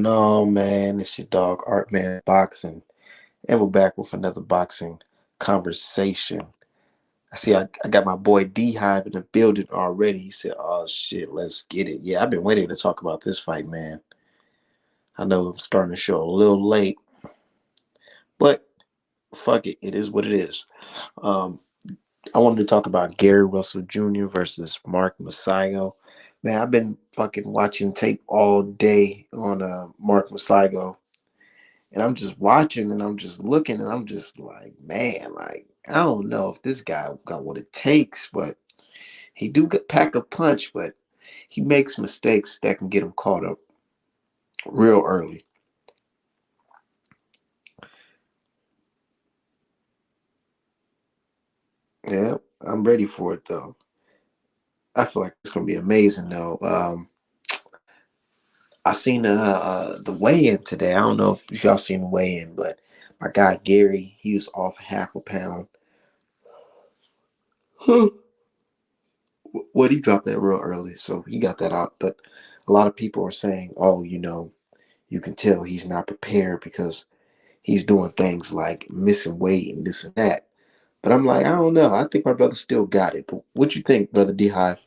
going on, man? It's your dog Art Man Boxing, and we're back with another boxing conversation. I got my boy D Hive in the building already. He said, "Oh shit, let's get it." Yeah, I've been waiting to talk about this fight, man. I know I'm starting the show a little late, but fuck it, it is what it is. Um, I wanted to talk about Gary Russell Jr. versus Mark Magsayo. Man, I've been fucking watching tape all day on Mark Magsayo. And I'm just watching and I'm just looking and I'm just like, man, like, I don't know if this guy got what it takes, but he do pack a punch, but he makes mistakes that can get him caught up real early. Yeah, I'm ready for it though. I feel like it's gonna be amazing though. I seen the weigh-in today. I don't know if y'all seen the weigh-in, but my guy Gary, he was off half a pound. Well, he dropped that real early, so he got that out. But a lot of people are saying, "Oh, you can tell he's not prepared because he's doing things like missing weight and this and that." But I'm like, I don't know. I think my brother still got it. But what you think, brother D Hive?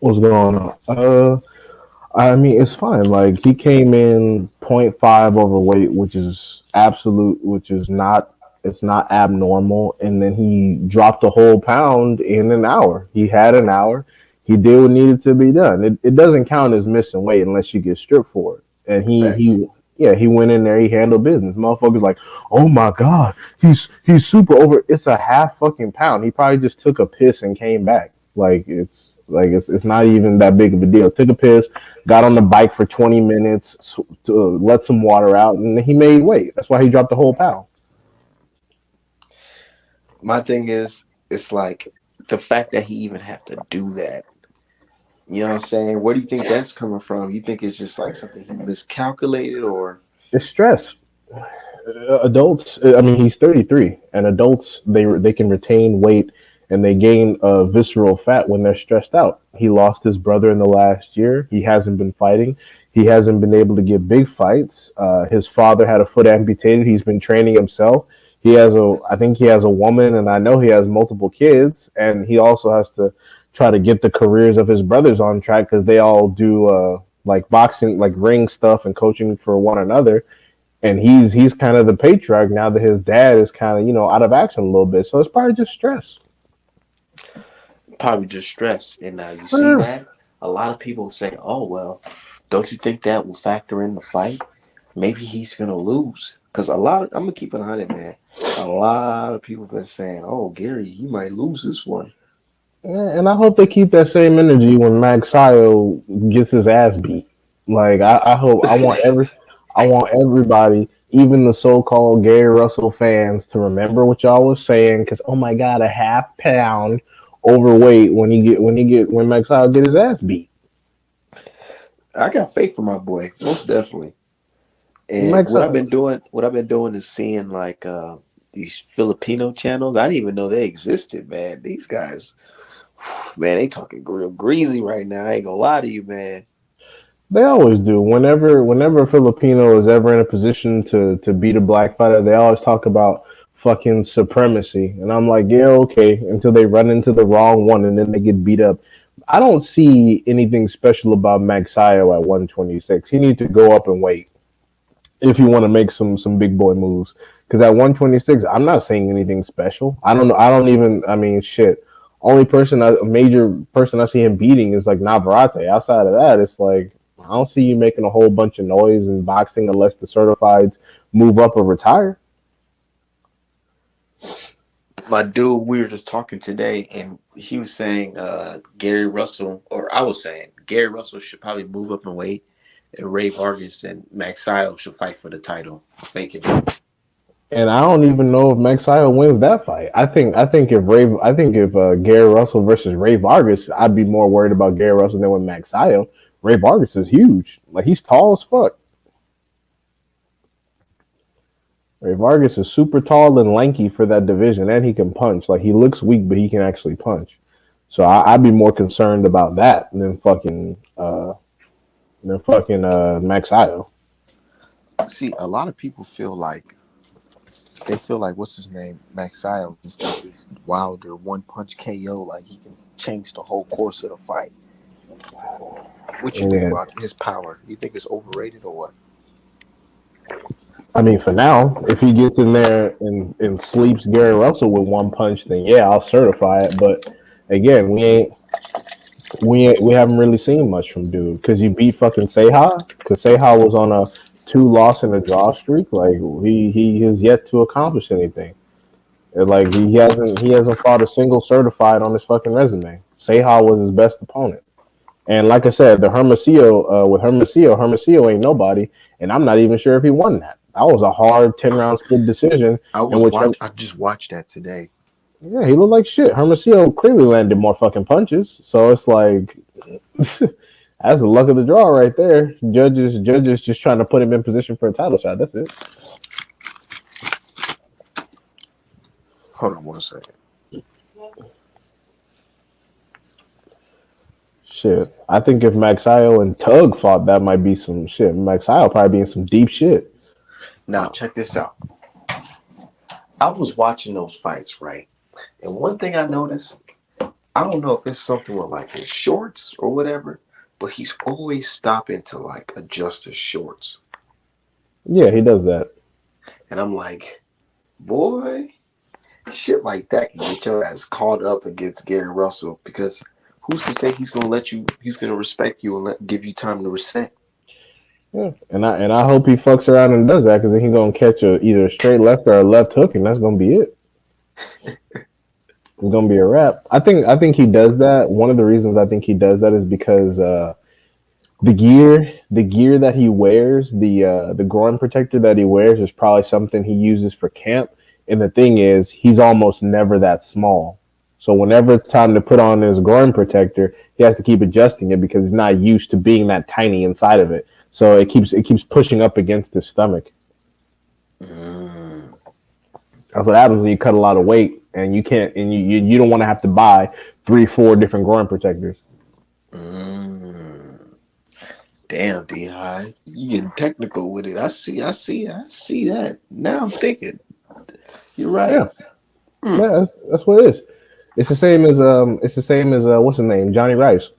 What's going on? I mean, it's fine. Like he came in point 0.5 overweight, which is absolute, which is not, it's not abnormal. And then he dropped a whole pound in an hour. He had an hour. He did what needed to be done. It doesn't count as missing weight unless you get stripped for it. And Facts. yeah, he went in there. He handled business. Motherfuckers like, oh my god, he's super over. It's a half fucking pound. He probably just took a piss and came back. It's not even that big of a deal. Took a piss, got on the bike for 20 minutes to let some water out, and he made weight. That's why he dropped the whole pound. My thing is, it's like the fact that he even have to do that. You know what I'm saying? Where do you think that's coming from? You think it's just like something he miscalculated, or It's stress. Adults, I mean, he's 33, and adults they can retain weight and they gain visceral fat when they're stressed out. He lost his brother in the last year. He hasn't been fighting. He hasn't been able to get big fights. His father had a foot amputated. He's been training himself. I think he has a woman, and I know he has multiple kids, and he also has to try to get the careers of his brothers on track because they all do like boxing, like ring stuff and coaching for one another, and he's kind of the patriarch now that his dad is kind of out of action a little bit. So it's probably just stress. probably just stress? And now you see Yeah. that a lot of people say, "Oh well, don't you think that will factor in the fight? Maybe he's gonna lose." Because I'm gonna keep it 100, man. A lot of people been saying, "Oh, Gary, he might lose this one." And I hope they keep that same energy when Magsayo gets his ass beat. Like I hope I want everybody, even the so-called Gary Russell fans, to remember what y'all was saying. Because oh my god, a half pound overweight when Magsayo get his ass beat. I got faith for my boy, most definitely. And Magsayo, what I've been doing is seeing like these Filipino channels. I didn't even know they existed, man. These guys, man, they talking real greasy right now. I ain't gonna lie to you, man. they always do. Whenever a Filipino is ever in a position to beat a black fighter, they always talk about fucking supremacy. And I'm like, yeah, okay, until they run into the wrong one and then they get beat up. I don't see anything special about Magsayo at 126. He needs to go up and wait if you want to make some big boy moves. Because at 126, I'm not saying anything special. I don't know. I don't even. I mean, shit. Only major person I see him beating is like Navarrete. Outside of that, it's like I don't see you making a whole bunch of noise in boxing unless the certifieds move up or retire. My dude, we were just talking today, and he was saying Gary Russell, or I was saying Gary Russell should probably move up and weight, and Ray Vargas and Max Sio should fight for the title. Thinking And I don't even know if Magsayo wins that fight. I think if Gary Russell versus Ray Vargas, I'd be more worried about Gary Russell than with Magsayo. Ray Vargas is huge. Like he's tall as fuck. Ray Vargas is super tall and lanky for that division, and he can punch. Like he looks weak, but he can actually punch. So I'd be more concerned about that than fucking than fucking Magsayo. See, a lot of people feel like they feel like what's his name, Maxile, just got this wilder one punch KO, like he can change the whole course of the fight. What you think Yeah, about his power? You think it's overrated or what? I mean, for now, if he gets in there and sleeps Gary Russell with one punch, then yeah, I'll certify it. But again, we haven't really seen much from dude because you beat fucking Seha because Seha was on a two loss and a draw streak. Like he has yet to accomplish anything. Like he hasn't fought a single certified on his fucking resume. Seha was his best opponent. And like I said, the Hermosillo with Hermosillo ain't nobody, and I'm not even sure if he won that. That was a hard 10 round split decision in which I just watched that today. yeah, he looked like shit. Hermosillo clearly landed more fucking punches, so it's like that's the luck of the draw right there. Judges just trying to put him in position for a title shot. That's it. Hold on one second. Shit, I think if Maxio and Tug fought, that might be some shit. Maxio probably be in some deep shit. Now check this out. I was watching those fights, right? And one thing I noticed, I don't know if it's something with like his shorts or whatever, but he's always stopping to like adjust his shorts. Yeah, he does that. And I'm like, boy, shit like that can get your ass caught up against Gary Russell because who's to say he's gonna respect you and give you time to reset. Yeah, and I hope he fucks around and does that because then he's gonna catch either a straight left or a left hook, and that's gonna be it. It's gonna be a wrap. I think he does that. One of the reasons I think he does that is because the gear that he wears, the groin protector that he wears is probably something he uses for camp. And the thing is, he's almost never that small. So whenever it's time to put on his groin protector, he has to keep adjusting it because he's not used to being that tiny inside of it. So it keeps pushing up against his stomach. Mm. That's what happens when you cut a lot of weight and you can't and you don't want to have to buy 3-4 different groin protectors. Mm. Damn, D High. You getting technical with it. I see that. Now I'm thinking. You're Yeah, right. Mm. yeah, that's what it is. It's the same as what's his name, Johnny Rice,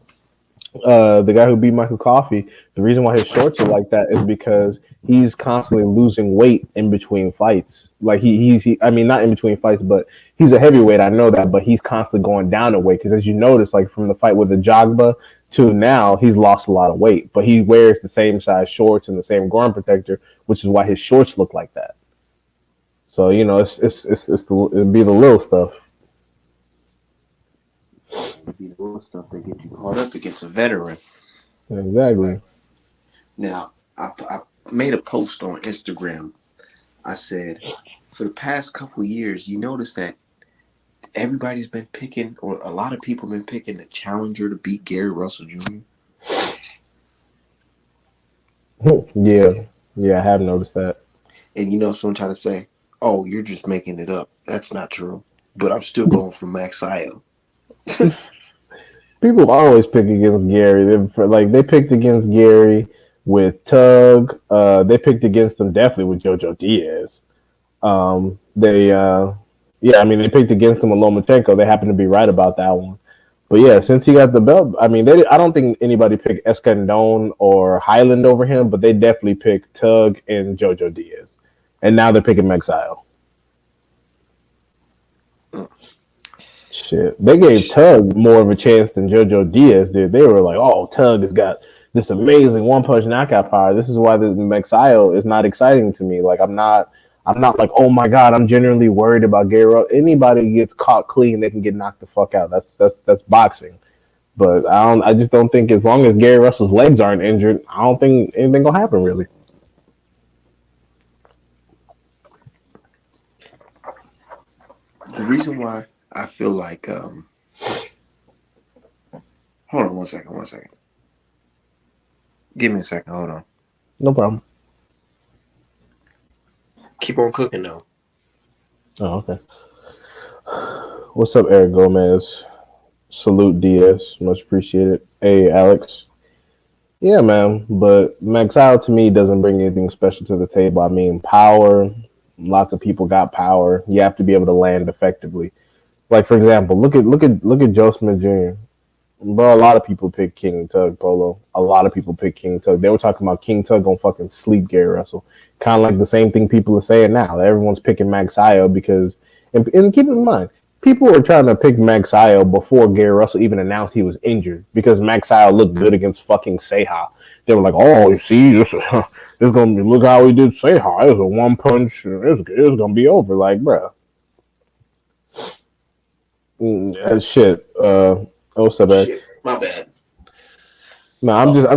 the guy who beat Michael Coffey. The reason why his shorts are like that is because he's constantly losing weight in between fights. Like I mean, not in between fights, but he's a heavyweight. I know that, but he's constantly going down in weight because, as you notice, like from the fight with the Jogba to now, he's lost a lot of weight. But he wears the same size shorts and the same groin protector, which is why his shorts look like that. So it'd be the little stuff. It'd be the little stuff that get you caught up against a veteran. Exactly. Now, I made a post on Instagram. I said, for the past couple years, you notice that everybody's been picking, or a lot of people have been picking the challenger to beat Gary Russell Jr. Yeah, yeah, I have noticed that. And someone trying to say, "Oh, you're just making it up." That's not true. But I'm still going for Maxio. People always pick against Gary. They picked against Gary with Tug. They picked against him definitely with JoJo Diaz. Yeah, I mean they picked against him with Lomachenko. They happen to be right about that one. But yeah, since he got the belt, I mean, I don't think anybody picked Escandon or Highland over him, but they definitely picked Tug and JoJo Diaz, and now they're picking Maxile. Shit, they gave Tug more of a chance than JoJo Diaz did. They were like, "Oh, Tug has got this amazing one punch knockout power. This is why the Maxile is not exciting to me. Like, I'm not like, oh my god, I'm genuinely worried about Gary. Anybody gets caught clean, they can get knocked the fuck out. That's boxing. But I just don't think as long as Gary Russell's legs aren't injured, I don't think anything gonna happen really. The reason why I feel like, hold on one second. Give me a second. Hold on. No problem. Keep on cooking though. Oh, okay. What's up, Eric Gomez? Salute Diaz, much appreciated. Hey, Alex. Yeah, man. But Magsayo to me doesn't bring anything special to the table. I mean, power. Lots of people got power. You have to be able to land effectively. Like for example, look at Joe Smith Jr. Bro, a lot of people pick King Tug Polo. A lot of people pick King Tug. They were talking about King Tug gonna fucking sleep Gary Russell. Kind of like the same thing people are saying now. Everyone's picking Magsayo because, and keep in mind, people were trying to pick Magsayo before Gary Russell even announced he was injured because Magsayo looked good against fucking Seha. They were like, oh, you see, this gonna be, look how he did Seha. It was a one punch. It's gonna be over. Like, bro, shit. What's up, man? Shit, my bad. No, Oh,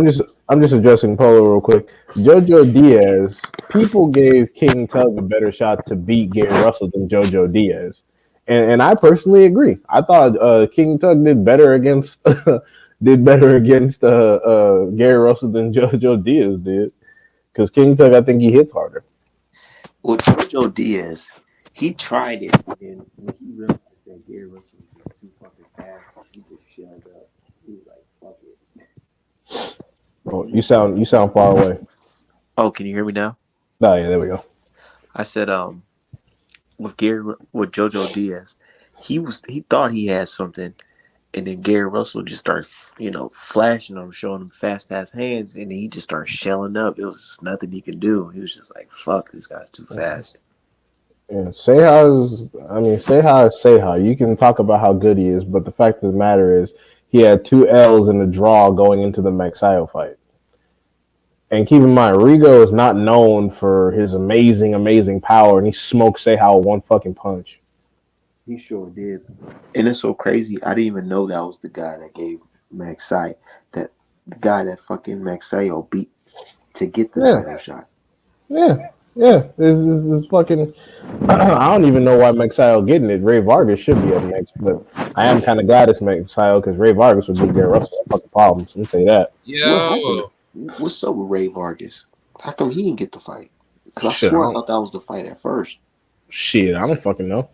I'm just addressing Polo real quick. Jojo Diaz, people gave King Tug a better shot to beat Gary Russell than Jojo Diaz, and I personally agree. I thought King Tug did better against Gary Russell than Jojo Diaz did because King Tug I think he hits harder. well, Jojo Diaz, he tried it, and when he realized that Gary Russell was just too fucking fast, he just shelled up. He was like, "Fuck it." Oh, you sound far away. Oh, can you hear me now? Oh yeah, there we go. I said, with Jojo Diaz, he thought he had something, and then Gary Russell just started, flashing him, showing him fast ass hands, and he just started shelling up. It was nothing he could do. He was just like, "Fuck, this guy's too fast." Yeah, Seha. You can talk about how good he is, but the fact of the matter is, he had two L's in the draw going into the Magsayo fight. And keep in mind, Rigo is not known for his amazing, amazing power, and he smoked Seha with one fucking punch. He sure did. And it's so crazy. I didn't even know that was the guy that gave Maxai that the guy that fucking Maxayo beat to get the Yeah, title shot. yeah, yeah. This fucking. I don't even know why Magsayo getting it. Ray Vargas should be up next, but I am kind of glad it's Magsayo because Ray Vargas would give Gary Russell a fucking problems. Let me say that. What Yo, happened? What's up with Ray Vargas? How come he didn't get the fight? Because I Shit, I swear I don't. thought that was the fight at first. Shit, I don't fucking know.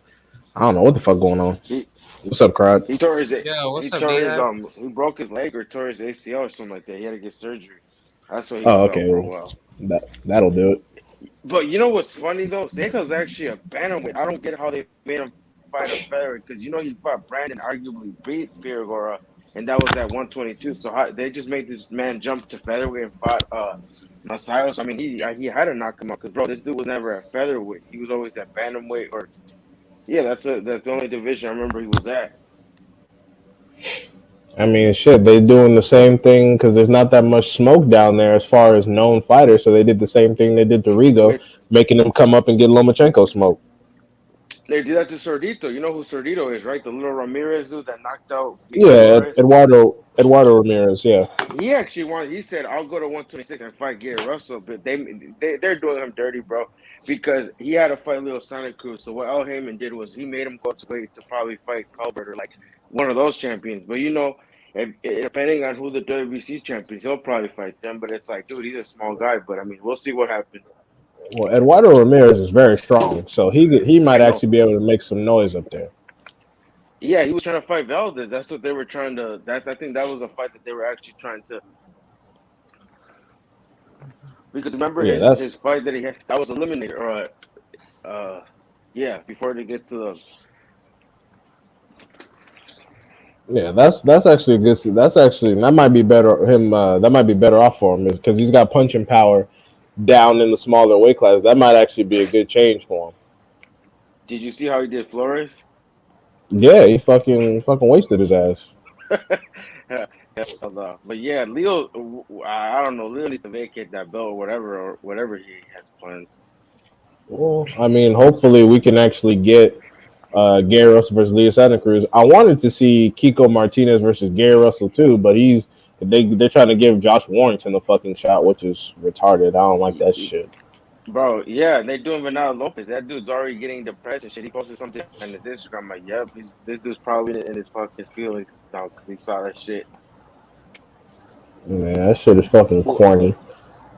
I don't know what the fuck going on. He What's up, Crowd? he tore his yo, he what's up, tore his D-Hop? he broke his leg or tore his ACL or something like that. He had to get surgery. That's why he Oh, was out okay. for a Well, while. that'll do it. But you know what's funny though? Seika's actually a bantamweight. I don't get how they made him fight a featherweight because you know he fought Brandon, arguably beat Fiergora, and that was at 122. So they just made this man jump to featherweight and fought Masayos. I mean, he had to knock him out because bro, this dude was never at featherweight. He was always at bantamweight or yeah, that's the only division I remember he was at. I mean, shit, they doing the same thing because there's not that much smoke down there as far as known fighters. So they did the same thing they did to Rigo, With making him come up and get Lomachenko smoke. They did that to Cerdito. You know who Cerdito is, right? The little Ramirez dude that knocked out Vitor Yeah, Flores. Eduardo Ramirez. Yeah, He actually wanted. He said, "I'll go to 126 and fight Gary Russell," but they're doing him dirty, bro, because he had to fight Leo Santa Cruz. So what El Heyman did was he made him go to probably fight Colbert or like one of those champions. But you know, depending on who the WBC champions, he'll probably fight them. But it's like, dude, he's a small guy. But I mean, we'll see what happens. well, Eduardo Ramirez is very strong, so he might I know. actually be able to make some noise up there. Yeah, he was trying to fight Valdez. That's what they were trying to. That's I think that was a fight that they were actually trying to. Because remember Yeah, his that's fight that he had that was eliminated or yeah before they get to the that's actually a good. That's actually that might be better him. That might be better off for him because he's got punching power down in the smaller weight class. That might actually be a good change for him. did you see how he did Flores? Yeah, he fucking wasted his ass. Hell no. But yeah, Leo, I don't know. Leo needs to vacate that belt or whatever he has plans. Well, I mean, hopefully we can actually get Gary Russell versus Leo Santa Cruz. I wanted to see Kiko Martinez versus Gary Russell too, but they're trying to give Josh Warrington the fucking shot, which is retarded. I don't like Y- that y- shit. Bro, yeah, they doing Bernardo Lopez. That dude's already getting depressed and shit. He posted something on his Instagram. I'm like, yep, this dude's probably in his fucking feelings now because he saw that shit. Man, that shit is fucking Well, corny.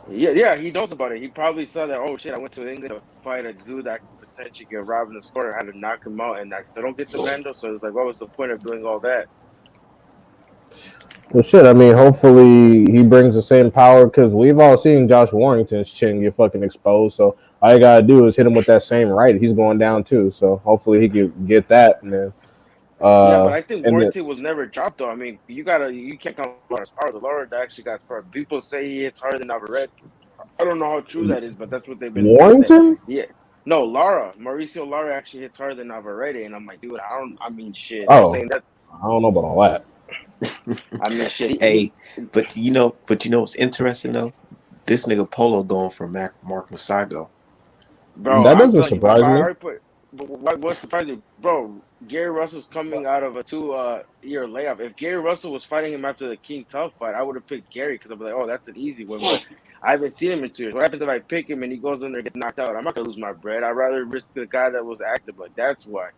Yeah, yeah, he knows about it. He probably saw that. Oh shit! I went to England to fight a dude that could potentially get robbed in the store. I had to knock him out, and I still don't get the bando. So it's like, what was the point of doing all that? Well, shit. I mean, hopefully he brings the same power because we've all seen Josh Warrington's chin get fucking exposed. So all you gotta do is hit him with that same right. He's going down too. So hopefully he can get that, and then Yeah, but I think and then Warrington was never dropped though. I mean, you can't count Laura's power. The Laura that actually got power. People say he hits harder than Navarrete. I don't know how true that is, but that's what they've been saying. That Warrington. yeah, no, Mauricio Lara actually hits harder than Navarrete, and I'm like, dude, I don't. I mean, shit. They're Oh, saying that. I don't know about all that. I mean, shit. Hey, but you know what's interesting though? This nigga Polo going for Mark Masago. Bro, That I'm doesn't telling you, if surprise I me. already put, but what's surprising, bro? Gary Russell's coming out of a 2 year layoff. If Gary Russell was fighting him after the King Tough fight, I would have picked Gary because I'd be like, oh, that's an easy win. But I haven't seen him in 2 years. What happens if I pick him and he goes in there and gets knocked out? I'm not gonna lose my bread. I'd rather risk the guy that was active. Like that's why.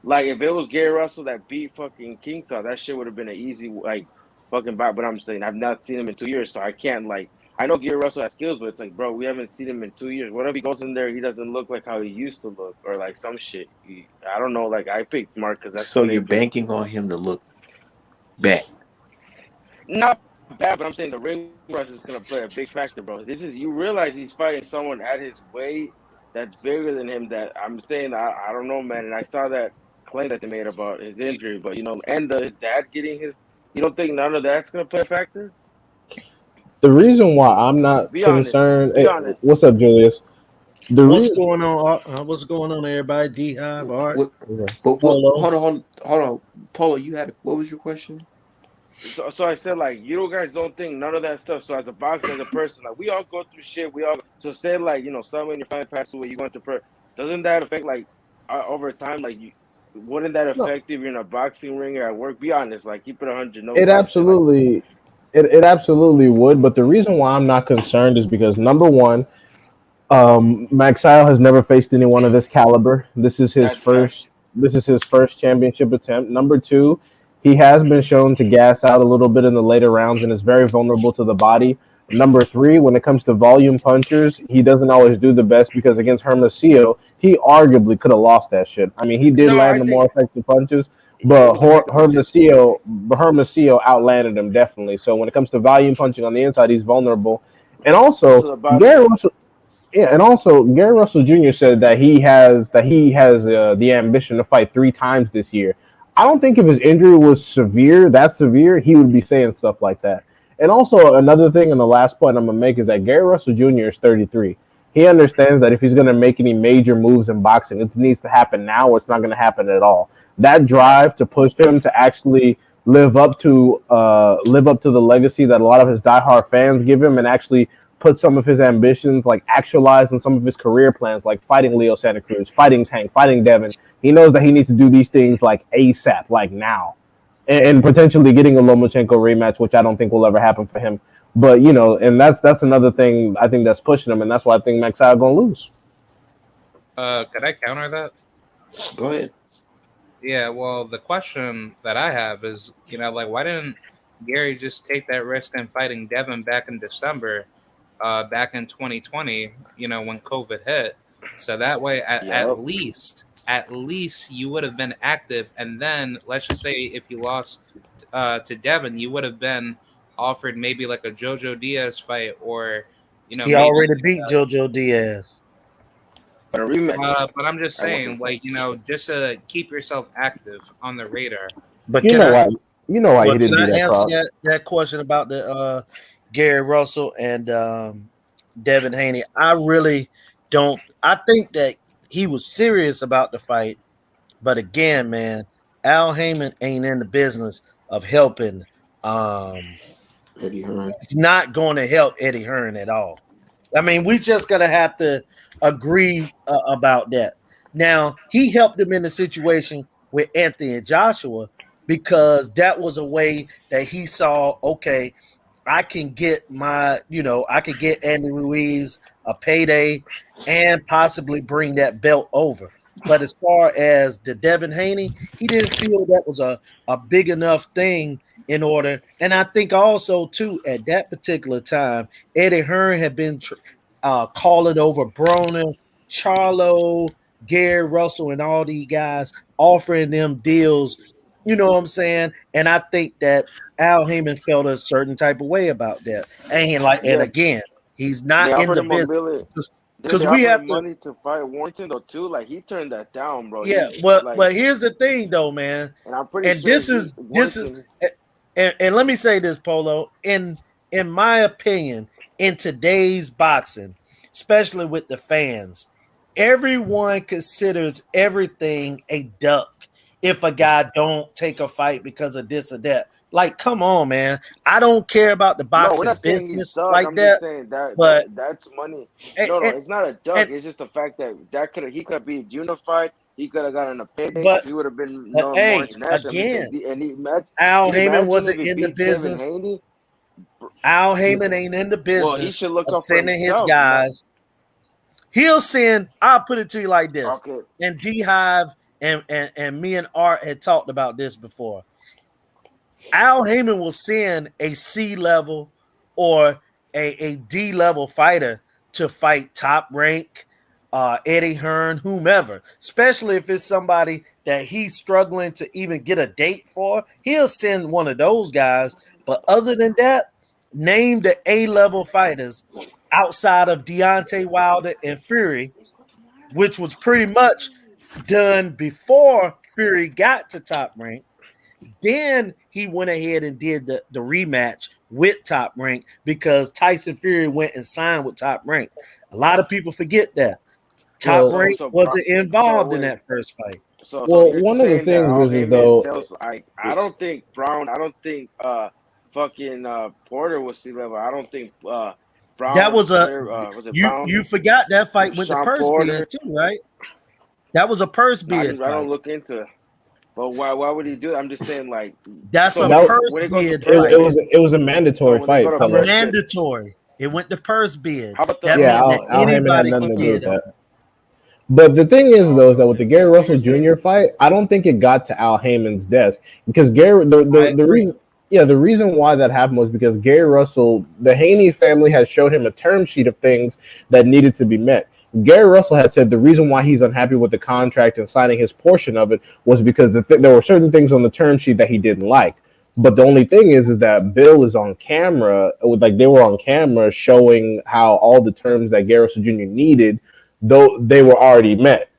Like if it was Gary Russell that beat fucking King Tough, that shit would have been an easy like fucking buy. But I'm saying I've not seen him in 2 years, so I can't like. I know Gary Russell has skills, but it's like, bro, we haven't seen him in 2 years. What if he goes in there, he doesn't look like how he used to look, or like some shit? I don't know. Like I picked Mark because that's So the you're name. Cause banking on him to look bad. not bad, but I'm saying the ring rust is gonna play a big factor, bro. This is you realize he's fighting someone at his weight that's bigger than him. That I'm saying I don't know, man. And I saw that claim that they made about his injury, but and his dad getting his. You don't think none of that's gonna play a factor? The reason why I'm not Be honest. concerned. Be Hey, honest. what's up, Julius? The What's reason. going on? What's going on, everybody? D Hive, Art, What? What? Polo. Hold on, Polo. What was your question? So I said like you guys don't think none of that stuff. So as a boxer, as a person, like we all go through shit. We all so say like someone in your family passed away, you going to doesn't that affect like over time? Like you wouldn't that No, affect if you're in a boxing ring or at work? Be honest, like keep it 100, no it bullshit. Like absolutely, it absolutely would. But the reason why I'm not concerned is because number one, Magsayo has never faced anyone of this caliber. This is his that's facts. first. This is his first championship attempt. Number two, he has been shown to gas out a little bit in the later rounds and is very vulnerable to the body. Number three, when it comes to volume punchers, he doesn't always do the best because against Hermosillo, he arguably could have lost that shit. I mean, he did No, I land the more think effective punches, it but was effective punches. Hermosillo outlanded him definitely. So when it comes to volume punching on the inside, he's vulnerable. And To also, the body. Gary Russell, yeah, and also Gary Russell Jr. said that he has the ambition to fight 3 times this year. I don't think if his injury was that severe, he would be saying stuff like that. And also another thing, and the last point I'm gonna make is that Gary Russell Jr. is 33. He understands that if he's gonna make any major moves in boxing, it needs to happen now, or it's not gonna happen at all. That Right. drive to push him to actually live up to the legacy that a lot of his diehard fans give him, and actually put some of his ambitions, like actualize in some of his career plans, like fighting Leo Santa Cruz, fighting Tank, fighting Devin. He knows that he needs to do these things like ASAP, like now, and potentially getting a Lomachenko rematch, which I don't think will ever happen for him. But and that's another thing I think that's pushing him, and that's why I think Max gonna lose. Could I counter that? Go ahead. Yeah, well, the question that I have is, like, why didn't Gary just take that risk in fighting Devin back in December, back in 2020, when COVID hit? So that way, at Yep. least you would have been active. And then, let's just say if you lost to Devin, you would have been offered maybe like a Jojo Diaz fight or, He maybe already beat JoJo Diaz. But a rematch. but I'm just At saying, 155. like, just to keep yourself active on the radar. But You can know I? why? You know why he But can didn't do I that, answer Croc. that question about the Gary Russell and Devin Haney? I really don't. I think that he was serious about the fight, but again, man, Al Heyman ain't in the business of helping. Um, Eddie Hearn. it's not going to help Eddie Hearn at all. I mean, we just gonna have to agree about that. Now, he helped him in the situation with Anthony and Joshua because that was a way that he saw, okay, I can get I could get Andy Ruiz a payday and possibly bring that belt over. But as far as the Devin Haney, he didn't feel that was a big enough thing in order. And I think also too at that particular time, Eddie Hearn had been calling over Broner, Charlo, Gary Russell, and all these guys, offering them deals You know what I'm saying? And I think that Al Heyman felt a certain type of way about that. And Yeah, again, he's they not in offered the him a business million. Didn't because they we offer have him to. money to fight Warrington though too? Like he turned that down, bro. Yeah, He but like, here's the thing, though, man. and I'm pretty And sure this he is this is, Warrington. and let me say this, Polo. In my opinion, in today's boxing, especially with the fans, everyone considers everything a duck if a guy don't take a fight because of this or that. Like, come on, man. I don't care about the No, we're boxing not saying he's business dug. like I'm just that, saying that but that's money. and, No, and, it's not a duck. and It's just the fact that he could have been unified. He could have gotten a payday. but He would have been but known more hey, internationally. again, And Al Heyman imagine if wasn't he in the beats Devin business. Haney. Al Heyman ain't in the Well, he business should look of out for sending his himself. Not guys. He'll send, I'll put it to you like this. okay. And D Hive and me and Art had talked about this before. Al Heyman will send a C level or a D level fighter to fight top rank, Eddie Hearn, whomever, especially if it's somebody that he's struggling to even get a date for. He'll send one of those guys. But other than that, name the A level fighters outside of Deontay Wilder and Fury, which was pretty much done before Fury got to top rank. Then he went ahead and did the rematch with Top Rank because Tyson Fury went and signed with Top Rank. A lot of people forget that. Top Well, So Rank so wasn't so involved in wait. that first fight. So well, you're one of the saying that things Al is Heyman though, sells like I don't think Brown. I don't think fucking Porter was sea level. I don't think That Brown. was a Was it Brown? you forgot that fight went to Sean purse bid Porter. too, right? That was a purse bid I don't fight. look into. But why would he do that? I'm just saying like That's so a that purse when it goes to bid it, purse it fight. was bid. it was a So mandatory when they go fight, to A Pele. purse bid, mandatory. It went to purse bid. how about the That Yeah, meant that Al Heyman had anybody nothing could to do with get that. on. But the thing is, though, is that with the Gary so you're Russell saying Jr. fight, I don't think it got to Al Heyman's desk because Gary, I the agree. reason, yeah, the reason why that happened was because Gary Russell, the Haney family had showed him a term sheet of things that needed to be met. Gary Russell had said the reason why he's unhappy with the contract and signing his portion of it was because there were certain things on the term sheet that he didn't like. But the only thing is that Bill is on camera, with like they were on camera showing how all the terms that Gary Russell Jr. needed, though they were already met,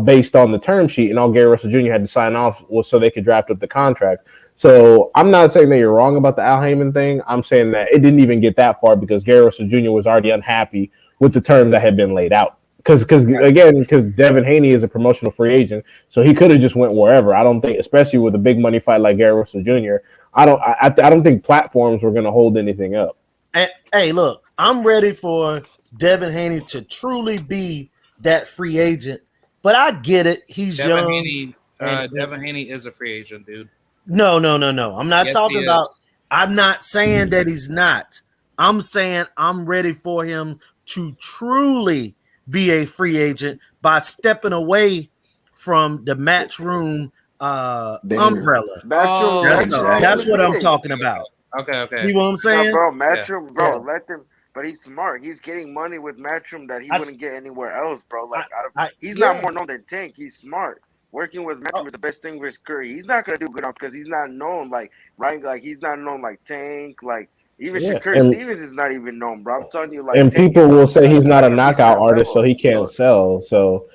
based on the term sheet, and all Gary Russell Jr. had to sign off was so they could draft up the contract. So I'm not saying that you're wrong about the Al Heyman thing. I'm saying that it didn't even get that far because Gary Russell Jr. was already unhappy with the terms that had been laid out. Because Devin Haney is a promotional free agent, so he could have just went wherever. I don't think, especially with a big money fight like Gary Russell Jr. I don't think platforms were going to hold anything up. And, hey, look, I'm ready for Devin Haney to truly be that free agent. But I get it. He's young. And Devin Haney is a free agent, dude. no, no, no, no. I'm not Yes, he talking about, is. I'm not saying that he's not. I'm saying I'm ready for him to truly be a free agent by stepping away from the matchroom Banner. umbrella. Matchroom, Oh, Matchroom Exactly. That's is what I'm big. talking about. okay, See okay. what I'm No, saying? bro, Yeah. Matchroom, bro, Yeah. let them. But he's smart. He's getting money with Matchroom that he I, wouldn't get anywhere else, bro. I, Like, out of, he's not yeah. more known than Tank. He's smart. Working with Oh, Matchroom is the best thing for his career. He's not gonna do good on because he's not known like right. Like he's not known like Tank. Like even Yeah, Shakur Stevens is not even known, bro. I'm telling you, like and Tank people is will say he's not a haven't reached knockout that artist, so level. he can't So, sell. So,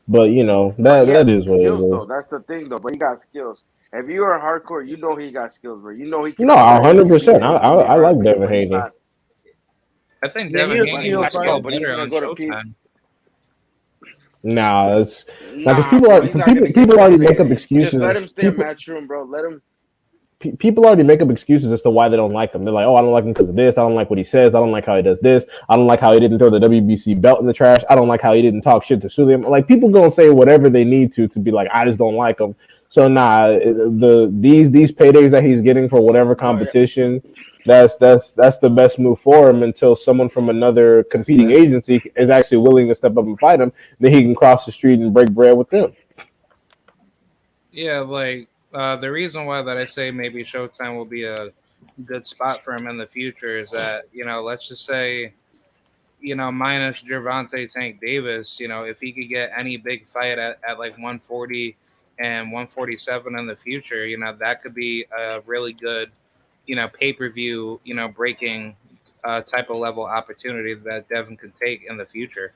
but but he has that is what it skills is. though. That's the thing though. But he got skills. If you are hardcore, you know he got skills, bro. You know he can No, avoid 100%. anything to get I hard like with you, Devin but he's Haney. not. I think yeah, he Devin a Haney skill would fighter. sell But he's better gonna on go to people. Showtime. Nah, it's now because Nah, bro, he's not gonna get people to already make up elevate. Just let excuses. him stay in Matchroom, bro. Let him. People already make up excuses as to why they don't like him. They're like, oh, I don't like him because of this. I don't like what he says. I don't like how he does this. I don't like how he didn't throw the WBC belt in the trash. I don't like how he didn't talk shit to Suleiman. Like people gonna say whatever they need to be like, I just don't like him. So nah, these paydays that he's getting for whatever No, yeah, competition, that's the best move for him until someone from another that's competing it. agency is actually willing to step up and fight him. Then he can cross the street and break bread with them. Yeah, like the reason why that I say maybe Showtime will be a good spot for him in the future is that let's just say minus Gervonta Tank Davis, if he could get any big fight at like 140, and 147 in the future, that could be a really good, pay-per-view, breaking type of level opportunity that Devin could take in the future.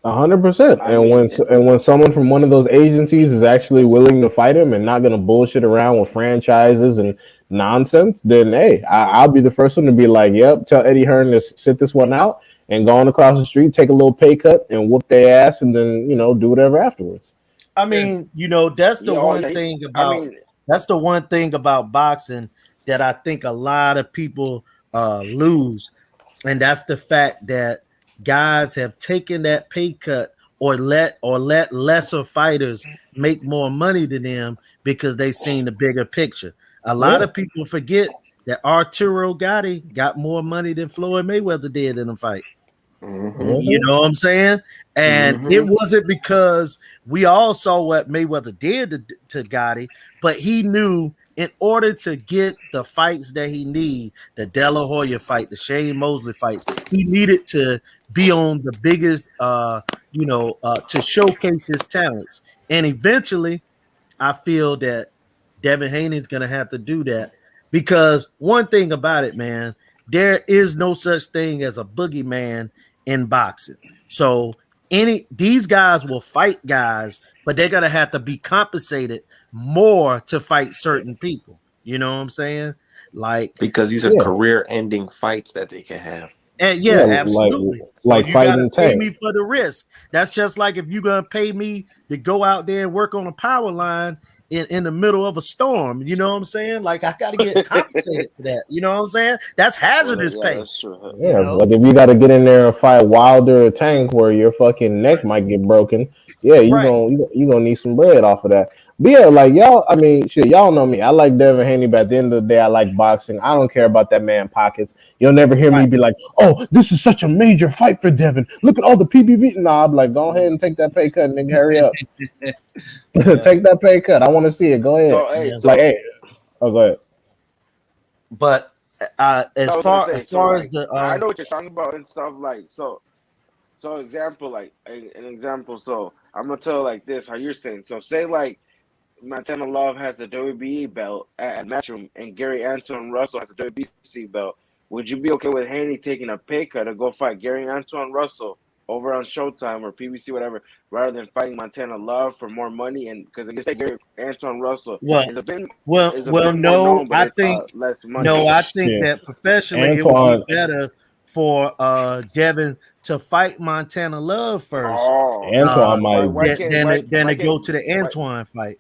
100%. I And mean, when someone from one of those agencies is actually willing to fight him and not going to bullshit around with franchises and nonsense, then hey, I'll be the first one to be like, "Yep, tell Eddie Hearn to sit this one out and go on across the street, take a little pay cut, and whoop their ass, and then do whatever afterwards." I mean, that's the yeah, oh, one yeah, thing I about mean, boxing that I think a lot of people lose, and that's the fact that guys have taken that pay cut or let lesser fighters make more money than them because they seen the bigger picture. A lot Yeah. of people forget that Arturo Gatti got more money than Floyd Mayweather did in a fight. Mm-hmm. You Mhm. know what I'm saying? And it Mm-hmm. wasn't because we all saw what Mayweather did to Gotti, but he knew in order to get the fights that he need, the De La Hoya fight, the Shane Mosley fights, he needed to be on the biggest, to showcase his talents. And eventually, I feel that Devin Haney's going to have to do that because one thing about it, man, there is no such thing as a boogeyman in boxing. So these guys will fight guys, but they're going to have to be compensated more to fight certain people. You know what I'm saying? Like, Because these are Yeah. career-ending fights that they can have. and Yeah. yeah, absolutely. So Like you gotta fighting pay Tank. me for the risk. That's just like if you're gonna pay me to go out there and work on a power line in the middle of a storm. You know what I'm saying? Like I gotta get compensated for that. You know what I'm saying? That's hazardous yeah, pay. that's true. You Yeah, know, like if you got to get in there and fight Wilder or Tank, where your fucking neck might get broken, yeah, right? you gonna need some bread off of that. But yeah, like y'all, I mean, shit, y'all know me. I like Devin Haney, but at the end of the day, I like boxing. I don't care about that man pockets. You'll never hear me Right. be like, "Oh, this is such a major fight for Devin. Look at all the PBV." Nah, I'm like, go ahead and take that pay cut, nigga. Hurry up, Yeah, take that pay cut. I want to see it. Go ahead. So, hey, yeah. Like, so hey, oh, go ahead. But I as was gonna far say, as so far as like, the I know what you're talking about and stuff. Like, so example, like an example. So I'm gonna tell like this how you're saying. So say like Montana Love has the WBE belt at Matchroom, and Gary Antoine Russell has the WBC belt. Would you be okay with Haney taking a pay cut to go fight Gary Antoine Russell over on Showtime or PBC, whatever, rather than fighting Montana Love for more money? And because like you say, Gary Antoine Russell well, is a bit more no, known, but it's less money. I think Shit, that professionally it would be Antoine, better for Devin to fight Montana Love first Oh, uh, Antoine might. than why to can't go to the why Antoine fight.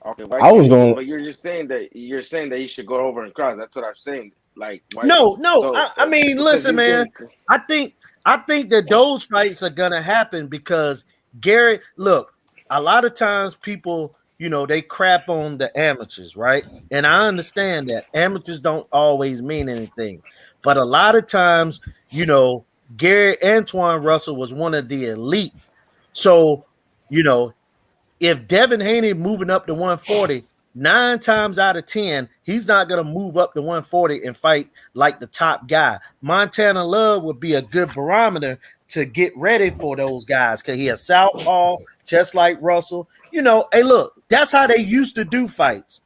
okay why I was can't he? going. But you're just saying that he should go over and cross. That's what I'm saying. Like why? No. So I mean, because listen, he's man. getting I think that those fights are gonna happen because Gary. Look, a lot of times people, they crap on the amateurs, right? And I understand that amateurs don't always mean anything, but a lot of times, Gary Antoine Russell was one of the elite. So, you know, if Devin Haney moving up to 140, 9 times out of 10, he's not going to move up to 140 and fight like the top guy. Montana Love would be a good barometer to get ready for those guys because he a southpaw, just like Russell. Hey, look, that's how they used to do fights.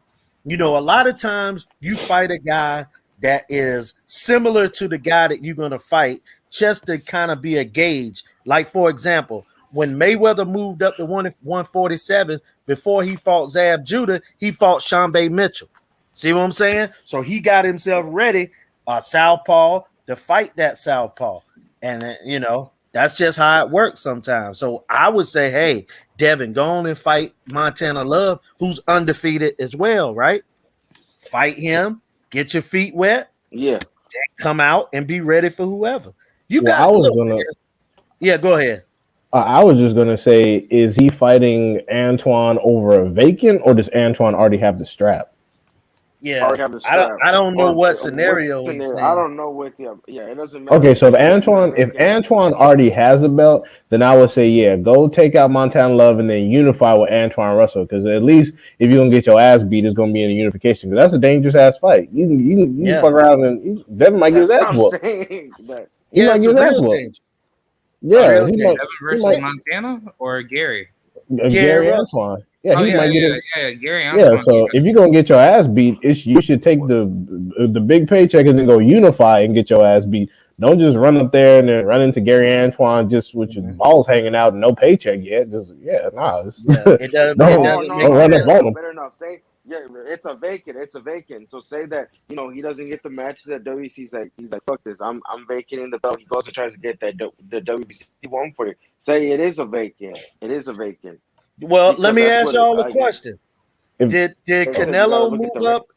A lot of times you fight a guy that is similar to the guy that you're going to fight just to kind of be a gauge. Like, for example, when Mayweather moved up to 147 before he fought Zab Judah, he fought Shambe Mitchell. See what I'm saying? So he got himself ready, southpaw, to fight that southpaw. And, that's just how it works sometimes. So I would say, hey, Devin, go on and fight Montana Love, who's undefeated as well, right? Fight him, get your feet wet, yeah. come out and be ready for whoever. You Well, got, look, yeah, go ahead. I was just gonna say, is he fighting Antoine over a vacant, or does Antoine already have the strap? Yeah, Already have the I don't strap I don't know or what what scenario he's scenario? I saying. don't know what the yeah. It doesn't matter Okay, if so it's the open or Antoine, if vacant. Antoine already has a belt, then I would say, yeah, go take out Montana Love and then unify with Antoine Russell, because at least if you're gonna get your ass beat, it's gonna be in a unification. Because that's a dangerous ass fight. You can Yeah, fuck around and Devin might get his That's what ass I'm whooped. saying. That He yeah, might it's get a his ass real whooped. danger, Uh, Yeah, real he danger. Devin he versus might. Yeah, Montana or Gary? Gary Gary Russell. Antoine. Yeah, Oh he yeah, might get yeah, it. yeah. Gary Yeah, Antoine. so if you're gonna get your ass beat, you should take the big paycheck and then go unify and get your ass beat. Don't just run up there and then run into Gary Antoine just with your Mhm. balls hanging out and no paycheck yet. Just nah, Yeah, it doesn't. It don't No, doesn't no, make don't no, run up better sense. on now, him. better now. Say, yeah, it's a vacant. It's a vacant. So say that he doesn't get the matches at WC. He's like, fuck this. I'm vacating the belt. He goes and tries to get the WBC one for you. Say it is a vacant. It is a vacant Well, let because me that's ask what it. y'all a I get. question. If Did Because you gotta Canelo look at the move rank. up?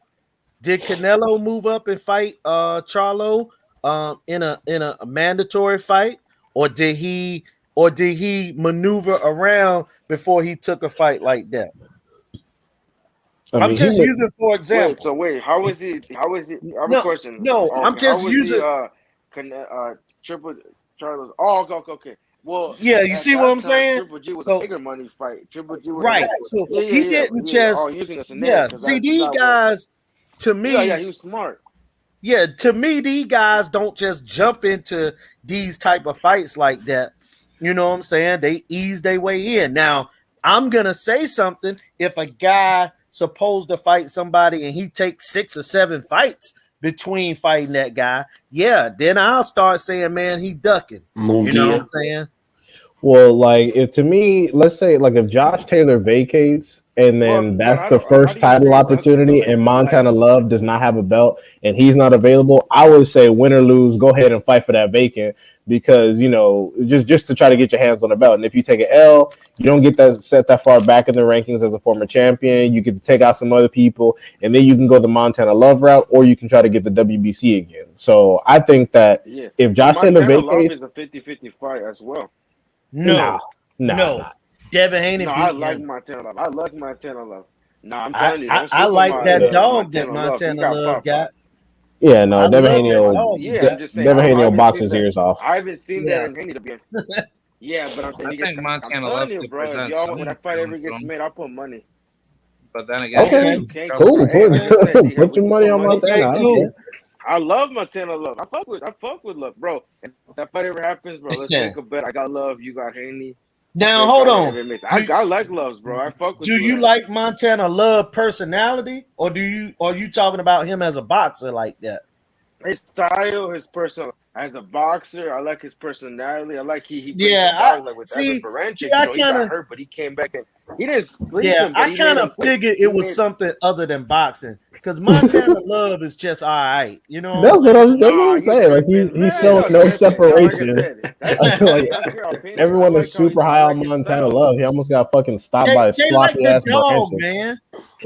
Did Canelo move up and fight Charlo in a mandatory fight, or did he maneuver around before he took a fight like that? I I'm mean he just would using for Wait. example. So wait. How is he? How is he? I have a No, question. no, I'm Okay. How just was he? using. Triple Charles. Oh, okay, okay, okay. Well, Yeah, you at see what that I'm time, saying? Triple G was a So bigger money fight. Triple G was right, so yeah, yeah, he yeah, didn't yeah. Oh, just using a scenario yeah. because See, that's these not what. guys to Yeah, yeah. me. He was smart. Yeah, to me, these guys don't just jump into these type of fights like that. You know what I'm saying? They ease their way in. Now, I'm gonna say something. If a guy supposed to fight somebody and he takes 6 or 7 fights between fighting that guy, yeah, then I'll start saying, man, he ducking. You know what I'm Mungia. saying? well like if to me, let's say like if Josh Taylor vacates and Well, then but that's I the don't. How first do you title say ducking though? opportunity and Montana Love does not have a belt and he's not available, I would say win or lose, go ahead and fight for that vacant because just to try to get your hands on the belt. And if you take an L, you don't get that set that far back in the rankings as a former champion. You get to take out some other people, and then you can go the Montana Love route, or you can try to get the WBC again. So I think that Yeah, if but Josh Taylor Montana Love vacates, is a 50-50 fight as well. nah, No, nah, it's no. not. Devin Haney No, I beat like him. Montana Love. I like Montana Love. No, I'm I, telling you, I, don't I sleep on like that dog that Montana Love. He Montana got Love pop pop. got. Yeah, I no, Devin love Haney that will dog he Yeah, I'm got. just saying. Devin Haney I will haven't box seen his that. ears off. I haven't seen that Yeah. in Haney to be. Yeah, but I'm saying I he gets. think I'm Montana telling Love you, could bro. If present y'all when some that fight ever to gets him, made, I'll put money. but then again, Okay, Okay. he Okay, because cool. hey, like I said, Put we your can money put on money. Okay, Montana. I don't cool. care. I love Montana Love. I fuck with Love, bro. If that fight ever happens, bro, let's make a bet. I got Love, you got Haney. Now Same hold fight on. ever makes. I Do, I like Loves, bro. I fuck with do you. you like Montana Love personality, or are you talking about him as a boxer like that? His style, his person as a boxer. I like his personality. I like he brings Yeah, some I dog like with Evan see. See, Barancik. I He kind got of hurt, but he came back and he didn't sleep yeah, him, but I he made kind him of quit. figured it He was made something other than boxing because Montana Love is just all right. You know what I'm That's what saying? I'm he's saying. Like tripping, he's man. showing No, no like I separation. said, that's I feel like that's your opinion. I everyone is like how super I high on like his Montana style. Love. He almost got fucking stopped by a They like sloppy the ass dog, Barancik. man.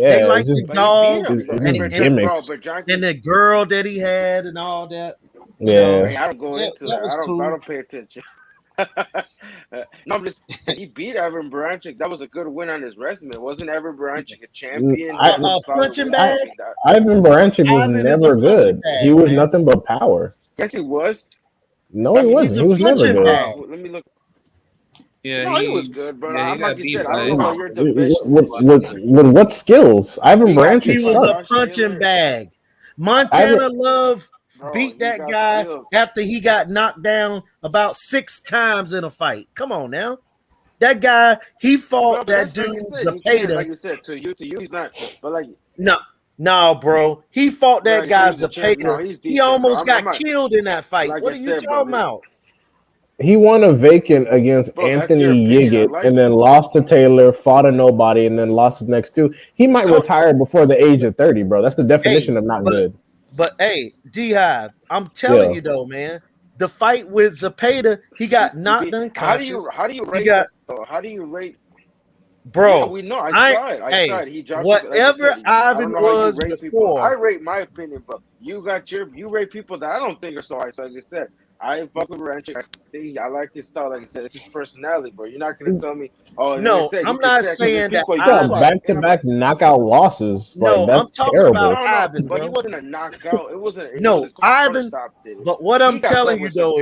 They Yeah, like it's just the But he beat dog him, bro. it's and just the, Ever, and the, bro, gimmicks. but and Johnson, the girl that he had and all that. You bro. know, Yeah, Hey, I don't go that, into that that. was I cool. don't pay attention. No, I'm just saying, he beat Evan Barancik. That was a good win on his resume. Wasn't Evan Barancik a champion? He I was a solid Punching win. I bag. Ivan Barancik was Ivan is a never punching good. He bag, was man. nothing but power. Yes, he was. No, I he mean, He's wasn't. a He was never punching good. bag. let me look. yeah, No, he was good, bro. he I'm like got you said. beat I don't by know about your division, With, but with, with what skills? Ivan he got Barancik He beat by was a sucked. Josh punching Taylor, bag. Ivan Montana Love bro. beat He that got guy skills. after he got knocked down about 6 times in a fight. Come on now. That guy, he No, fought but that that's dude like you said. You can't, Zapata. like you said, to you, he's not. But like, No, no, bro. He fought but that like you said, guy he's a champ. No, Zapata. he's He decent, bro. almost I'm got not. killed in that fight. Like What I are you said, bro. talking about? he won a vacant against Bro, that's your Anthony opinion. I Yiggett like and it. then lost to Taylor, fought a nobody, and then lost his next two. He might Ho- retire before the age of 30, bro. That's the Hey, definition of not but good. hey, D Hive, I'm telling Yeah. you though, man. The fight with Zapata, he got He knocked beat. unconscious. How do you He rate got that though? How do you rate? Yeah, bro. we know. I I saw it. I saw hey, it. He dropped it. Like you whatever said, I don't Ivan know how you was rate people. I before. rate my opinion, but you rate people that I don't think are so high. So like I said, I fuck with Ranchik. I think I like his style. Like I said, it's his personality, bro. You're not gonna tell me. Oh, like I No, said, you I'm could not say because there's saying that people you don't Got Ivan. like, back to and I'm like, back knockout losses. Like No, I'm that's talking about terrible. no, no, Ivan, but he bro. wasn't a knockout. It was No, his corner Ivan. stopped it. But what He I'm got telling caught you with some. though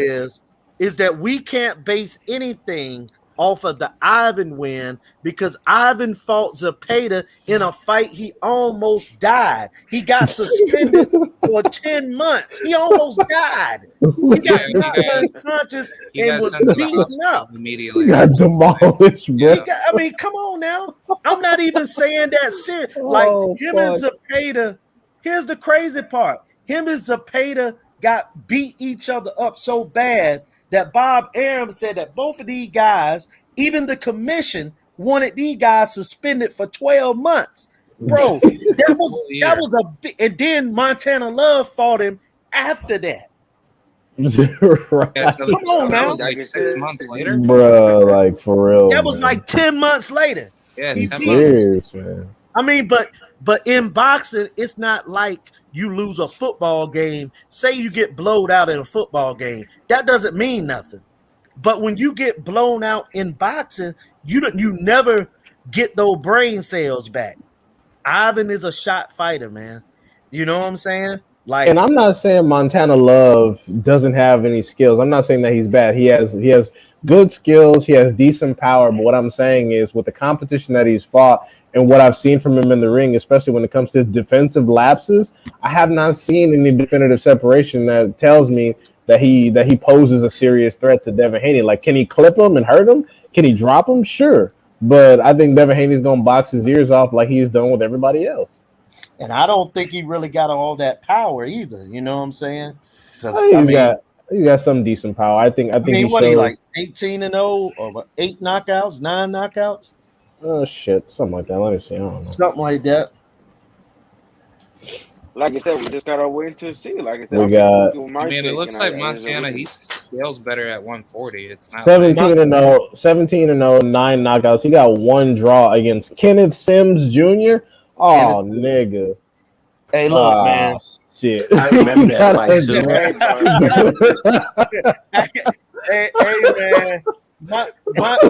is that we can't base anything off of the Ivan win because Ivan fought Zepeda in a fight he almost died. He got suspended for 10 months. He almost died. He Yeah, got knocked unconscious he and got was sent to the beaten up. hospital immediately. got demolished, bro. Yeah. I mean, come on now. I'm not even saying that serious. Like Oh, him and fuck. Zepeda, here's the crazy part. Him and Zepeda got beat each other up so bad that Bob Arum said that both of these guys, even the commission, wanted these guys suspended for 12 months. Bro, that was a big, and then Montana Love fought him after that. Yeah, so Come on that now. was like 6 months later. Bruh, like for real. That was man. like 10 months later. Yeah, He 10 beat months. Serious, man. I mean, but in boxing, it's not like you lose a football game. Say you get blowed out in a football game, that doesn't mean nothing. But when you get blown out in boxing, you never get those brain cells back. Ivan is a shot fighter, man. You know what I'm saying? Like, And I'm not saying Montana Love doesn't have any skills. I'm not saying that he's bad. He has good skills. He has decent power. But what I'm saying is, with the competition that he's fought and what I've seen from him in the ring, especially when it comes to defensive lapses, I have not seen any definitive separation that tells me that he poses a serious threat to Devin Haney. Like, can he clip him and hurt him? Can he drop him? Sure. But I think Devin Haney's gonna box his ears off like he's done with everybody else. and I don't think he really got all that power either. You know what I'm saying? Because He's got some decent power. I think he what shows. he like 18-0 or 8 knockouts, 9 knockouts, Oh shit, something like that. Let me see. I don't know. something like that. Like I said, we just gotta wait to see. Like I said, We got I mean, it looks like Montana. He scales better at 140. It's not 17-0, 17-0, 9 knockouts. He got one draw against Kenneth Sims Jr. Oh, Kenneth- nigga. Hey, look, Oh, man. shit. I remember that fight too. Hey, man.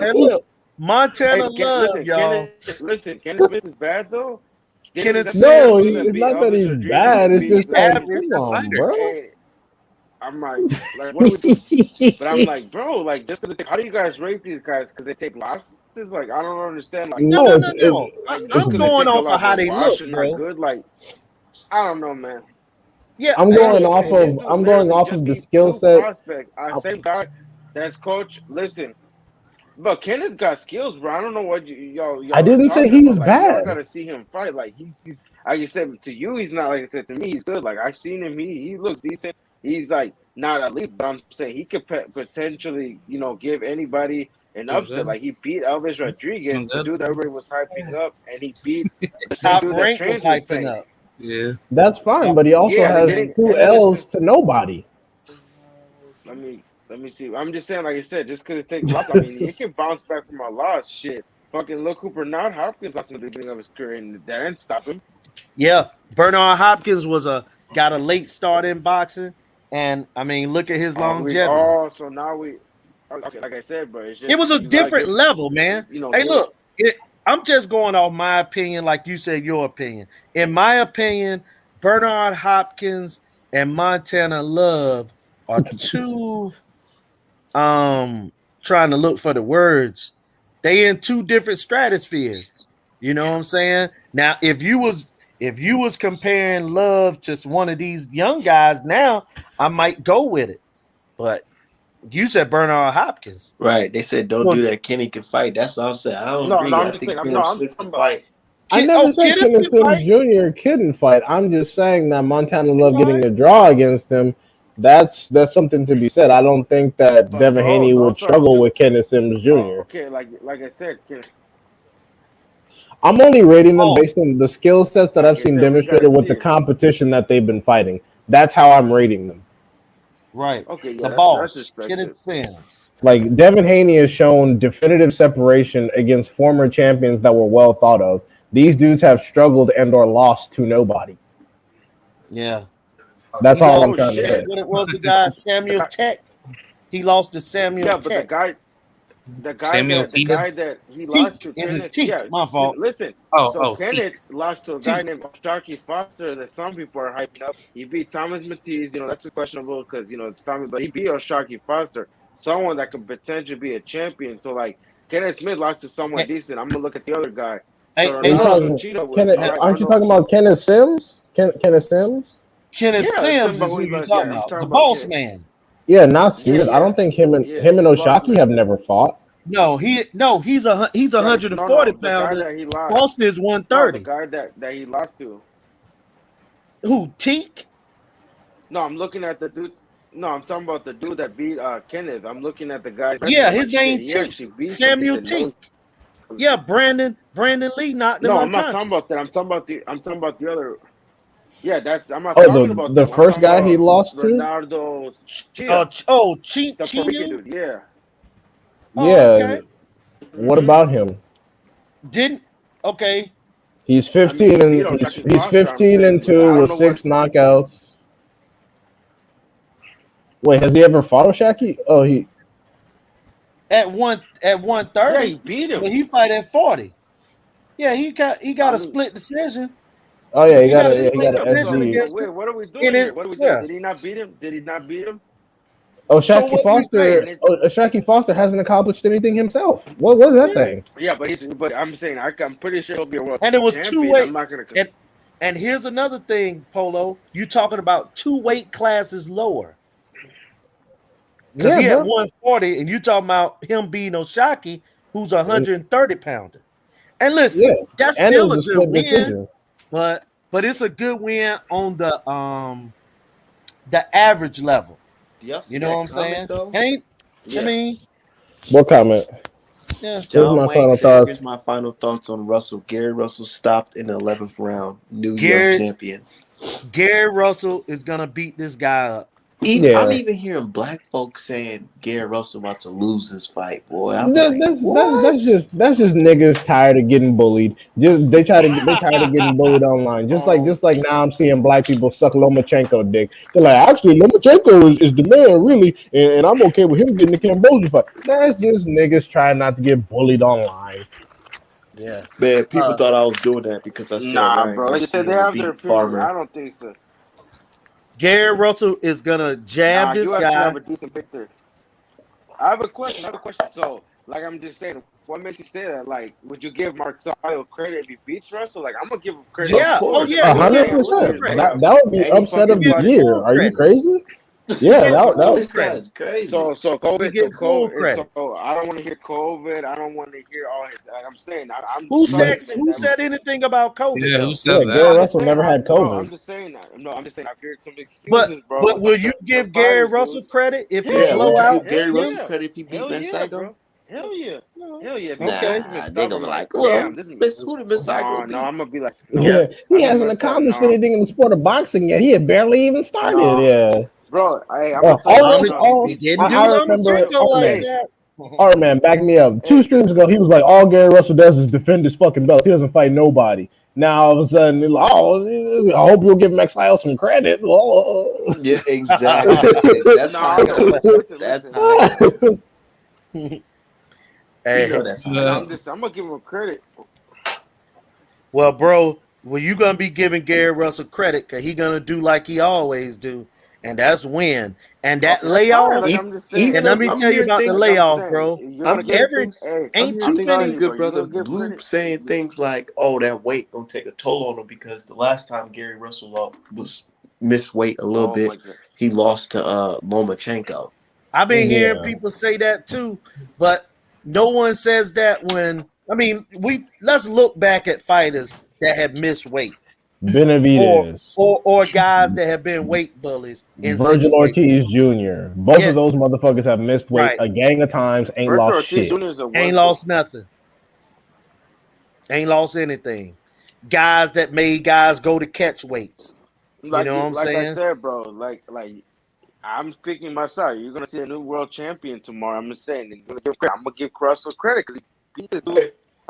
Hey, look, Montana Love, y'all. Listen, Kenneth Smith is bad though. Kenneth No, Sims it's not that he's bad. It's just like, average. come on, bro. Hey, I'm like, what do we do? But I'm like, bro, like, just because how do you guys rate these guys? Because they take losses? Like, I don't understand. Like, No, No. like, I'm just 'cause they going take a off of loss how and they wash look, and bro. not good. Like, I don't know, man. Yeah, I'm hey, going look, off This of dude I'm going literally off just of the beat skill two set. prospects. Same guy that's coach. Listen, but Kenneth got skills, bro. I don't know what y'all I didn't are say talking he was about. Like, y'all bad. gotta see him fight. Like he's like you said to you, he's not like I said to me. He's good. Like I've seen him. He looks decent. He's like not elite, but I'm saying he could potentially give anybody an Doing upset. good. Like he beat Elvis Rodriguez, Doing the good. dude that everybody was hyping up, and he beat the same Top dude that Rank was trains with hyping Tank. up. Yeah. That's fine, but he also Yeah, has and two then L's to nobody. let me see. I'm just saying, like I said, just because it takes loss, I mean, he can bounce back from a loss. Shit, fucking look who Bernard Hopkins lost in the beginning of his career, and that didn't stop him. Yeah, Bernard Hopkins got a late start in boxing, and I mean, look at his longevity. So now okay, like I said, bro, it's It just was a you gotta different give, level, man. Hey, give it. look, I'm just going off my opinion, like you said, your opinion. In my opinion, Bernard Hopkins and Montana Love are two. Trying to look for the words. They in two different stratospheres. You know what I'm saying? Now, if you was comparing Love to one of these young guys, now I might go with it. But you said Bernard Hopkins. Right. They said don't Well, do that. Kenny can fight. That's what I'm saying. I don't No, agree. I'm I just think saying. Kenneth I'm Smith can talking about. fight. I never said Kenneth Kenneth can Sims fight. Jr. couldn't fight. I'm just saying that Montana Love All getting right. a draw against him, that's something to be said. I don't think that But Devin bro, Haney would those are struggle two. with Kenneth Sims Jr. Okay, like I said, I'm only rating them Oh, based on the skill sets that I've like I seen said, we gotta demonstrated with see the it. competition that they've been fighting. That's how I'm rating them. right. Okay, The yeah, that's boss, Kenneth respected. Sims. Like Devin Haney has shown definitive separation against former champions that were well thought of. These dudes have struggled and or lost to nobody. Yeah. That's He all lost I'm Oh trying to to, say. shit, what it was the guy the Samuel guy, Tech. He lost to Samuel yeah, but Tech. Samuel the Teague. guy that he lost Teak to, is his Kenneth. Teak. Yeah, My fault. listen. So Teague. Kenneth lost to a guy Teak. named Sharky Foster that some people are hyping up. He beat Thomas Matisse. That's a questionable because it's Thomas, but he beat Sharky Foster, someone that could potentially be a champion. So like Kenneth Smith lost to someone Hey, decent. I'm gonna look at the other guy. hey, So Are you look, Ronaldo talking Cheetah was Kenneth? right. Aren't you Arnold. talking about Kenneth Sims? Kenneth Sims? Kenneth Yeah, it's Sims about is who who he you lost. Yeah, talking I'm about, talking the about boss Ken. man. Yeah, not Yeah, Smith. I yeah, don't think him and yeah. him and The boss Oshaki man. have never fought. No, he's a No, 140 no. The guy pounder. that he lost. Foster is No, the 130. guy that he lost to. Who, Teak? No, I'm looking at the dude. No, I'm talking about the dude that beat Kenneth. I'm looking at the guy's record. Yeah, I'm his like, shit, name he Teak. actually beats some Samuel decent Teak. nose. Yeah, Brandon Lee knocked him No, I'm not talking unconscious. about that. I'm talking about the other. Yeah, that's. I'm not Oh, talking about the that one. I'm first talking guy he about lost to. Ronaldo Chia, the Puerto Rican Chinu? dude. Yeah. Oh, Yeah. okay. What Hmm. about him? Didn't okay. He's I mean, 15 he beat and Oshaki he's Foster. I'm 15 saying, and but 2 I don't with know what. 6 knockouts. Wait, has he ever fought Oshaki? Oh, he. At Yeah, 130, he beat but him. he fight at 40. Yeah, he I got a mean, split decision. Oh yeah, He got a yeah, he split got yeah, an but decision SG. so against wait, him. what are we In doing here? it, What are we doing? yeah. Did he not beat him? Did he not beat him? So Oshaki what we Foster. saying? And it's Oshaki Foster hasn't accomplished anything himself. What is that Yeah. saying? yeah, but I'm saying I'm pretty sure he'll be a world And it was two champion. I'm weight. not gonna. And here's another thing, Polo. You talking about two weight classes lower. Because Yeah, he had bro. 140, and you talking about him beating Oshaki, who's a 130 pounder. And listen, Yeah, that's and it still was a a good split win, decision. but it's a good win on the average level. Do y'all You see know what that I'm comment saying? though? Ain't I Yeah. mean, What comment? yeah. Here's John my Wayne final said, thoughts. "Here's my final thoughts on Russell. Gary Russell stopped in the 11th round. New young Gary champion." Gary Russell is gonna beat this guy up. Even I'm Yeah, even hearing black folks saying Gary Russell about to lose this fight. Boy, I'm like, that's what? just niggas tired of getting bullied. Just they tired of getting bullied online. Um. Just like now I'm seeing black people suck Lomachenko dick. They're like, actually Lomachenko is the man, really, and I'm okay with him getting the Cambodia fight. That's just niggas trying not to get bullied online. Yeah. Man, people Uh thought I was doing that because I said Nah, Ryan bro. Like I said, they Garcia would have their beat opinion. I Farmer. don't think so. Gary Russell is gonna jab Nah, this you actually guy. have a decent picture. I have a question. I have a question. So, like, I'm just saying, what makes you say that? Like, would you give Marsayo credit if he beats Russell? Like, I'm gonna give him credit Of Yeah. Oh because course, yeah, A the you dude hundred give ain't him full percent. lose, credit. bro. That would be And he upset You of fucking the give him fights. year. full Are you credit. crazy? You Yeah, give him that full this credit. guy's crazy. So You COVID, get full and credit. so I don't want to hear COVID. I don't want to hear all his. Like I'm saying, I'm Who but said confident who that. said anything about COVID Yeah, who though? said yeah, No, that? Gary I'm just Russell saying. never had No, COVID. I'm just saying that. No, I'm just saying. I've heard some But excuses, bro, but will about you the give Gary fighters, Russell dude. credit if he Yeah, Hell blow would you yeah, out give hell Gary Russell him? yeah, credit if he beat hell yeah, Masago? bro. Hell yeah, No. hell yeah. If he Okay. beats him and Nah, they stop gonna him, be like, like, well, damn, this. Who did Masago No, beat? I'm gonna be like, no. Yeah. He I think hasn't Marcel. accomplished No, anything in the sport of boxing yet. He had barely even started. no, Yeah. bro. Hey, I'm gonna tell you No, something. Almost No, all. he didn't I do remember. Lomachenko Art like man, hey, that. Art man, back me up. Two hey. streams ago, he was like, all Gary Russell does is defend his fucking belts. He doesn't fight nobody. Now all of a sudden, he's like, oh, I hope you'll give Magsayo some credit. Oh. Yeah, exactly. That's how No, it goes. That's listen. how it goes. You know Hey, that's how it Uh, goes. I'm gonna give him credit. well, bro, well, you gonna be giving Gary Russell credit because he gonna do like he always do, and that's win. And that Okay, that's fine. layoff, Like E- I'm just saying. and Even let me I'm tell you hearing about the things. Like I'm layoff, saying, bro. you're I'm gonna give. hearing Every things. Hey, I'm ain't hearing I'm too things. telling Your many. you, bro. good You're brother gonna give Blue credit. saying things like, "Oh, that weight gonna take a toll on him because the last time Gary Russell was missed weight a little Oh bit, my god. he lost to Lomachenko." I've been hearing Yeah. people say that too, but no one says that when I mean we let's look back at fighters that have missed weight or Benavidez, or guys that have been weight bullies in Virgil situations. Ortiz Jr. Both Yeah, of those motherfuckers have missed weight right. a gang of times, ain't Virgil lost Ortiz shit. Jr. is a Ain't worker. lost nothing. Ain't lost anything. Guys that made guys go to catch weights. You know what I'm Like I saying? said, bro. Like I'm speaking myself. You're gonna see a new world champion tomorrow. I'm just saying. And I'm gonna give Russell credit because he beat the dude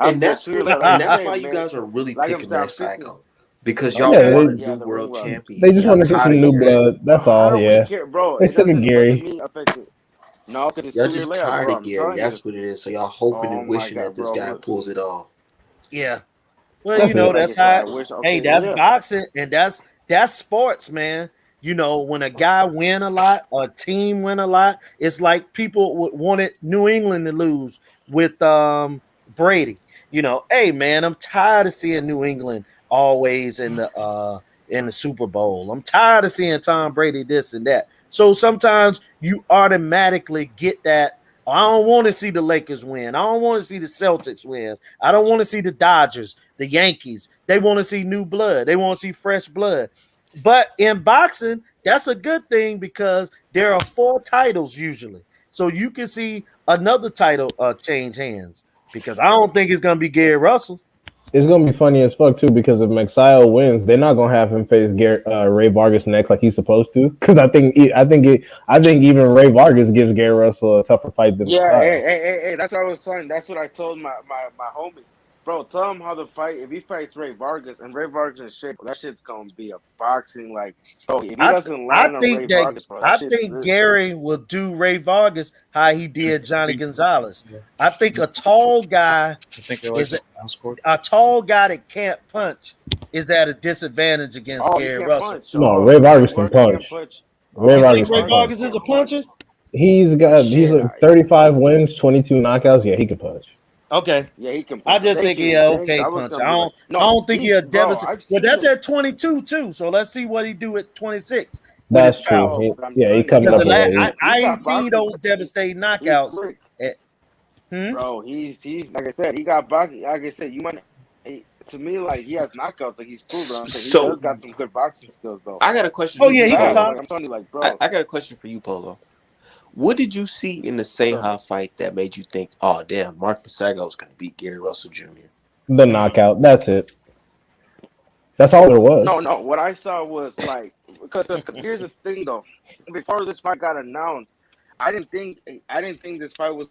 And after that's 2 years what, later. Like and I'm that's why saying, you man. guys are really Like I'm picking saying, that I'm picking. cycle because y'all Yeah, Yeah, want a yeah, new the ring world rust. they champion. just Y'all want to see tired some of new hearing. blood. No, That's I all. don't really Yeah, care, bro. they It sick of doesn't affect Gary. me. Affect it. No, because it's Y'all 2 years just later, tired bro. of I'm Gary. telling you. That's what it is. So y'all hoping Oh and my wishing that god, this bro. guy pulls it off. Yeah. Well, That's you know, it. Like that's I said, how I wish. hey, Okay, that's yeah. boxing and that's sports, man. You know, when a guy win a lot, a team win a lot, it's like people wanted New England to lose with Brady. You know, hey man, I'm tired of seeing New England always in the Super Bowl. I'm tired of seeing Tom Brady this and that. So sometimes you automatically get that. I don't want to see the Lakers win. I don't want to see the Celtics win. I don't want to see the Dodgers, the Yankees. They want to see new blood. They want to see fresh blood. But in boxing, that's a good thing because there are 4 titles usually. So you can see another title change hands because I don't think it's going to be Gary Russell. It's gonna be funny as fuck too because if Magsayo wins, they're not gonna have him face Ray Vargas next like he's supposed to. Because I think even Ray Vargas gives Gary Russell a tougher fight than Yeah, Magsayo. hey, that's what I was saying. That's what I told my homie. Bro, tell him how to fight. If he fights Ray Vargas and Ray Vargas is shit, that shit's gonna be a boxing like. Bro, if he I doesn't I land on Ray think that Vargas, bro, that I shit's think Gary will do Ray Vargas how he did Johnny Gonzalez. I think a tall guy I think they like is the final score. a tall guy that can't punch is at a disadvantage against Oh, he Gary can't Russell. punch. No, Oh, Ray Ray Vargas can Vargas can't punch. punch. Ray You Oh, think Ray Vargas Ray can punch. Vargas Vargas is a can't puncher? punch. He's Shit, a 35 wins, 22 knockouts. Yeah, he can punch. Okay. yeah, he can I punch. just think Thank he you. an Thank you. okay I was puncher. gonna be like, I no, don't think he's he'll bro. devastate. I've Well, seen that's him, at 22 too. So let's see what he do at 26 with his That's power. true. bro. But I'm He telling you, coming Because up bro, a weight. he I ain't got seen boxing. those devastating He's knockouts. slick. Hmm? Bro, he's like I said, he got boxing. Like I said, you might to me like he has knockouts, like he's proven. I'm saying he does So got some good boxing skills though. I got a question Oh for He's yeah, you, he can fast. Polo. Like I'm box. telling you, like bro, I got a question for you, Polo. What did you see in the sure. Seha fight that made you think, oh damn, Mark Magsayo is going to beat Gary Russell Jr.? The knockout. That's it. That's all there was. No. What I saw was like because here's the thing though. Before this fight got announced, I didn't think this fight was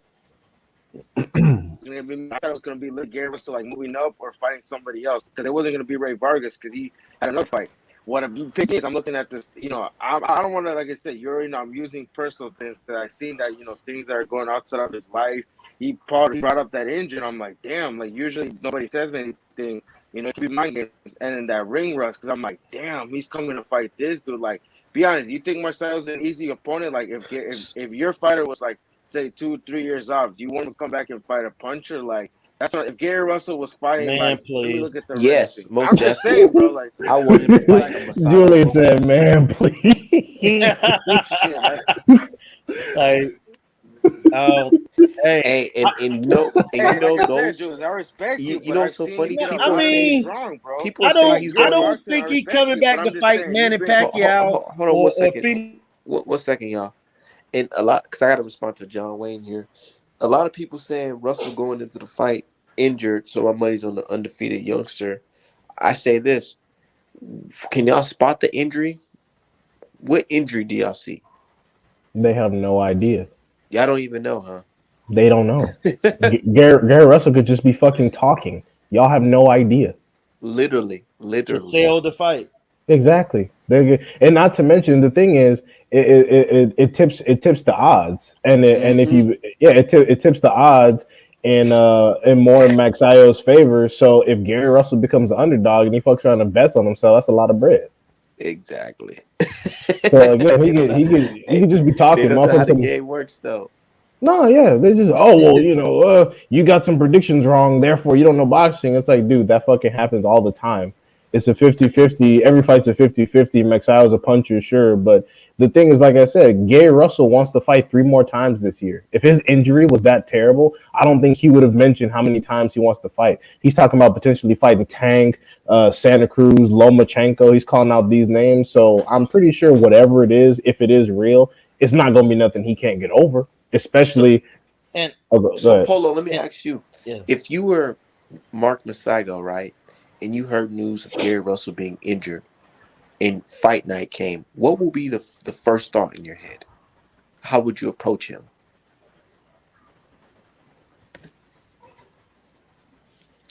gonna be. I thought it was gonna be Gary Russell like moving up or fighting somebody else because it wasn't gonna be Ray Vargas because he had another fight. What I'm picking is I'm looking at this. You know, I don't want to like I said. You're you know I'm using personal things that I've seen that things that are going outside of his life. He brought up that injury. I'm like, damn. Like usually nobody says anything. It could be mind games. And then that ring rust because I'm like, damn, he's coming to fight this dude. Like, be honest. You think Marcelo's an easy opponent? Like, if your fighter was like say 2 3 years off, do you want him to come back and fight a puncher? Like that's what if Gary Russell was fighting Man, like let me please. look at the Yes, ranking. most I'm just definitely. saying, bro, like I want him to fight like a Masato. Julie said, "Man, please." shit, like like, oh, hey, And you know like I said, Jules, I respect you, you but know I've what's so seen you funny? get a I lot of things mean, wrong, bro. People are saying he's I going Good to don't boxing, I think he respect coming you, but back I'm to just fight saying you've Manny been Pacquiao hold on one or second. Felix. One second, y'all. And a lot because I got to respond to John Wayne here. A lot of people saying Russell going into the fight injured, so my money's on the undefeated youngster. I say this: can y'all spot the injury? What injury do y'all see? They have no idea. Y'all don't even know, huh? They don't know. Gary Russell could just be fucking talking. Y'all have no idea. To Literally. sell the fight. Exactly. And not to mention the thing is, it tips the odds, and if hmm you it tips the odds in more Maxio's favor. So if Gary Russell becomes the underdog and he fucks around and bets on himself, that's a lot of bread. Exactly. So again, they don't know. he Hey, could just be they talking. don't know how Motherfucker the could. game works, though. No, yeah, they just you got some predictions wrong, therefore you don't know boxing. It's like, dude, that fucking happens all the time. It's a 50-50. Every fight's a 50-50. Maxio's a puncher, sure, but the thing is, like I said, Gary Russell wants to fight 3 more times this year. If his injury was that terrible, I don't think he would have mentioned how many times he wants to fight. He's talking about potentially fighting Tank, Santa Cruz, Lomachenko. He's calling out these names, so I'm pretty sure whatever it is, if it is real, it's not going to be nothing he can't get over. So, Especially, And go so ahead. Polo, let me and ask you: yeah. if you were Mark Magsayo, right, and you heard news of Gary Russell being injured, and fight night came, what will be the first thought in your head? How would you approach him?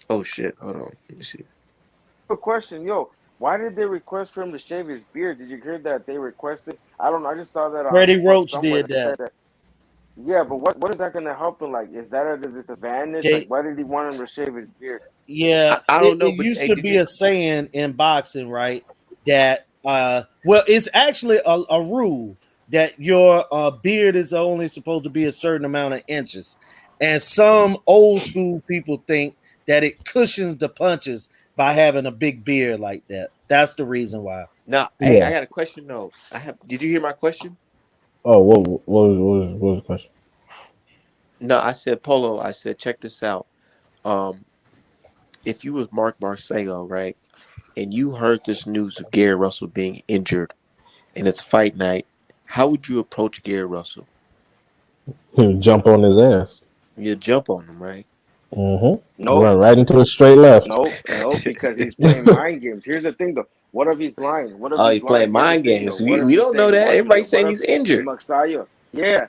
Oh shit! Hold on, let me see. A question, yo, why did they request for him to shave his beard? Did you hear that they requested? I don't know. I just saw that Freddie on Roach somewhere. did They that. said that. Yeah, but what is that going to help him? Like, is that a disadvantage? Like, They why did he want him to shave his beard? Yeah, I it, don't know, it but used hey, to did be you? a saying in boxing, right? That well, it's actually a rule that your beard is only supposed to be a certain amount of inches. And some old school people think that it cushions the punches by having a big beard like that. That's the reason why. Now, hey, Yeah. I got a question though. I have. Did you hear my question? Oh, what was the question? No, I said Polo. I said check this out. Um, if you was Mark Marsayo, right, and you heard this news of Gary Russell being injured, and it's fight night, how would you approach Gary Russell? Jump on his ass. You jump on him, right? Nope, Run right into a straight left. nope, because he's playing mind games. Here's the thing, though. What if he's lying? What if Oh, he's he's playing lying? Here's the mind thing, though. games. What if We he's don't know saying he that. wasn't Everybody's there? What saying if he's injured. Magsayo? Yeah,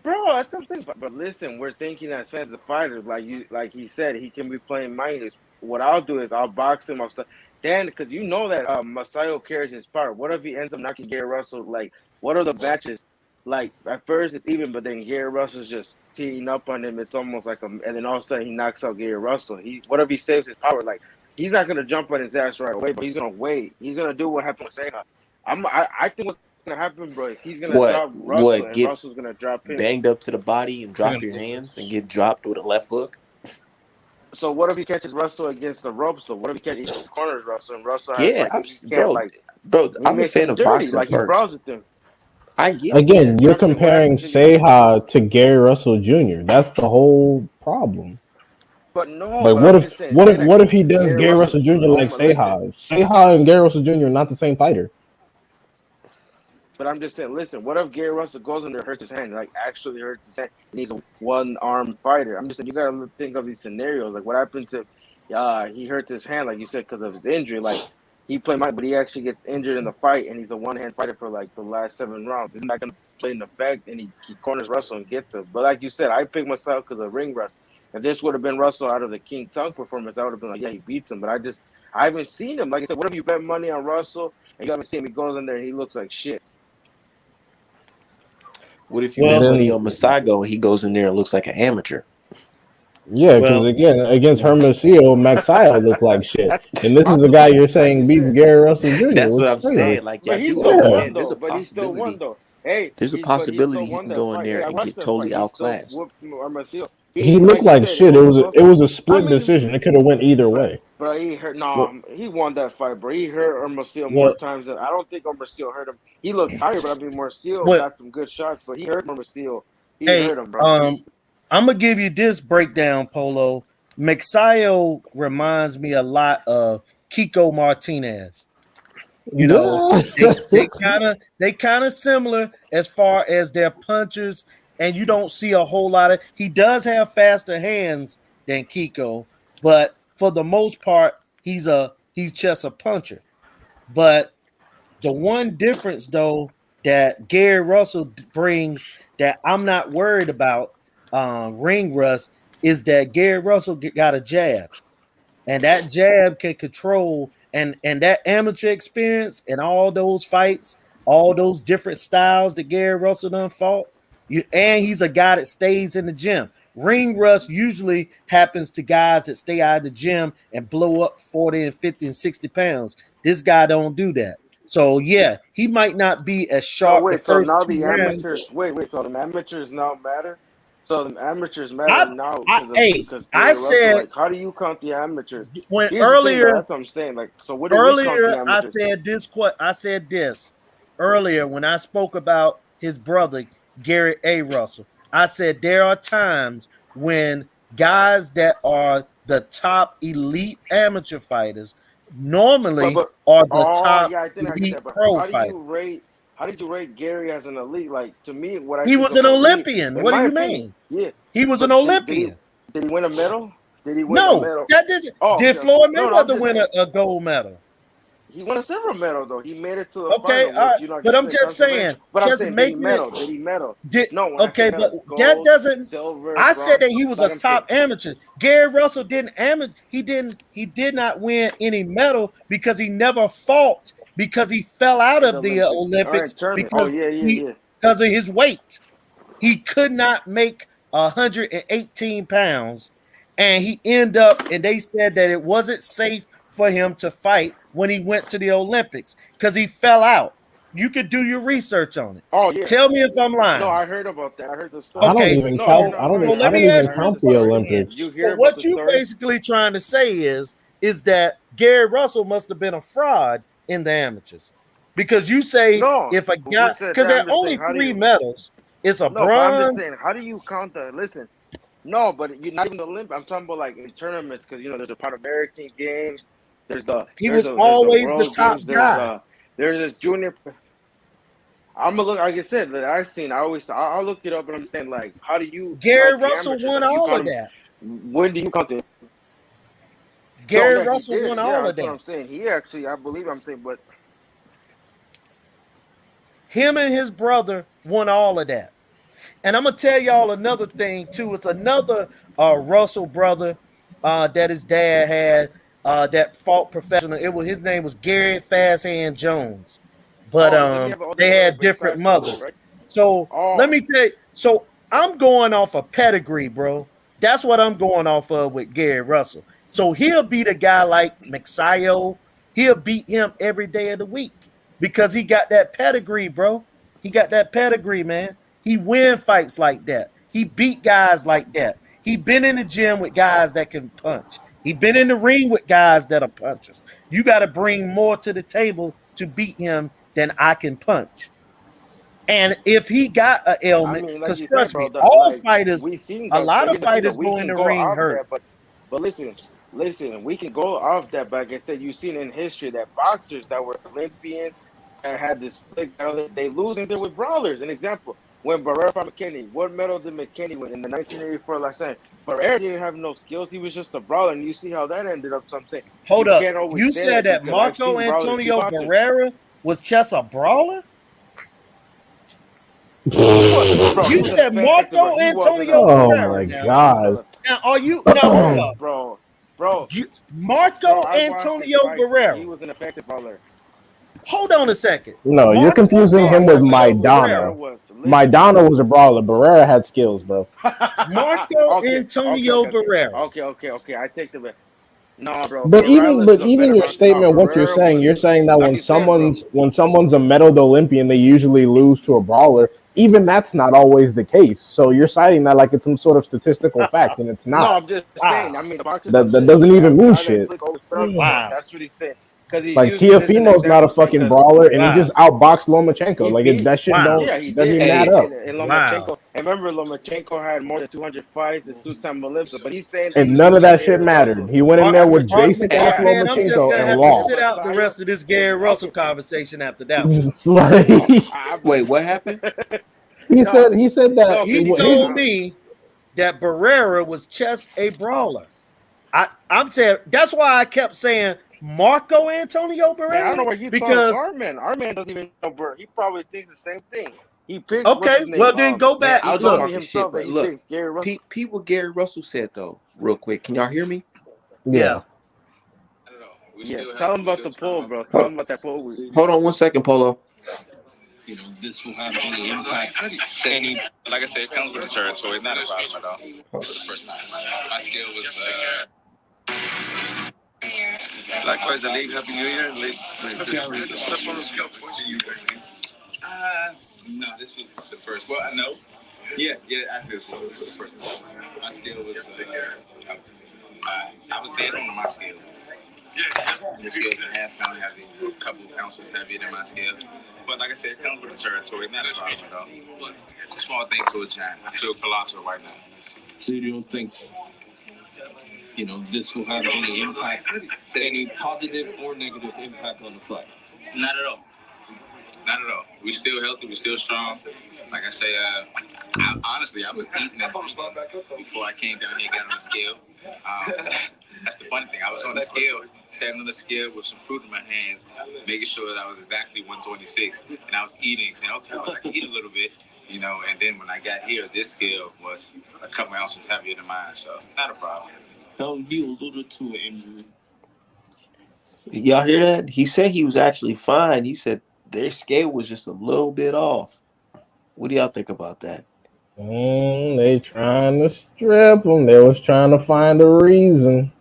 bro, that's what I'm saying. But listen, we're thinking as fans of fighters, like he said, he can be playing mind games. What I'll do is I'll box him. I'll stuff. Then, because you know that Masayo carries his power. What if he ends up knocking Gary Russell? Like, what are the matches? Like at first it's even, but then Gary Russell's just teeing up on him. It's almost like and then all of a sudden he knocks out Gary Russell. What if he saves his power? Like he's not gonna jump on his ass right away, but he's gonna wait. He's gonna do what happened with Seha. I think what's gonna happen, bro, is he's gonna What? drop Russell What? and Get Russell's gonna drop him. banged up to the body and You're drop gonna your lose hands and this. get dropped with a left hook? So what if he catches Russell against the ropes? So what if he corners Russell and Russell has Yeah, like he can't like bro. he I'm a makes fan him of dirty, boxing like he first. brawls with him. I get it. Yeah, Again, but you're I'm saying what comparing happens if he catches Seha to Gary Russell Jr. That's the whole problem. but no, Like, but what I'm if just saying what say if that what if he does Gary Gary Russell Russell Jr. like listen. Seha? Seha and Gary Russell Jr. are not the same fighter. But I'm just saying, listen, what if Gary Russell goes in there, hurts his hand, like actually hurts his hand, and he's a one-armed fighter? I'm just saying, you gotta think of these scenarios. Like, what happens if he hurts his hand, like you said, because of his injury? Like, he played Mike, but he actually gets injured in the fight, and he's a one-hand fighter for like the last 7 rounds. Isn't that gonna play in effect? And he corners Russell and gets him. But like you said, I picked myself because of ring rust. If this would have been Russell out of the King Tongue performance, I would have been like, yeah, he beats him. But I haven't seen him. Like I said, what if you bet money on Russell and you haven't seen him? He goes in there and he looks like shit. What if you Well, bet money Then on Masago and he goes in there and looks like an amateur? yeah, because well, again, against Hermosillo, Magsayo looked like shit, That's and this is the guy possible, you're like saying you beats said. Gary Russell Jr. That's what What's I'm crazy? saying. Like, y'all But he do still Yeah, won understand though. But he still won though. Hey, there's a but he still possibility he won can that go in fight. Hey, there I and watched get that fight. totally He still outclassed. whooped Armacio. he Like looked you like said, it shit. wasn't close. It was a I split mean, decision. It could have went either but way. he hurt. well, No, he won that fight, bro. He hurt Armacio more well, times than I don't think Armacio hurt him. He looked tired, but I mean, Marcio well, got some good shots, but he hurt Armacio. He hey, hurt him, bro. I'm gonna give you this breakdown, Polo. Mexio reminds me a lot of Kiko Martinez. You know, they kind of similar as far as their punchers, and you don't see a whole lot of. He does have faster hands than Kiko, but for the most part, he's just a puncher. But the one difference, though, that Gary Russell brings that I'm not worried about ring rust is that Gary Russell got a jab, and that jab can control and that amateur experience and all those fights, all those different styles that Gary Russell done fought. And he's a guy that stays in the gym. Ring rust usually happens to guys that stay out of the gym and blow up 40 and 50 and 60 pounds. This guy don't do that. So yeah, he might not be as So sharp the wait, so first now two the rounds. amateurs wait, so the amateurs now matter? So the amateurs matter I, now hey, because I Gary Russell, said like how do you count the amateurs? when Here's the thing though, earlier that's what I'm saying. Like, so what do we count the Earlier, I amateurs? said this. I said this earlier when I spoke about his brother Gary A. Russell. I said there are times when guys that are the top elite amateur fighters normally But are the oh top yeah, I get elite that. But pro fighters. how did you rate Gary as an elite? Like to me, what I He think was of an elite, Olympian. in What do my you opinion, mean? yeah. He was an But Olympian. did he win a medal? Did he win a No, medal? that didn't. Oh, Did okay. Floyd No, I'm Mayweather just win saying. a gold medal? He won a silver medal though. He made it to the Okay, final, which you know, like but you I'm said, just saying, controversial. But I'm just saying, did he making it. medal? Did he medal? Did No, when I say okay, but medal, that gold, doesn't. silver, I said bronze. that he was a Like I'm saying, top amateur. Gary Russell didn't He didn't. He did not win any medal because he never fought because he fell out in the of the Olympics or in Olympics tournament. Oh yeah, yeah. because of his weight. He could not make 118 pounds, and he ended up. And they said that it wasn't safe for him to fight when he went to the Olympics because he fell out. You could do your research on it. Oh yeah. Tell me if I'm lying. No, I heard about that. I heard the story. I don't Okay, even No, count. no, I no, don't. so I let don't me even ask I you heard count the the a story. question then. Olympics. You So hear about what the you story? basically trying to say is that Gary Russell must have been a fraud in the amateurs. Because you say No, if a who guy, said because that? there I'm are just only saying, how do three you? medals. It's a No, but I'm just bronze. saying, how do you count the? Listen, no, but you not even the Olympic. I'm talking about like in tournaments because there's a Pan American Games, He was there's a always the World top Games, guy. there's this junior. I'm gonna look like I said that I've seen. I'll look it up, and I'm saying like, how do you Gary count the Russell amateurs? won Like you all count of them. that. When do you count them? No, Gary yeah, he Russell won did. Yeah, all of that's what that. I'm saying. He actually, I believe I'm saying, but Him and his brother won all of that. And I'm gonna tell y'all another thing too. It's another Russell brother that his dad had that fought professional. His name was Gary Fasthand Jones, but oh, didn't he have an older they brother, had but he different passed away, mothers. right? So let Oh, me tell you. So I'm going off a pedigree, bro. That's what I'm going off of with Gary Russell. So he'll beat a guy like Magsayo. He'll beat him every day of the week because he got that pedigree, bro. He got that pedigree, man. He win fights like that. He beat guys like that. He been in the gym with guys that can punch. He been in the ring with guys that are punchers. You got to bring more to the table to beat him than I can punch. And if he got an I ailment, mean, like because you said, trust me, bro, all like fighters, we seen a that lot shit. of fighters We go in can the go ring off hurt. that, but listen, we can go off that. But like I said, you've seen in history that boxers that were Olympians that had this slick, they lose and they're with brawlers. An example, when Barrera fought McKinney, what medal did McKinney win in the 1984 last time? Barrera didn't have no skills. He was just a brawler, and you see how that ended up. So I'm saying Hold you up. can't always You say said that that because I've Marco seen brawlers beat Antonio boxers. Barrera was just a brawler? He wasn't, bro. He You was an said effective, but Marco he wasn't Antonio a Oh my Barrera now. God. Now, are you now hold No, up? bro, bro. Marco I watched him Antonio fight, bro. He Barrera. was an effective brawler. Hold on a second. you're Marco confusing No, I him with thought Antonio Marco Barrera. Barrera Maidana. was. Listen. Maidana was a brawler. Barrera had skills, bro. Marco Okay, okay, Antonio okay, okay, Barrera. okay, okay, okay. I take the bet. No, bro. But Barrera is a even better your boxer. No, statement, what Barrera was. you're saying that Like you said, bro. when someone's a medaled Olympian, they usually lose to a brawler. Even that's not always the case. So you're citing that like it's some sort of statistical fact, and it's No, not. I'm just saying. I Wow. mean, the boxers That of that history, doesn't they even have mean guys like shit. Slick always put on the belt. Wow. That's what he's saying. Because he's Like using this as an Tiafimo's not a example, saying fucking because brawler, and he Wow. just outboxed Lomachenko. he Like beat. that shit Wow. Yeah, he doesn't did. even add Hey, up. And wow. Lomachenko. And remember, Lomachenko had more than 200 fights and two-time Olympics. But he's saying that And he none of beat that shit Gary mattered. Russell He went in Art, there average. with Art, basic Art ass Yeah, man, I'm just Lomachenko gonna and have to Gary sit lost. out the Masayo. rest of this Gary Russell Okay, conversation after that one. It's like no, I, Wait, what happened? no, he said that no, because He he's saying told me that Barrera was just a brawler. I'm saying that's why I kept saying Marco Antonio man, I don't know Barrera why you talk because our man. Our man doesn't even know Bert. He probably thinks the same thing. He picked what's his okay, name? well then go Man, back. I He was just told Look, me talking shit, himself that but he look, thinks Gary Russell. Pete, what Gary Russell said though, real quick. Can y'all hear me? yeah. yeah. Yeah, tell him about the poll, bro. Tell Hold, him about that poll. hold on one second, Polo. This will have any impact. Any, like I said, it comes with the territory. Not a problem at all. For the first time, my skill was. Likewise, the league. Happy New Year. Step on the scale. See you guys. No, this was the first. Well, I know. Yeah. Actually, this was the first time. My skill was. I was dead on my scale. The scale's a half pound heavy, a couple of ounces heavier than my scale. But like I said, it comes with the territory. Not a problem at all. Small thing to a giant. I feel colossal right now. So you don't think, this will have any impact, any positive or negative impact on the fight? Not at all. Not at all. We still healthy. We still strong. Like I say, honestly, I was eating before I came down here and got on the scale. That's the funny thing. I was on the scale, standing on the scale with some fruit in my hands, making sure that I was exactly 126. And I was eating, saying, okay, well, I can eat a little bit, And then when I got here, this scale was a couple ounces heavier than mine. So, not a problem. Now, you alluded to an injury. Y'all hear that? He said he was actually fine. He said their scale was just a little bit off. What do y'all think about that? They trying to strip him. They was trying to find a reason.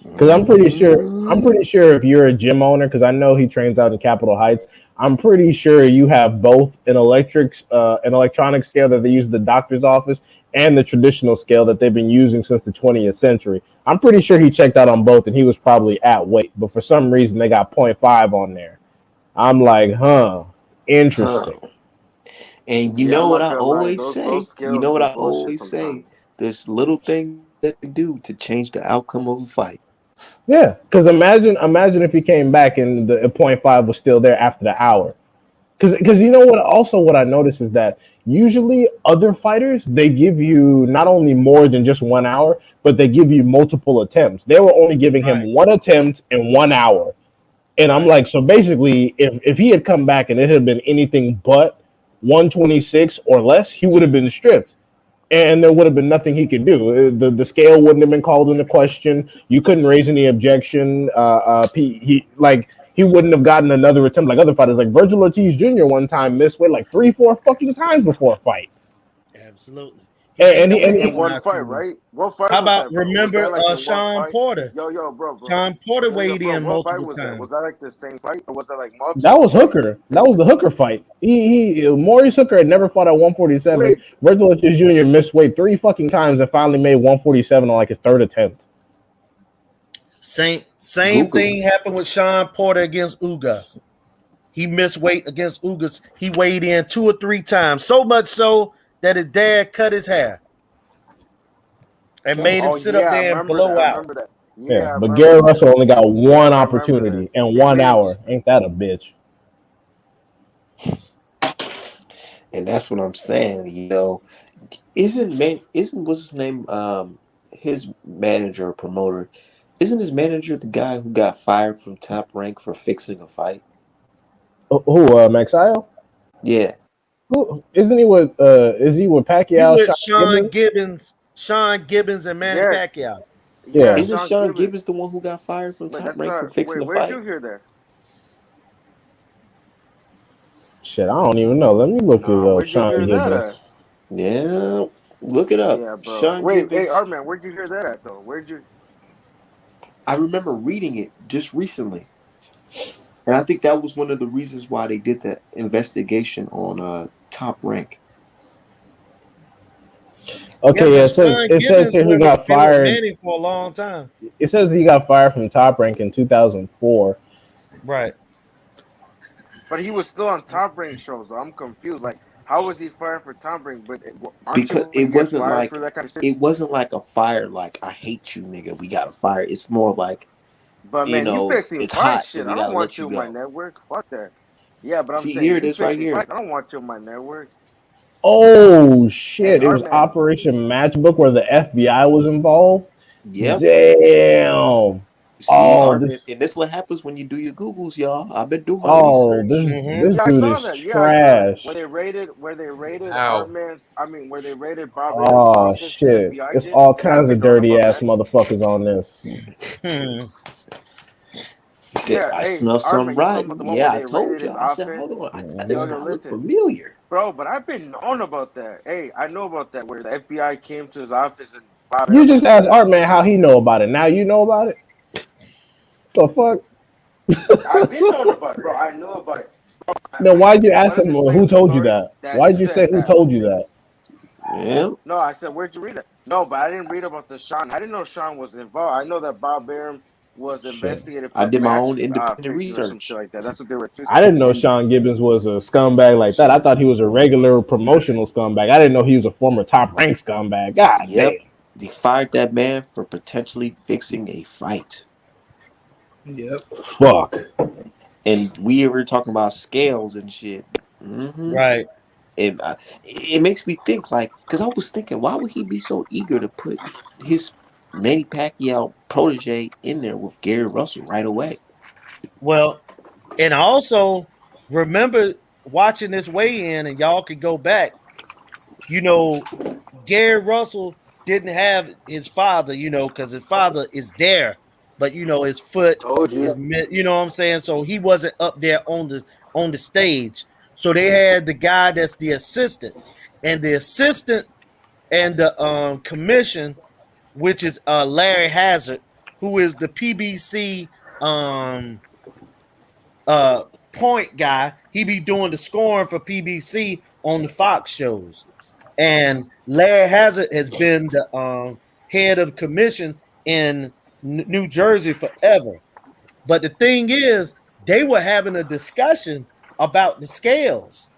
Because I'm pretty sure if you're a gym owner, because I know he trains out in Capitol Heights, I'm pretty sure you have both an electronic scale that they use in the doctor's office and the traditional scale that they've been using since the 20th century. I'm pretty sure he checked out on both and he was probably at weight, but for some reason they got point 0.5 on there. I'm like, huh, Huh. interesting. And you Yeah, know I'm what not I gonna lie. always Those say? You know scales what be I bullshit always sometimes. say? There's little things that can do to change the outcome of a fight. Yeah, because imagine if he came back and the point 0.5 was still there after the hour. Because you know what? Also, what I notice is that usually other fighters they give you not only more than just 1 hour, but they give you multiple attempts. They were only giving Right, him one attempt in 1 hour, and I'm right. like, so basically, if he had come back and it had been anything but 126 or less, he would have been stripped and there would have been nothing he could do. The scale wouldn't have been called into question. You couldn't raise any objection. He wouldn't have gotten another attempt like other fighters. Like Virgil Ortiz Jr. one time missed weight like 3, 4 fucking times before a fight, Absolutely. He ain't and no he In one recognized fight, movement. right? What fight How was about that, bro? Was remember that like in one Sean fight? Porter? Bro. Sean Porter weighed Bro, in what fight multiple was that? times. Was that like the same fight, or was that like that multiple was fights? Hooker. That was the Hooker fight. He Maurice Hooker had never fought at 147. Wait, Virgil Ortiz Jr. missed weight 3 fucking times and finally made 147 on like his third attempt. Same Google thing it. happened with Sean Porter against Ugas. He missed weight against Ugas. He weighed in 2 or 3 times, so much so that his dad cut his hair and That was made him oh sit up yeah, I there and remember that. blow I out. remember that. Yeah, Yeah, I but remember Gary that. Russell only got Yeah, one I remember that. opportunity in He one made hour. Ain't that a bitch? and that's what I'm saying. Isn't what's his name? His manager or promoter. Isn't his manager the guy who got fired from Top Rank for fixing a fight? Who? Magsayo? Yeah. Who isn't he with? Is he with He Pacquiao? with Sean Gibbons? Sean Gibbons, and Manny yeah, Pacquiao. yeah, Yeah. Isn't Sean Sean Gibbons. Gibbons the one who got fired from Wait, Top that's Rank for not. fixing Wait, the where'd fight? you hear that? Shit, I don't even know. Let me look it Nah, up. where'd you Sean hear that at? Gibbons. Yeah. Look it up. Yeah, bro. Sean Wait, hey, Gibbons. Art man, where'd you hear that at though? Where'd you? I remember reading it just recently. And I think that was one of the reasons why they did that investigation on Top Rank. Yeah, Okay, yeah. because Sean It says Gibbons here he went with got Bill fired. Manny for a long time. It says he got fired from Top Rank in 2004. Right. But he was still on Top Rank shows. Though. I'm confused. Like, how was he fired for Top Rank? But aren't you Because supposed to get fired for that kind of shit? it wasn't like a fire like I hate you nigga, we got to fire. It's more like, But man, you fixing it's fight hot so shit. we I got don't to want let you you on my go. network. Fuck that. Yeah, but I'm See, here saying it you is right fixing here. fight. I don't want you on my network. Oh Hey, shit! It Art was man. Operation Matchbook where the FBI was involved. Yep. Damn. See, Oh Armin, this. and this what happens when you do your Googles, y'all. I've been doing my Oh research. Mm-hmm. this Yeah, I dude saw is that. Yeah, I saw that. Where trash. they raided How? Artman's. I mean, where they raided Bob Arum's Oh office. The shit! FBI It's did. all Yeah, I've kinds been of knowing dirty about ass that. motherfuckers on this. Hmm. He said, Yeah, I hey, smell something Artman, you talking rotten. about the one where Yeah, I they told raided you. his I said, office? hold on. This Mhm. Yo, guy look listen, familiar. bro. But I've been knowing about that. Hey, I know about that. Where the FBI came to his office and Bob You Arum just was asked there. Art Man how he know about it. Now you know about it. The fuck? I've been knowing about it, bro. I know about it. Then I why'd you what ask does him it say in who the told you story that? that it Why'd you say said who that? told you that? Yeah. No, I said, where'd you read it? No, but I didn't read about the Sean. I didn't know Sean was involved. I know that Bob Arum was Shit. investigated I for did my match own independent fixing or some shit research. like that. That's what they were accusing I him didn't of. know Sean Gibbons was a scumbag like that. I thought he was a regular promotional scumbag. I didn't know he was a former top rank scumbag. God damn. Yep. They fired that man for potentially fixing a fight. Yep. Fuck. And we were talking about scales and shit. Hmm. Right. And it makes me think, like, because I was thinking, why would he be so eager to put his Manny Pacquiao protege in there with Gary Russell right away? Well, and also remember watching this weigh in, and y'all could go back. You know, Gary Russell didn't have his father, because his father is there, but his foot Told you. is, you know what I'm saying. So he wasn't up there on the stage. So they had the guy that's the assistant, and the assistant and the commission, which is Larry Hazard. who is the PBC uh point guy. He be doing the scoring for PBC on the Fox shows. And Larry Hazard has been the head of the commission in New Jersey forever. But the thing is, they were having a discussion about the scales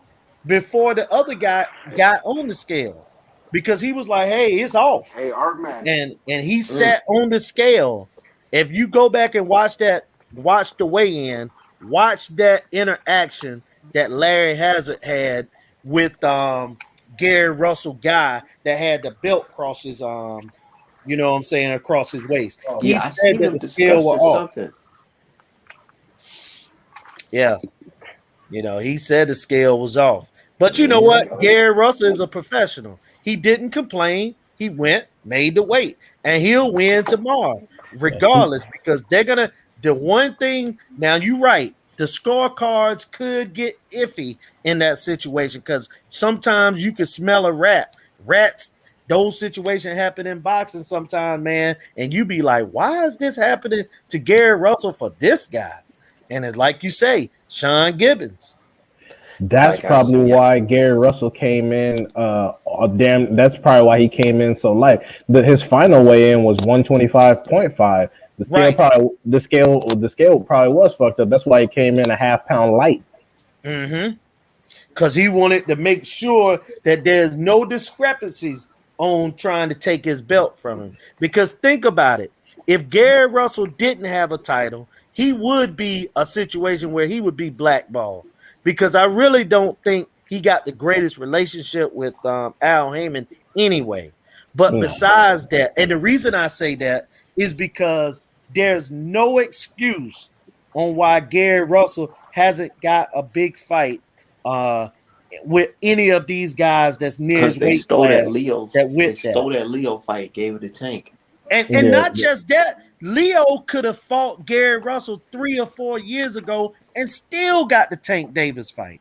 before the other guy got on the scale because he was like, "Hey, it's off," Hey, Artman. and he sat on the scale. If you go back and watch that, watch the weigh-in, watch that interaction that Larry Hazard had with Gary Russell guy that had the belt across his you know what I'm saying, across his waist. He Yeah, I said seen that them the scale were discussing off. something. Yeah. You know, he said the scale was off. But you know Yeah. what? Gary Russell is a professional. He didn't complain. He went, made the weight, and he'll win tomorrow, regardless, because they're gonna the one thing now you're right. The scorecards could get iffy in that situation because sometimes you can smell a rat. Rats, those situations happen in boxing sometimes, man. And you be like, why is this happening to Gary Russell for this guy? And it's like you say, Sean Gibbons. That's Like I probably said, yeah. why Gary Russell came in. Damn, that's probably why he came in so light. His final weigh in was 125.5. Right. The scale probably was fucked up. That's why he came in a half pound light. Mm-hmm. Because he wanted to make sure that there's no discrepancies on trying to take his belt from him. Because think about it. If Gary Russell didn't have a title, he would be a situation where he would be blackballed. Because I really don't think he got the greatest relationship with Al Heyman anyway. But No. besides that, and the reason I say that is because there's no excuse on why Gary Russell hasn't got a big fight uh, with any of these guys that's near Because his weight class that They with that. stole that Leo fight, gave it to Tank. And Yeah, not just that, Leo could have fought Gary Russell 3 or 4 years ago and still got the Tank Davis fight.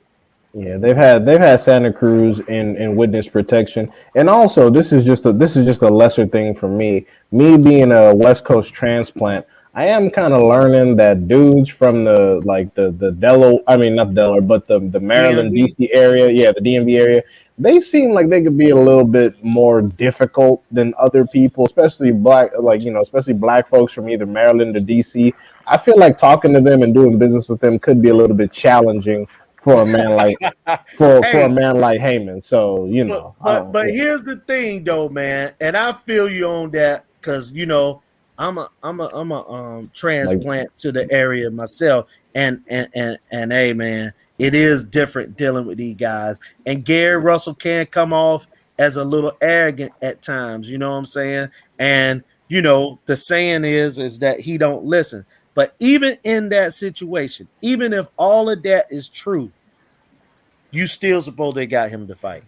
yeah, they've had Santa Cruz in witness protection, and also this is just a lesser thing for me. Me being a West Coast transplant, I am kind of learning that dudes from the Delaware, I mean not Delaware, but the Maryland DMV. DC area, yeah, the DMV area, they seem like they could be a little bit more difficult than other people, especially black, especially black folks from either Maryland or DC. I feel like talking to them and doing business with them could be a little bit challenging for a man like for a Hey, man like Heyman. So but I but don't. but Yeah, here's the thing though, man, and I feel you on that because you know I'm a like transplant to the area myself, and hey man, it is different dealing with these guys. And Gary Russell can come off as a little arrogant at times, you know what I'm saying? And you know the saying is that he don't listen. But even in that situation, even if all of that is true, you still suppose they got him to fight.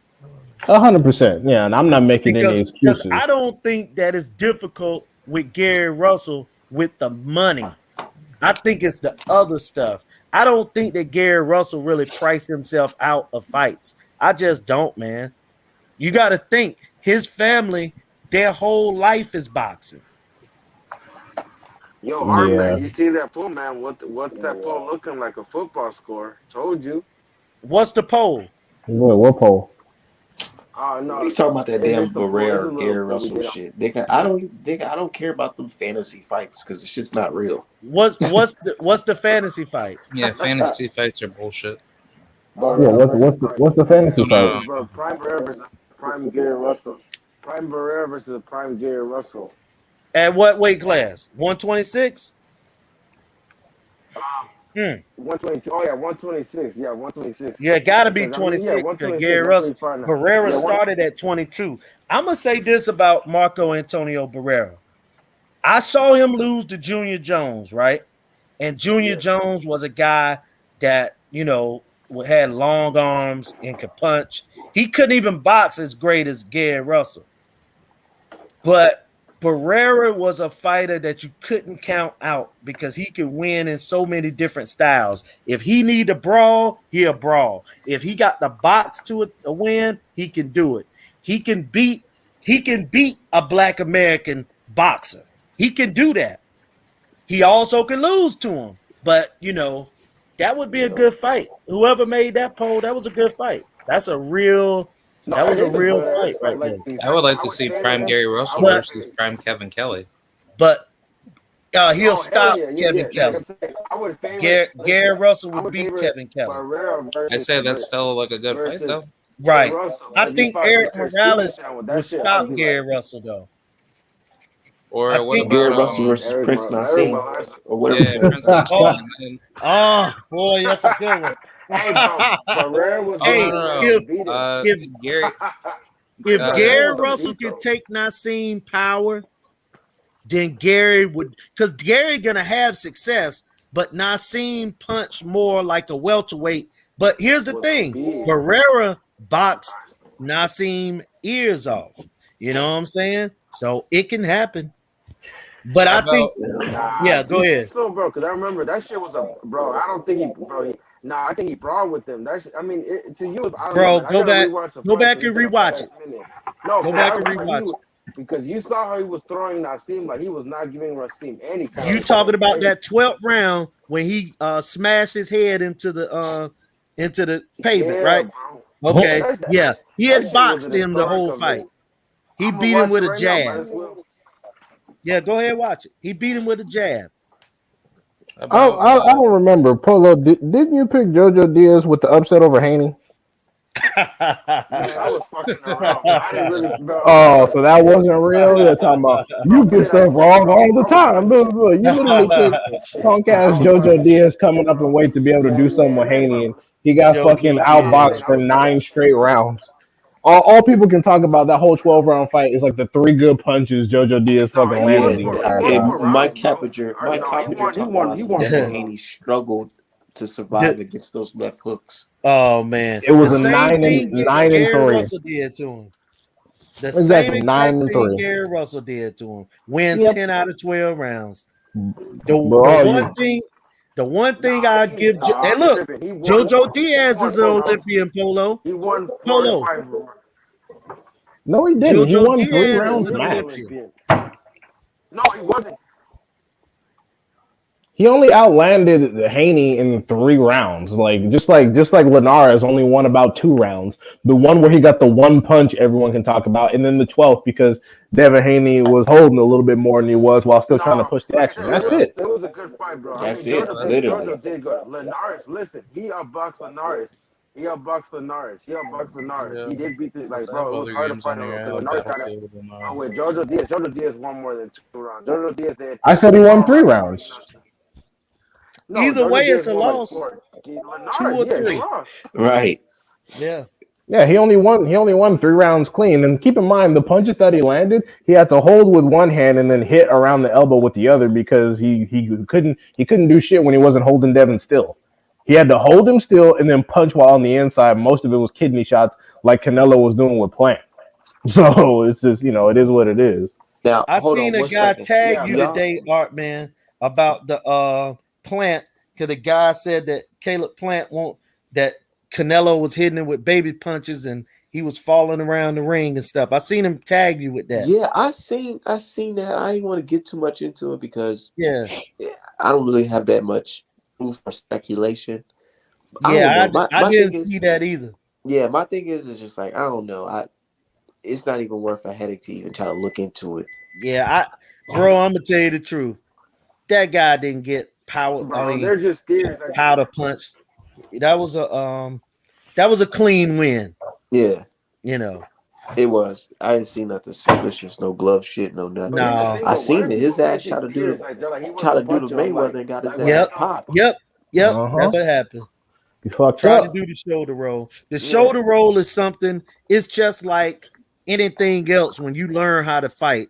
100%. Yeah, and I'm not making any Because excuses. I don't think that it's difficult with Gary Russell with the money. I think it's the other stuff. I don't think that Gary Russell really priced himself out of fights. I just don't, man. You got to think his family, their whole life is boxing. Yo, Yeah, Artman, you see that poll, man? What's that poll looking like? A football score? Told you. What's the poll? what poll? Oh no, They talking about that it's damn just a poll. It's a Barrera, little Gary poll we Russell did. shit. I don't care about them fantasy fights because the shit's not real. What's the fantasy fight? Yeah, fantasy fights are bullshit. Yeah, Barrera what's versus what's the Prime. what's the fantasy No, fight? no, It's about Prime Barrera versus Prime Gary Russell. Prime Barrera versus Prime Gary Russell. At what weight class? 126? 122. Oh yeah, 126. Yeah, 126. Yeah, gotta be Because I mean, yeah, 26 because 126. Gary That's what Russell he's fighting now. Barrera Yeah, one. started at 22. I'm gonna say this about Marco Antonio Barrera. I saw him lose to Junior Jones, right? And Junior Yes. Jones was a guy that had long arms and could punch. He couldn't even box as great as Gary Russell. But Barrera was a fighter that you couldn't count out because he could win in so many different styles. If he need to brawl, he'll brawl. If he got the box to a win, he can do it. He can beat he can beat a black American boxer. He can do that. He also can lose to him. But that would be a good fight. Whoever made that poll, that was a good fight. No, That it was a is a real good ass fight fight. right Like there. you I said, would like I to was see fan of Prime him. Gary I Russell was a But versus fan. Prime Kevin Kelly. but he'll Oh hell stop yeah, yeah, Kevin yeah. Like Kelly. I'm saying, I would favor. Gary Listen, Russell I would would beat favor Kevin Kelly. Barrera I versus say that's still like a good fight though. versus Gary Right. Russell. I Like he think fought Eric Shakur Morales Stevenson with would that shit. I would stop be Gary like, Russell though. I Or what think. about Gary Russell versus Prince Eric Nassim, Morales. or whatever his yeah, name Prince is. Oh, Nassim, and then boy, that's a good one. Hey, bro, Barrera was oh no Hey, going no in there no. if and beat him. if Gary Barrera Gary was a Russell beast, can though. take Nassim Power, then Gary would, because Gary gonna have success, but Nassim punched more like a welterweight. But here's the Was a thing: beast. Barrera boxed Nassim ears off. You know what I'm saying? So it can happen. But how I about think, Nah, yeah, do go you think ahead, so, bro? Because I remember that shit was a bro. I don't think nah, I think he brawled with them. I mean, to you, I don't know, bro. man. I gotta rewatch the Go fight back because and it's been a rewatch past it. minute. No, Go because I back and remember rewatch it. because you saw how he was throwing Nassim, like he was not giving Nassim any kind of You respect. talking about Right? that 12th round when he smashed his head into the pavement, Yeah, right? bro. Yeah, Okay. Yeah. He that had shit was boxed an him the historic whole event. fight. He I'm gonna beat him watch it with a right now. Might jab. as well. Yeah, go ahead and watch it. He beat him with a jab. about I don't remember. Polo, didn't you pick JoJo Diaz with the upset over Haney? Man, I was fucking around, bro. I didn't really, bro. Oh, so that wasn't real? They're talking about you Bro, get did I stuff say, wrong bro? all the I was time. talking, You literally I was picked talking shit. punk I ass was JoJo talking Diaz shit. coming up and wait to be able to do something with Man, Haney, bro. and he got fucking JoJo I'm saying outboxed Diaz. I for was talking 9 straight rounds. All people can talk about that whole 12 round fight is like the 3 good punches JoJo Diaz no. fucking He landed Yeah, won the for he entire won and time. for Mike rounds, bro. Coppinger, Or, Mike no, Coppinger he talked won. about He some won Devin for rounds. Haney struggled to survive The- against those left hooks. oh man. It The was a same nine thing and nine and Gary three. Russell did to him. The same Exactly, exact nine and thing three. Gary Russell did to him. Win Yep. 10 out of 12 rounds. But The oh, one you thing, the one thing Nah, I give, I'm and look, tripping. JoJo He Diaz won is an 4 rounds. Olympian. He won four to Polo. five. no, he didn't. He JoJo won three Diaz He is rounds an is an match. Olympian. Olympian. No, he wasn't. He only outlanded Haney in 3 rounds. Just like Linares only won about 2 rounds. The one where he got the one punch everyone can talk about, and then the 12th because Devin Haney was holding a little bit more than he was while still trying to No, push the like I action. said, That's it. it was a good fight, bro. I mean, That's it, that's literally. Georgia did good. Linares, listen, he outboxed Linares. He outboxed Linares. He outboxed Linares. yeah. He did beat the Let's like, have bro. It was other hard to games fight on him here. because I have Linares kind of. Battlefield and Oh wait, Jojo Diaz won more than 2 rounds. Jojo Diaz did I said he won 3 rounds. No, Either Jojo way, Diaz it's a won like loss. 4. 2 Linares, or yeah, it's a 3. loss. Right. Yeah. Yeah, he only won 3 rounds clean. And keep in mind the punches that he landed, he had to hold with one hand and then hit around the elbow with the other because he couldn't do shit when he wasn't holding Devin still. He had to hold him still and then punch while on the inside. Most of it was kidney shots like Canelo was doing with Plant. So it's just, it is what it is. Now, I hold seen on a one guy second. tag Yeah, Do you y'all? today, Art man, about the Plant. Cause the guy said that Caleb Plant won't that Canelo was hitting him with baby punches and he was falling around the ring and stuff. I seen him tag you with that. Yeah, I seen that. I didn't want to get too much into it because Yeah. I don't really have that much proof or speculation. I don't Yeah, know. My I my thing didn't is, see that either. yeah, my thing is just like I don't know. It's not even worth a headache to even try to look into it. Yeah, bro, I'm gonna tell you the truth. That guy didn't get power. I bro, mean, they're just theories at this powder point. punched. That was a clean win. Yeah, You know, it was. I didn't see nothing suspicious. No glove shit. No But nothing. here's the no. thing, I though. Why seen do it. people His make ass these tried to do theories? the Like they're like he try wasn't to do the punching him. Mayweather and got his What are you ass Yep, talking popped. about? yep. Uh-huh. That's what happened. He fucked Tried to up. do the shoulder roll. The Yeah, shoulder roll is something. It's just like anything else. When you learn how to fight,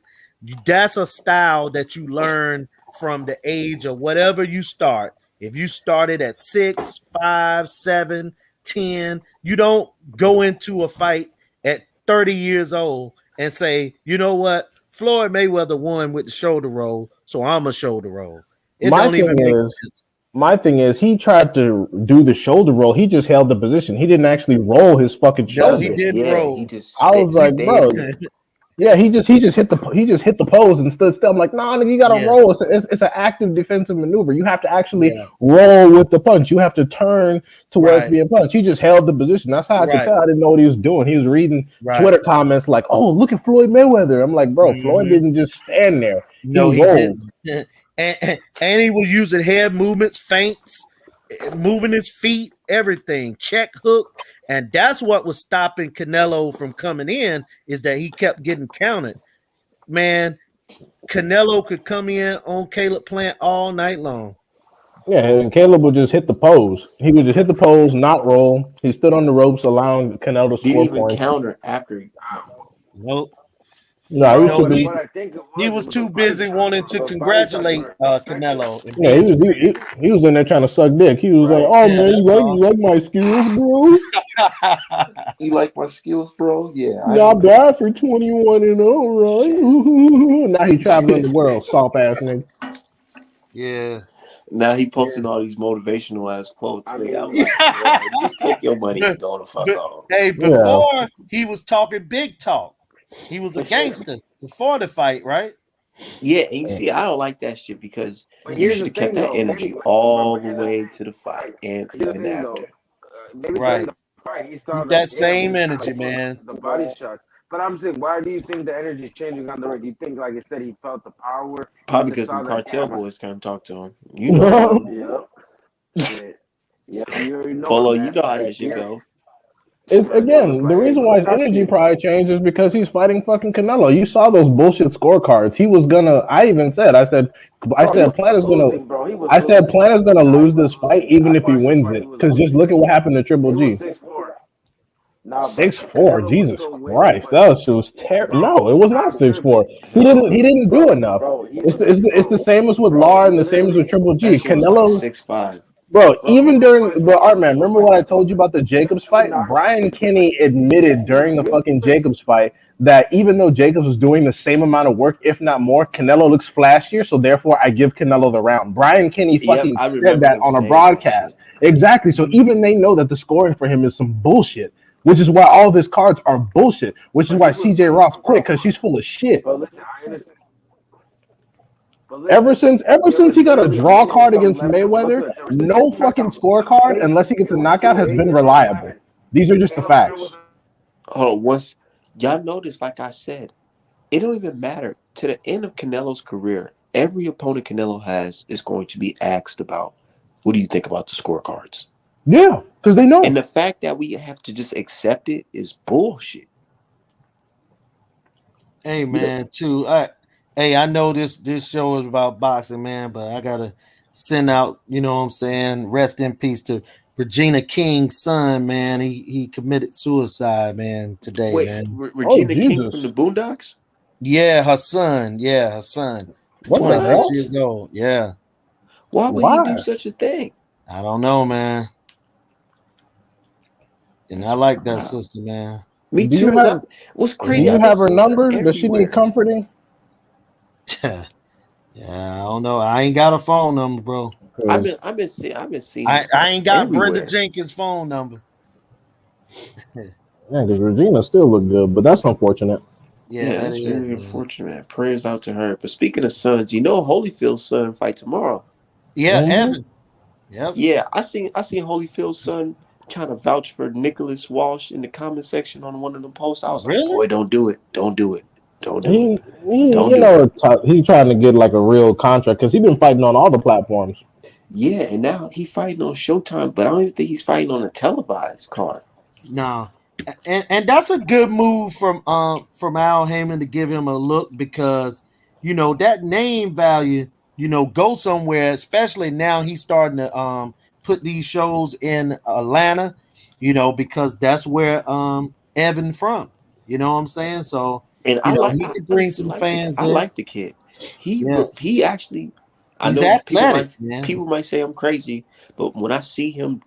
that's a style that you learn from the age of whatever you start. If you started at 6, 5, 7, 10, you don't go into a fight at 30 years old and say, you know what, Floyd Mayweather won with the shoulder roll, so I'm a shoulder roll. It My don't thing even make is, sense. My thing is, he tried to do the shoulder roll. He just held the position. He didn't actually roll his fucking No, he shoulder. Nothing. didn't Yeah, he roll. just I was like, bro, standing. Yeah, he just hit the pose and stood still. I'm like, nah, nigga, you gotta Yeah, roll. It's an active defensive maneuver. You have to actually yeah, roll with the punch. You have to turn to where it's right, being punched. He just held the position. That's how I could right, tell. I didn't know what he was doing. He was reading right. Twitter comments like, "Oh, look at Floyd Mayweather." I'm like, bro, Floyd Hmm. didn't just stand there. He No, he rolled. didn't. And he was using head movements, feints, moving his feet, everything, check hook, and that's what was stopping Canelo from coming in. Is that he kept getting counted. Man, Canelo could come in on Caleb Plant all night long. Yeah, and Caleb would just hit the pose. He would just hit the pose, not roll. He stood on the ropes, allowing Canelo to Didn't score even points. counter after. Nope. No, he Bro, used to No, but be. what I think he it was was the too body busy shots, wanting bro. to Those body shots congratulate were effective. Canelo and Yeah, being he was in there trying to suck dick. He was like, Right. "Oh yeah, man, that's you all. like my skills, bro? You like my skills, bro? Yeah, I Not ain't. bad for 21-0, right?" Now he traveling the world, soft ass nigga. Yeah. Now he posting Yeah. all these motivational ass quotes, I nigga. I'm mean, like, bro, just take your money But, and go the fuck but on. hey, Yeah, before he was talking big talk. He was a gangster before the fight, right? Yeah, and you see, I don't like that shit because but you here's should the have kept thing, that though. energy Maybe, all but the here's the way thing. to the fight and Here's the even thing, though. after. Maybe during Right. the fight, he saw Keep that, that damn, same he's kind energy, of pulling man. the body shots. But I'm saying, why do you think the energy is changing on the ring? Do you think, like I said, he felt the power? He Probably just because them saw that, cartel damn, boys can't talk to him. You know about them. yep, shit. Yep, you already know Follow, on you that, know how that that shit gear. go. it's Red Bull was again the like, hey, reason let why me his talk to energy you. probably changed is because he's fighting fucking Canelo. You saw those bullshit scorecards. He was gonna. I even said, I Bro, he said, Plan was is gonna. losing, bro. He was I said, losing. Plan is gonna Nah, he lose was this fight losing. even I if he watched the wins fight. He it. was Because just losing. look at what happened to Triple It was G. 6-4. Nah, but 6-4. Canelo was Jesus still winning. Christ, But that was terrible. bro, No, it was not stop 6-4. tripping. He Hell didn't. He no. didn't do enough. Bro, he It's was, the, it's the, it's the bro, same as with bro. Lar He and the same as with literally, Triple That G. shit was like Canelo, 6-5. bro. bro. Even Those during fights the were art close. man, Those remember fights what I were told you close. about the Jacobs Two fight? knockouts. Brian Kenny admitted during the fucking Jacobs fight that even though Jacobs was doing the same amount of work, if not more, Canelo looks flashier. So therefore, I give Canelo the round. Brian Kenny Yep, fucking I said remember that him on a saying that broadcast. shit. Exactly. So even they know that the scoring for him is some bullshit, which is why all of his cards are bullshit. Which is But why he was CJ winning, Ross but quit bro. because she's full of shit. But listen, I understand. But Ever listen, since ever there since was he got a literally draw 8 and card something against left. Look, Mayweather, look, there was no two fucking knockouts, scorecard 2-8. unless he gets It a was knockout has 2-8 been and reliable. 2-11. These are just the Caleb Plant facts. was Hold on, once y'all notice, like I said, it don't even matter. To the end of Canelo's career, every opponent Canelo has is going to be asked about what do you think about the scorecards? Yeah, because they And know. the fact that we have to just accept it is bullshit. Hey You know, man, too. I know this show is about boxing, man, but I gotta send out, you know what I'm saying, rest in peace to Regina King's son, man. He committed suicide, man, today, wait, man. Oh Regina King from the Jesus. Boondocks? Yeah, her son. Yeah, her son. What the 26 hell? What? years old. Yeah. Why would he do Why? such a thing? I don't know, man. And I That's like that wild. sister, man. Me Do you too. And have what's You do crazy, you know. I've been have her seeing her number? Does she need everywhere. comforting? Yeah, I don't know. I ain't got a phone number, bro. Because I've been seeing her I ain't got Brenda everywhere. Jenkins' phone number. yeah, because Regina still look good, but that's unfortunate. Yeah, Yeah, that that's is, really man. unfortunate, man. Prayers out to her. But speaking of sons, you know Holyfield's son fight tomorrow. Yeah, Hmm. Evan. Yep. Yeah, I seen Holyfield's son trying to vouch for Nicholas Walsh in the comment section on one of them posts. I was like, Really? boy, don't do it. Don't do it. Don't do it. He Don't you do it. know he trying to get like a real contract because he been fighting on all the platforms. Yeah, and now he fighting on Showtime, but I don't even think he's fighting on a televised card. No. And that's a good move from Al Heyman to give him a look because that name value, go somewhere, especially now he's starting to put these shows in Atlanta, because that's where Evan from. You know what I'm saying? So, And he I could bring honestly some like fans I there. like the kid. Yeah. He actually, I He's know athletic, man. people might say I'm crazy, but when I see him,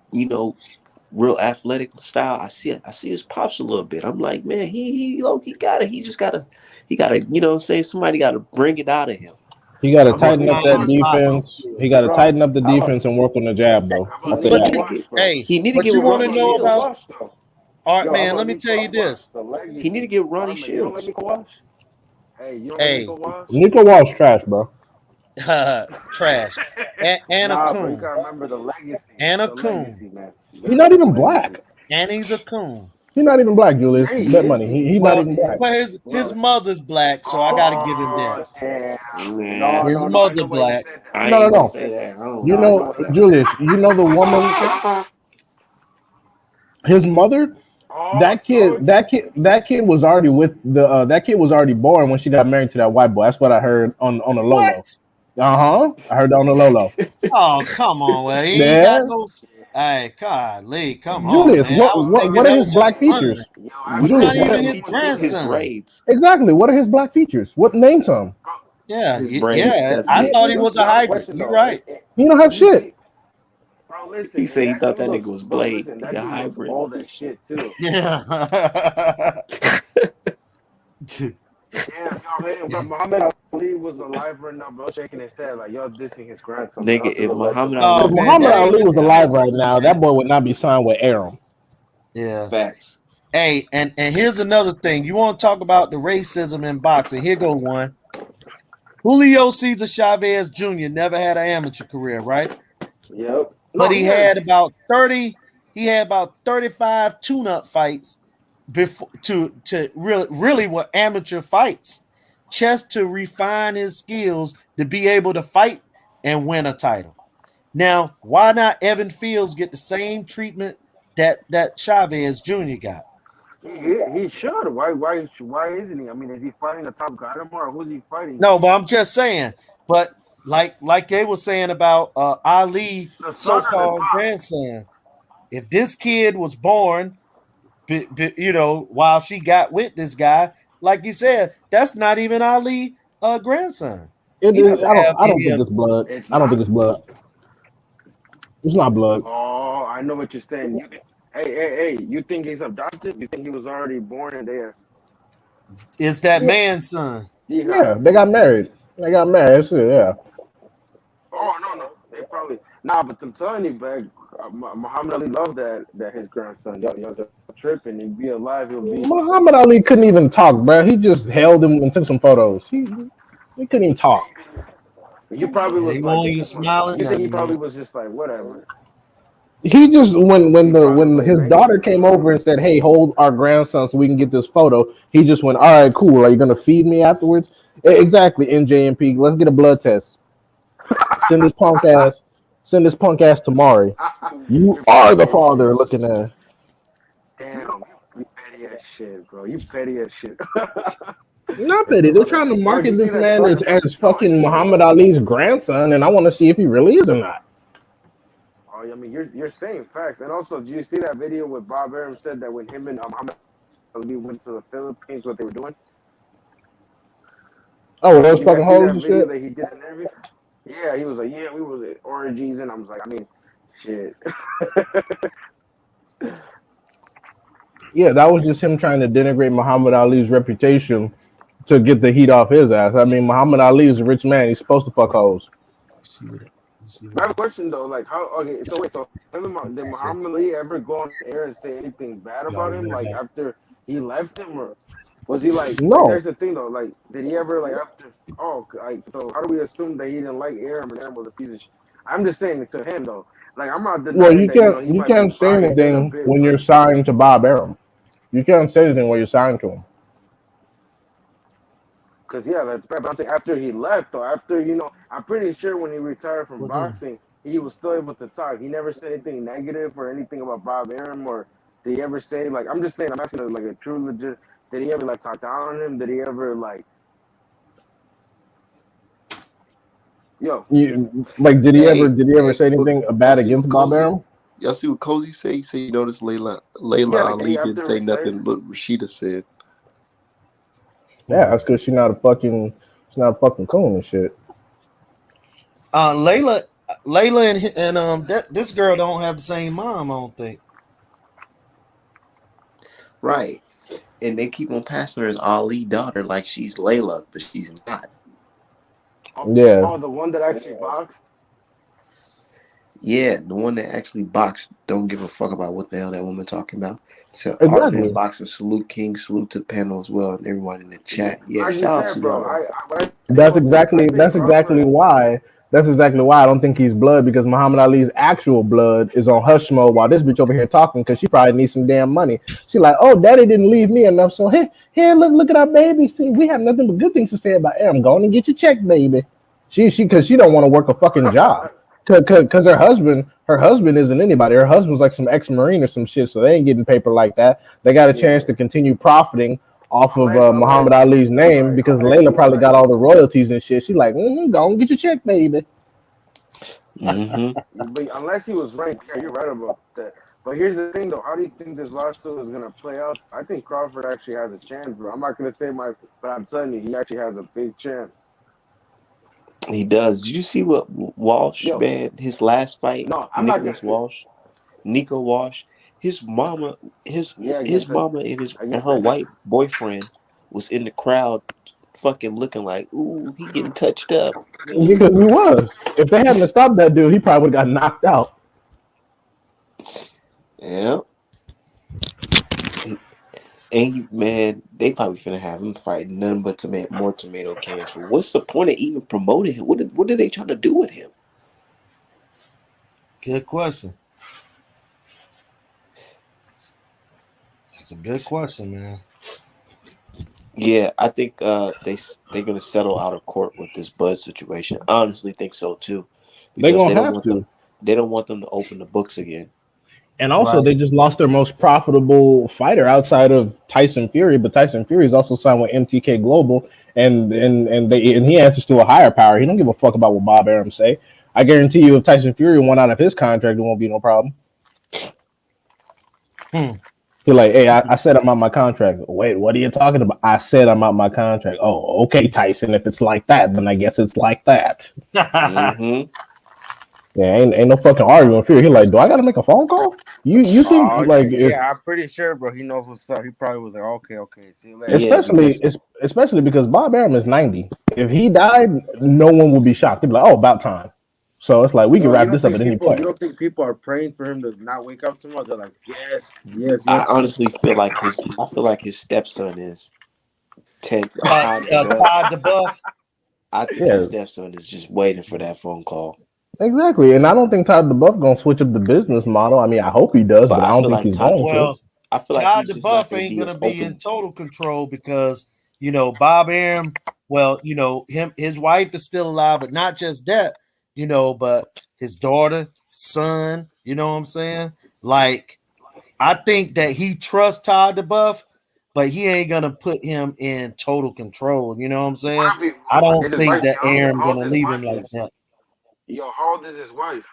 real athletic style, I see his pops a little bit. I'm like, man, he got it. He just gotta, what I'm saying, somebody gotta bring it out of him. He got to I'm Work tighten only up on gonna that his watch. boxing defense. He skills. got to Bro, tighten up the I'm defense and work on the jab, though. I'll say only He that. gonna need to watch, get bro. Hey, he need to but get you with I'm want Ronnie to gonna know let Nico about Shields. watch though. Art Yo, I'm man? gonna Let me Nico. tell you I'm gonna this. the He need to legacy. get Ronnie Armin, you don't let Shields. Nico watch? Hey, you know who Hey, Nico was? Nico Wall's trash, bro. trash. And a Nah, bro, you coon. gotta remember the legacy. And a The coon. legacy, man. You He's gotta not remember the even legacy. black. And he's a coon. He's not even black, Julius. Yeah, he Bet is. money. He's not Well, even black. well, his Well, mother's black, so I got to give him that. oh damn. Nah, No, His no, no. I mother know why you black. said that. I No, no, ain't gonna no. say that. I don't You No, know I know know, about why you that. said that. Julius. You know the woman. His mother. Oh, That so kid. That kid was already with the. That kid was already born when she got married to that white boy. That's what I heard on the Lolo. What? I heard that on the Lolo. Oh, come on. Well, he ain't got Yeah, no. Hey, golly, come on, Julius. man. I was thinking What are that his was his black son. features? yo, It's after What not Julius, what even are Aaron his was with his grandson. braids? exactly. What are his black features? What name some? bro, Yeah, His braids. yeah. That's I it. thought he look, was a I have a hybrid. question You're though. right. He don't have If you shit. see, bro, He listen, said he that thought dude that nigga looks, was bro, Blade. listen, He that a dude looks hybrid. bald as shit too. Yeah. Damn, y'all hate him, bro. Muhammad Ali was alive right now, bro, shaking his head like y'all dissing his grandson, man. Nigga, Y'all do if the legend, Muhammad man. Oh If Ali was man, Muhammad that alive ain't Ali his was right alive now, right grandson, now, that man. boy would not be signed with Aram. Yeah. facts. Hey, and here's another thing. You want to talk about the racism in boxing? Here go one. Julio Cesar Chavez Jr. never had an amateur career, right? Yep. But No, he had a decent. he had about 35 tune-up fights before to really were amateur fights, just to refine his skills to be able to fight and win a title. Now, why not Evan Fields get the same treatment that Chavez Jr. got? He should. Why isn't he? I mean, is he fighting a top guy tomorrow? Who's he fighting? No, but I'm just saying. But like they were saying about Ali, The son or the so-called pops? grandson. If this kid was born, while she got with this guy, like you said, that's not even Ali grandson. It He is. doesn't have I don't any think of. it's blood. It's I don't think not. it's blood. It's not blood. Oh, I know what you're saying. Hey! You think he's adopted? You think he was already born and there? Is that man's son? Yeah, Beehive. they got married. They got married. That's it. Yeah. Oh no, they probably nah. But I'm telling you, man, Muhammad Ali loved that his grandson. Y'all tripping. He'd be alive. He'll be. Muhammad Ali couldn't even talk, bro. He just held him and took some photos. He couldn't even talk. You probably And was he like, won't even smile at you think he nothing, probably man. was just like, whatever. He just He probably when like, his man, he daughter could came do over and said, "Hey, hold our grandson so we can get this photo," he just went, "All right, cool. Are you gonna feed me afterwards?" Exactly. NJMP. Let's get a blood test. Send this punk ass. Send this punk ass to Mari. it. You You're are the petty as father. shit. Looking at. Damn, you petty as shit, bro. You petty as shit. Not It's petty. the They're other. trying to Yo, did you market see this that man son? as No, fucking it's. Muhammad Ali's grandson, and I want to see if he really is or not. Oh, I mean, you're saying facts. And also, do you see that video where Bob Arum said that when him and Muhammad Ali went to the Philippines, what they were doing? Oh, those Did you fucking guys see hoes that and video shit. that he did an interview? Yeah, he was like, yeah, we was at orgies, and I was like, I mean, shit. Yeah, that was just him trying to denigrate Muhammad Ali's reputation to get the heat off his ass. I mean, Muhammad Ali is a rich man. He's supposed to fuck hoes. See what? See I what? have a question though, like how? Okay, so wait, so did I said, Muhammad Ali ever go on air and say anything bad y'all about him, remember like that? after he left him, or was he like? No. There's the thing though, like did he ever like after? Oh, like so, how do we assume that he didn't like Aram and Aram was a piece of shit? I'm just saying to him though, like I'm not Well, denying that he you might be can't say biased in a anything bit, when but you're signed to Bob Arum. You can't say anything when you're signed to him. because yeah, that's bad. But I'm saying after he left though, after I'm pretty sure when he retired from What then? boxing, he was still able to talk. He never said anything negative or anything about Bob Arum, or did he ever say like I'm just saying I'm asking like a true legit. Did he ever like talk down on him? Did he ever like yo? Like, Hey, did he ever hey, say but anything y'all bad see what against Bob Cozy? Arum? Y'all see what Cozy say? He said, "You notice Layla Yeah, like did Ali he didn't after say retire? nothing. Look, Rashida said, Yeah, that's because she's not a fucking coon and shit. Layla, Layla, and this girl don't have the same mom. I don't think. right." And they keep on passing her as Ali daughter like she's Layla, but she's not. Oh, Yeah, the one that actually boxed. Yeah, the one that actually boxed don't give a fuck about what the hell that woman talking about. So Art Man Exactly. boxing, salute King, salute to the panel as well, and everyone in the chat. Yeah, Like you shout out to said, bro. y'all though. What I think That's about this, I exactly think that's exactly Crawford. why that's exactly why I don't think he's blood because Muhammad Ali's actual blood is on hush mode while this bitch over here talking because she probably needs some damn money. She like, oh, daddy didn't leave me enough, so here, look at our baby. See, we have nothing but good things to say about him. Go on and get your check, baby. She because she don't want to work a fucking job. Cause her husband isn't anybody. Her husband's like some ex-marine or some shit, so they ain't getting paper like that. They got a chance Yeah. to continue profiting off of Muhammad Unless Ali's name right. because Unless he Layla was probably like, got all the royalties and shit. She like, go and get your check, baby. Mm-hmm. but unless he was ranked. Yeah, you're right about that. But here's the thing, though. How do you think this lawsuit is gonna play out? I think Crawford actually has a chance, bro. I'm not gonna say but I'm telling you, he actually has a big chance. He does. Did you see what Walsh, Yo, man? His last fight, no, I'm not gonna Nicholas say. Walsh, Nico Walsh. His mama, his Yeah, his mama and against her the white boyfriend was in the crowd, fucking looking like, ooh, he getting touched up. Because he was. If they hadn't stopped that dude, he probably would have got knocked out. Yeah. Man, they probably finna have him fighting nothing but more tomato cans. But what's the point of even promoting him? What are they trying to do with him? Good question. That's a good question, man. Yeah, I think they're gonna settle out of court with this Bud situation. I honestly think so too, They because gonna have to. they don't want them to open the books again. And also, Right. they just lost their most profitable fighter outside of Tyson Fury. But Tyson Fury is also signed with MTK Global, and he answers to a higher power. He don't give a fuck about what Bob Arum say. I guarantee you, if Tyson Fury won out of his contract, it won't be no problem. Hmm. He's like, hey, I said I'm out my contract. Wait, what are you talking about? I said I'm out my contract. Oh, okay, Tyson. If it's like that, then I guess it's like that. Mm-hmm. Yeah, ain't no fucking arguing with Fury. He like, do I gotta make a phone call? You think Oh like if yeah, I'm pretty sure, bro. He knows what's up. He probably was like, okay, okay, see you later. Yeah, especially because especially because Bob Arum is 90. If he died, no one would be shocked. They'd be like, oh, about time. So it's like we can Yo, wrap this up at any you point. don't think people are praying for him to not wake up tomorrow? They're like, yes, yes, I yes. honestly feel like his stepson is Ted Todd the Buff. Todd DeBuff. I think his Yeah, stepson is just waiting for that phone call. exactly. And I don't think Todd DeBuff gonna switch up the business model. I mean, I hope he does, But but I don't think he's going to. I feel like Todd he's just not DeBuff gonna ain't be gonna as be in open. total control because Bob Arum. Well, his wife is still alive, but not just that. But his daughter, son. You know what I'm saying? Like, I think that he trusts Todd DeBuff, but he ain't gonna put him in total control. You know what I'm saying? What if he, I don't is his think wife that young? Arum How old gonna is his leave him wife like is? that. Yo, how old is his wife?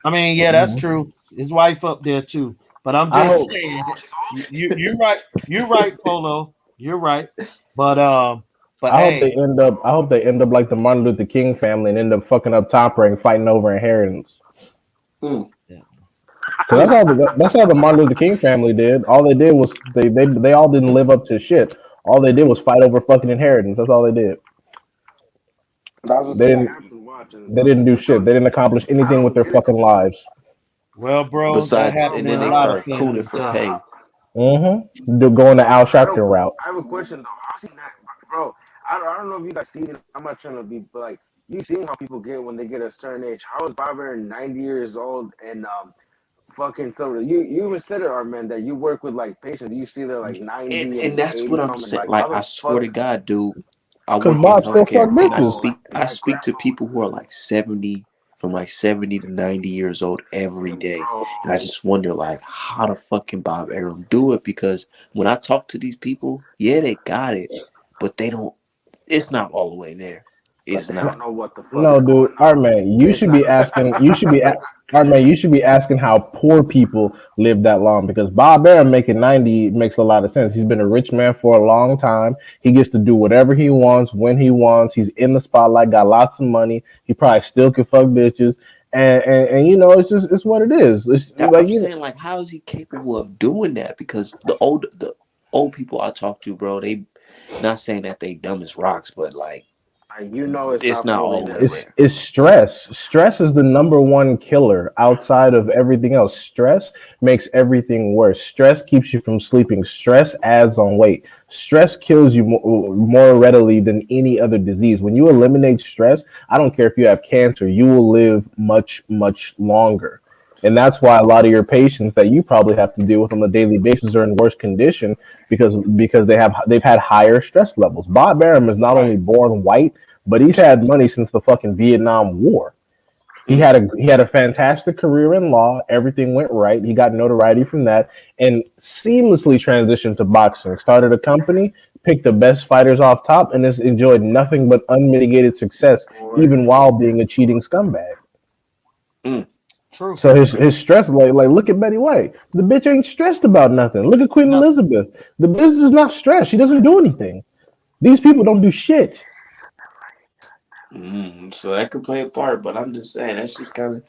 I mean, yeah, that's true. His wife up there too. But I'm I just hope. saying, Oh, she's old. you're right. You're right, Polo. You're right. But I hope they hey, end up. I hope they end up like the Martin Luther King family and end up fucking up Top Rank, fighting over inheritance. Mm, yeah. Because that's how the Martin Luther King family did. All they did was they all didn't live up to shit. All they did was fight over fucking inheritance. That's all they did. That's what's They gonna didn't happen. Watching. they didn't do I'm shit. telling They you, didn't accomplish I anything with don't their get it fucking though. lives. Well, bro, that besides, Bro, and happened in then a they lot of started things. cooning for Yeah. pay. Mm-hmm. Going to Al Sharpton route. I have a question though. I've seen that, bro. I don't know if you guys seen it. I'm not trying to be, but like, you seen how people get when they get a certain age. How is Bobber 90 years old and fucking so you even said it, our man, that you work with like patients. You see they're like And 90 and and that's what 80 I'm something. saying. Like, Like how I the swear fuck? to God, dude, I Cause work in Bob still fuck healthcare and bitches. I My speak to grandpa people was who are like 70 from like 70 to 90 years old every day. And I bro. just wonder like how the fucking Bob Arum do it because when I talk to these people, yeah, they got it, but they don't it's not all the way there. But It's they don't not. know what the fuck No, is going dude, on. our man, you It's should not. be asking. Our man, you should be asking how poor people live that long because Bob Arum making 90 makes a lot of sense. He's been a rich man for a long time. He gets to do whatever he wants when he wants. He's in the spotlight, got lots of money. He probably still can fuck bitches, and it's what it is. It's like I'm saying like how is he capable of doing that? Because the old people I talk to, bro, they not saying that they dumb as rocks, but like You know it's It's not not fully all the there. way It's there. it's stress. Stress is the number one killer outside of everything else. Stress makes everything worse. Stress keeps you from sleeping. Stress adds on weight. Stress kills you more readily than any other disease. When you eliminate stress, I don't care if you have cancer, you will live much, much longer. And that's why a lot of your patients that you probably have to deal with on a daily basis are in worse condition because they've had higher stress levels. Bob Arum is not only Right. born white, but he's had money since the fucking Vietnam War. Mm. He had a fantastic career in law. Everything went right. He got notoriety from that and seamlessly transitioned to boxing. Started a company, picked the best fighters off top, and has enjoyed nothing but unmitigated success, Boy. even while being a cheating scumbag. Mm. True. So his stress like look at Betty White. The bitch ain't stressed about nothing. Look at Queen Nothing. Elizabeth. The bitch is not stressed. She doesn't do anything. These people don't do shit. So that could play a part, but I'm just saying that's just kind of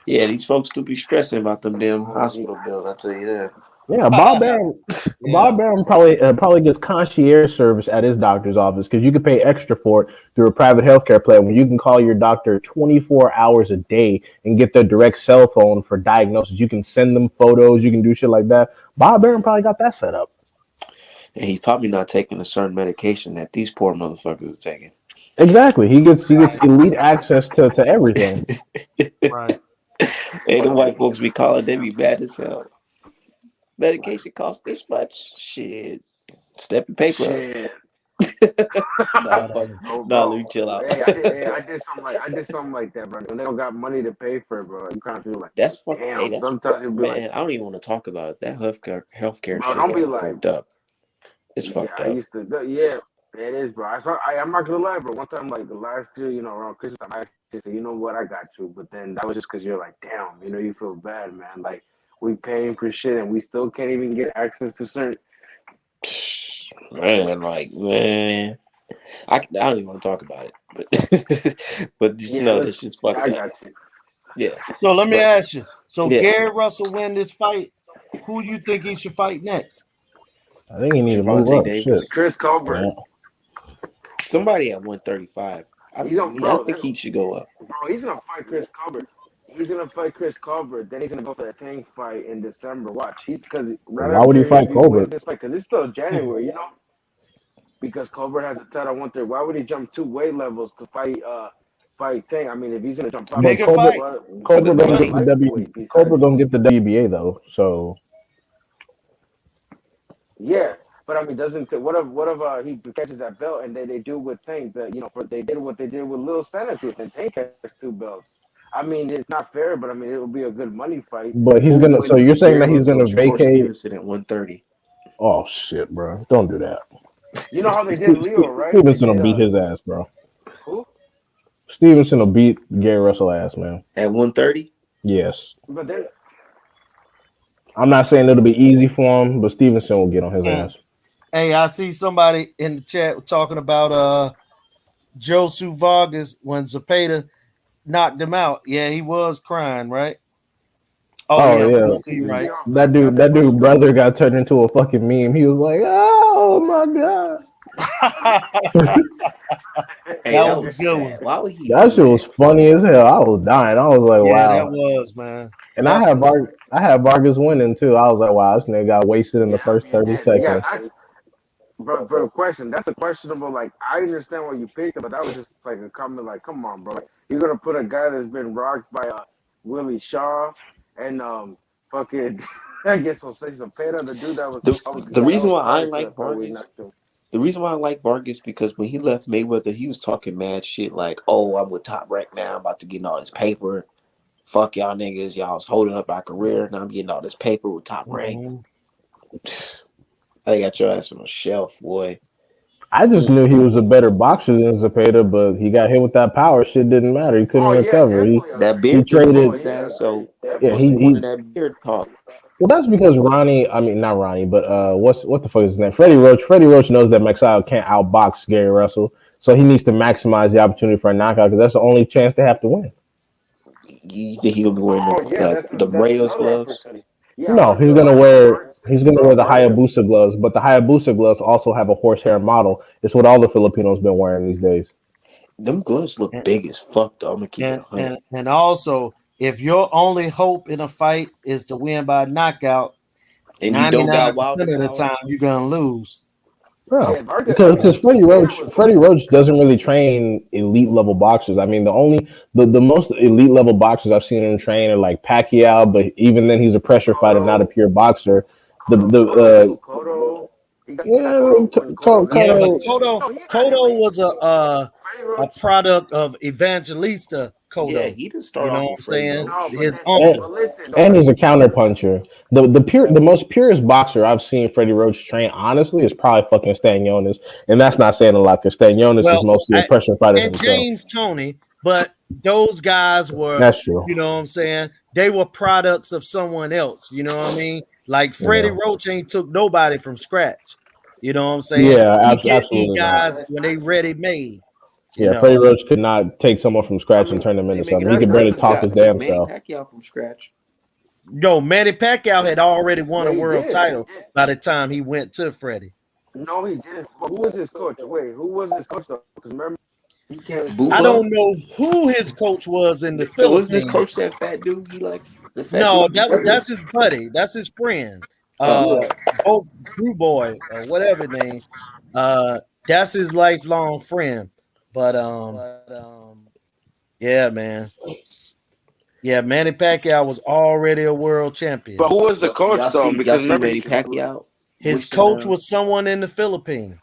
yeah. These folks do be stressing about them damn hospital bills. I tell you that. Yeah, Yeah. Bob Arum probably gets concierge service at his doctor's office because you can pay extra for it through a private healthcare plan where you can call your doctor 24 hours a day and get their direct cell phone for diagnosis. You can send them photos, you can do shit like that. Bob Arum probably got that set up. And he's probably not taking a certain medication that these poor motherfuckers are taking. Exactly. He gets elite access to everything. Right. Hey, the white folks be calling, they be mad as hell. Medication costs this much? Shit. Step your paper up. Shit. Nah, That fuck. is. Oh, Nah, bro. let me chill out. Hey, I did something like that, bro. When they don't got money to pay for it, bro, you kind of feel like, That's fuck. Hey, damn. that's Sometimes you'll be like, man. I don't even want to talk about it. That healthcare bro, shit don't be got like, fucked up. It's yeah, fucked I up. used to, yeah, it is, bro. I'm not gonna lie, bro. One time, like the last year, around Christmas time, I actually said, you know what, I got you. But then that was just because you're like, damn, you feel bad, man. Like we paying for shit and we still can't even get access to certain. Man, like man, I don't even want to talk about it, but but just Yeah, know that listen, shit's yeah, fucked I up. got you. Yeah, So let me but ask you. So yeah, Gary Russell win this fight. Who do you think he should fight next? I think he need to move Javante up. Shit. Davis, Chris Colbert, Yeah. somebody at 135. he's on, I bro. think he should go up. Bro, he's gonna fight Chris Colbert. He's gonna fight Chris Colbert. Then he's gonna go for that Tank fight in December. Watch, he's because right Why would he after fight if he wins Colbert? this fight, because it's still January, because Colbert has a title 130. Why would he jump two weight levels to fight Tank? I mean, if he's gonna jump up, But Pick a fight. For the Colbert don't what a get the 20. W lightweight besides Colbert don't get the WBA though. So yeah. But I mean, doesn't what if he catches that belt and they do with Tank that they did what they did with Lil Santa Cruz and Tank has two belts. I mean, it's not fair, but I mean, it will be a good money fight. but he's Who gonna would so win? you're saying Gary that he's Russell or gonna Shakur vacate. Stevenson at 130? Oh shit, bro. Don't do that. You know how they did Leo, right? They Stevenson will did beat his ass, bro. who? Stevenson will beat Gary Russell ass, man. At 130? Yes. But then I'm not saying it'll be easy for him, but Stevenson will get on his Mm. ass. Hey, I see somebody in the chat talking about Josu Vargas when Zapata knocked him out. Yeah, he was crying, right? Oh Oh yeah, we yeah. do see you you see right. how fast he got That that dude fight? brother got turned into a fucking meme. He was like, oh my god. Hey, That that was a was good one. sad. Why would he That do shit was that? funny as hell. I was dying. I was like, Yeah, that wow. was, man. And Definitely. I had Vargas winning too. I was like, wow, this nigga got wasted in Yeah, the I first mean, 30 yeah, seconds. that's bro. Question. That's a questionable. Like, I understand why you picked it, but that was just like a comment. Like, come on, bro. Like, you're gonna put a guy that's been rocked by Willie Shaw and fucking I guess Jose Zapata, the dude that was The obviously the got reason held why I prior ain't to like that fight where he Vargas, knocked him. the reason why I like Vargas because when he left Mayweather, he was talking mad shit like, "Oh, I'm with Top Rank now. I'm about to get all this paper. Fuck y'all niggas. Y'all was holding up our career. Now I'm getting all this paper with Top Rank. Mhm. I got your ass on a shelf, boy." I just knew he was a better boxer than Zapata, but he got hit with that power. Shit didn't matter. He couldn't Oh yeah, recover. definitely That agree. He beard done Oh traded. sold his yeah, ass. So Yeah, what's the definitely. point of he that beard talk? well, that's because Ronnie. I mean, not Ronnie, but what the fuck is his name? Freddie Roach. Freddie Roach knows that Magsayo can't outbox Gary Russell, so he needs to maximize the opportunity for a knockout because that's the only chance they have to win. You think he gonna be wearing Oh yeah, the that's Rayo's another gloves? opportunity. Yeah, No, but he's gonna wear the Vargas, Hayabusa gloves, but the Hayabusa gloves also have a horsehair model. It's what all the Filipinos been wearing these days. Them gloves look And big as fuck, though. I'm gonna keep it and 100. and also, if your only hope in a fight is to win by knockout, And you don't 99% got of Wilder the power. time you're gonna lose. Bro, Yeah, Vargas. because Freddie Roach doesn't really train elite level boxers. I mean, the most elite level boxers I've seen him train are like Pacquiao, but even then he's a pressure fighter, not a pure boxer. Cotto. He got Yeah, Cotto when Cotto got Yeah, but Cotto, Cotto was Freddie a Roach. product of Evangelista Yeah, Cotto. he didn't start You know off what I'm with Freddie saying? No, Roach. but His then, uncle. but listen though, and he's a counter puncher. The most purest boxer I've seen Freddie Roach train, honestly, is probably fucking Stanionis, and that's not saying a lot because Stanionis is Well, mostly a pressure fighter and himself. James Tony, but those guys were, That's true. you know what I'm saying? They were products of someone else. You know what I mean? Like Freddie Yeah, Roach ain't took nobody from scratch. You know what I'm saying? yeah, He get these absolutely not. guys when they ready made. You Yeah, know. Freddie Roach could not take someone from I scratch and mean, turn them hey, into Megan, something. He could barely talk his took damn Manny self. Pacquiao from scratch. No, Manny Pacquiao had already won yeah, a he world did. He title did. by the time he went to Freddie. No, he didn't. But who was his coach? Wait, who was his coach though? Because remember, he came I from. Buba. don't know who his coach was in the So wasn't his Philippines. coach that fat dude? He like the fat No, dude from Vegas? that's his buddy. That's his friend. Oh, Uh, Bo Brew Boy or whatever his name. That's his lifelong friend. But yeah, man. Yeah, Manny Pacquiao was already a world champion. But who was the so coach though? y'all Because see remember, Manny Pacquiao His wishing coach was someone in the Philippines.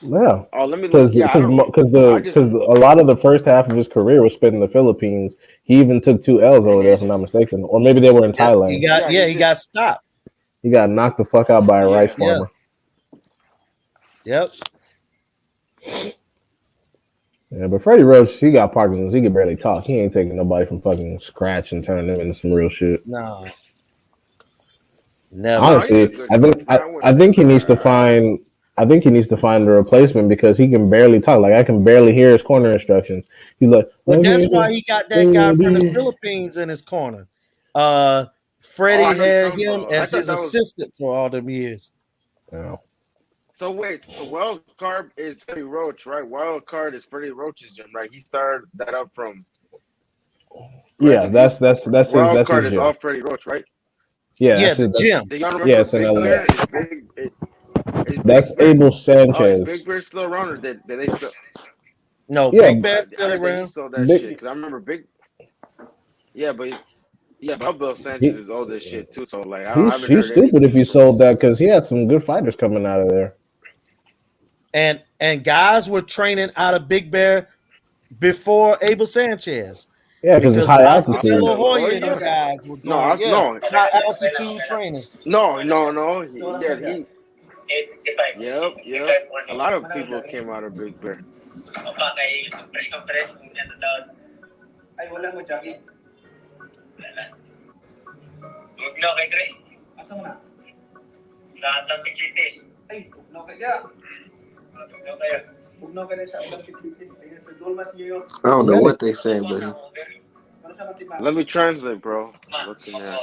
Yeah, oh, let me look. because Yeah, I don't. I just because a lot of the first half of his career was spent in the Philippines. He even took two L's over and there, if his I'm not mistaken, or maybe they were in Yep, Thailand. he got stopped. He got knocked the fuck out by a rice yeah. Yeah, farmer. yep. Yeah, but Freddie Roach, he got Parkinson's. He can barely talk. He ain't taking nobody from fucking scratch and turning them into some real shit. No, never. No, he's a Honestly, good coach, man. I I wouldn't. think he needs to find a replacement because he can barely talk. Like I can barely hear his corner instructions. He's like, Well, that's why he got that guy from the Philippines in his corner. Oh, I Freddie know you're had talking him about. I as thought his that was. assistant for all them years. Yeah. So wait, so Wild Card is Freddie Roach, right? Wild Card is Freddie Roach's gym, right? He started that up from Yeah, practically. Wild that's Card his is gym. all Freddie Roach, right? Yeah, Yeah, that's the his. That's gym. Do y'all yeah, remember it's in Big LA. Bear? Is That's Big Bear? Abel Oh, is Sanchez. Big Bear still around, or did they still? No, Yeah, Big Bear's I still heard that he around. sold that shit big. because I remember Big. Yeah, but Bill Sanchez He, is old as shit too. So like, I he's haven't heard stupid if anything he from. sold that because he had some good fighters coming out of there. And guys were training out of Big Bear before Abel Sanchez Yeah, because it's because high Oscar De altitude. La Oscar De La Hoya and them Hoya? guys were No, going, yeah, no, high altitude training. no. Yeah, yep. A lot of people came out of Big Bear. I don't know Manny, what they saying, but Let me translate, bro. Looking at.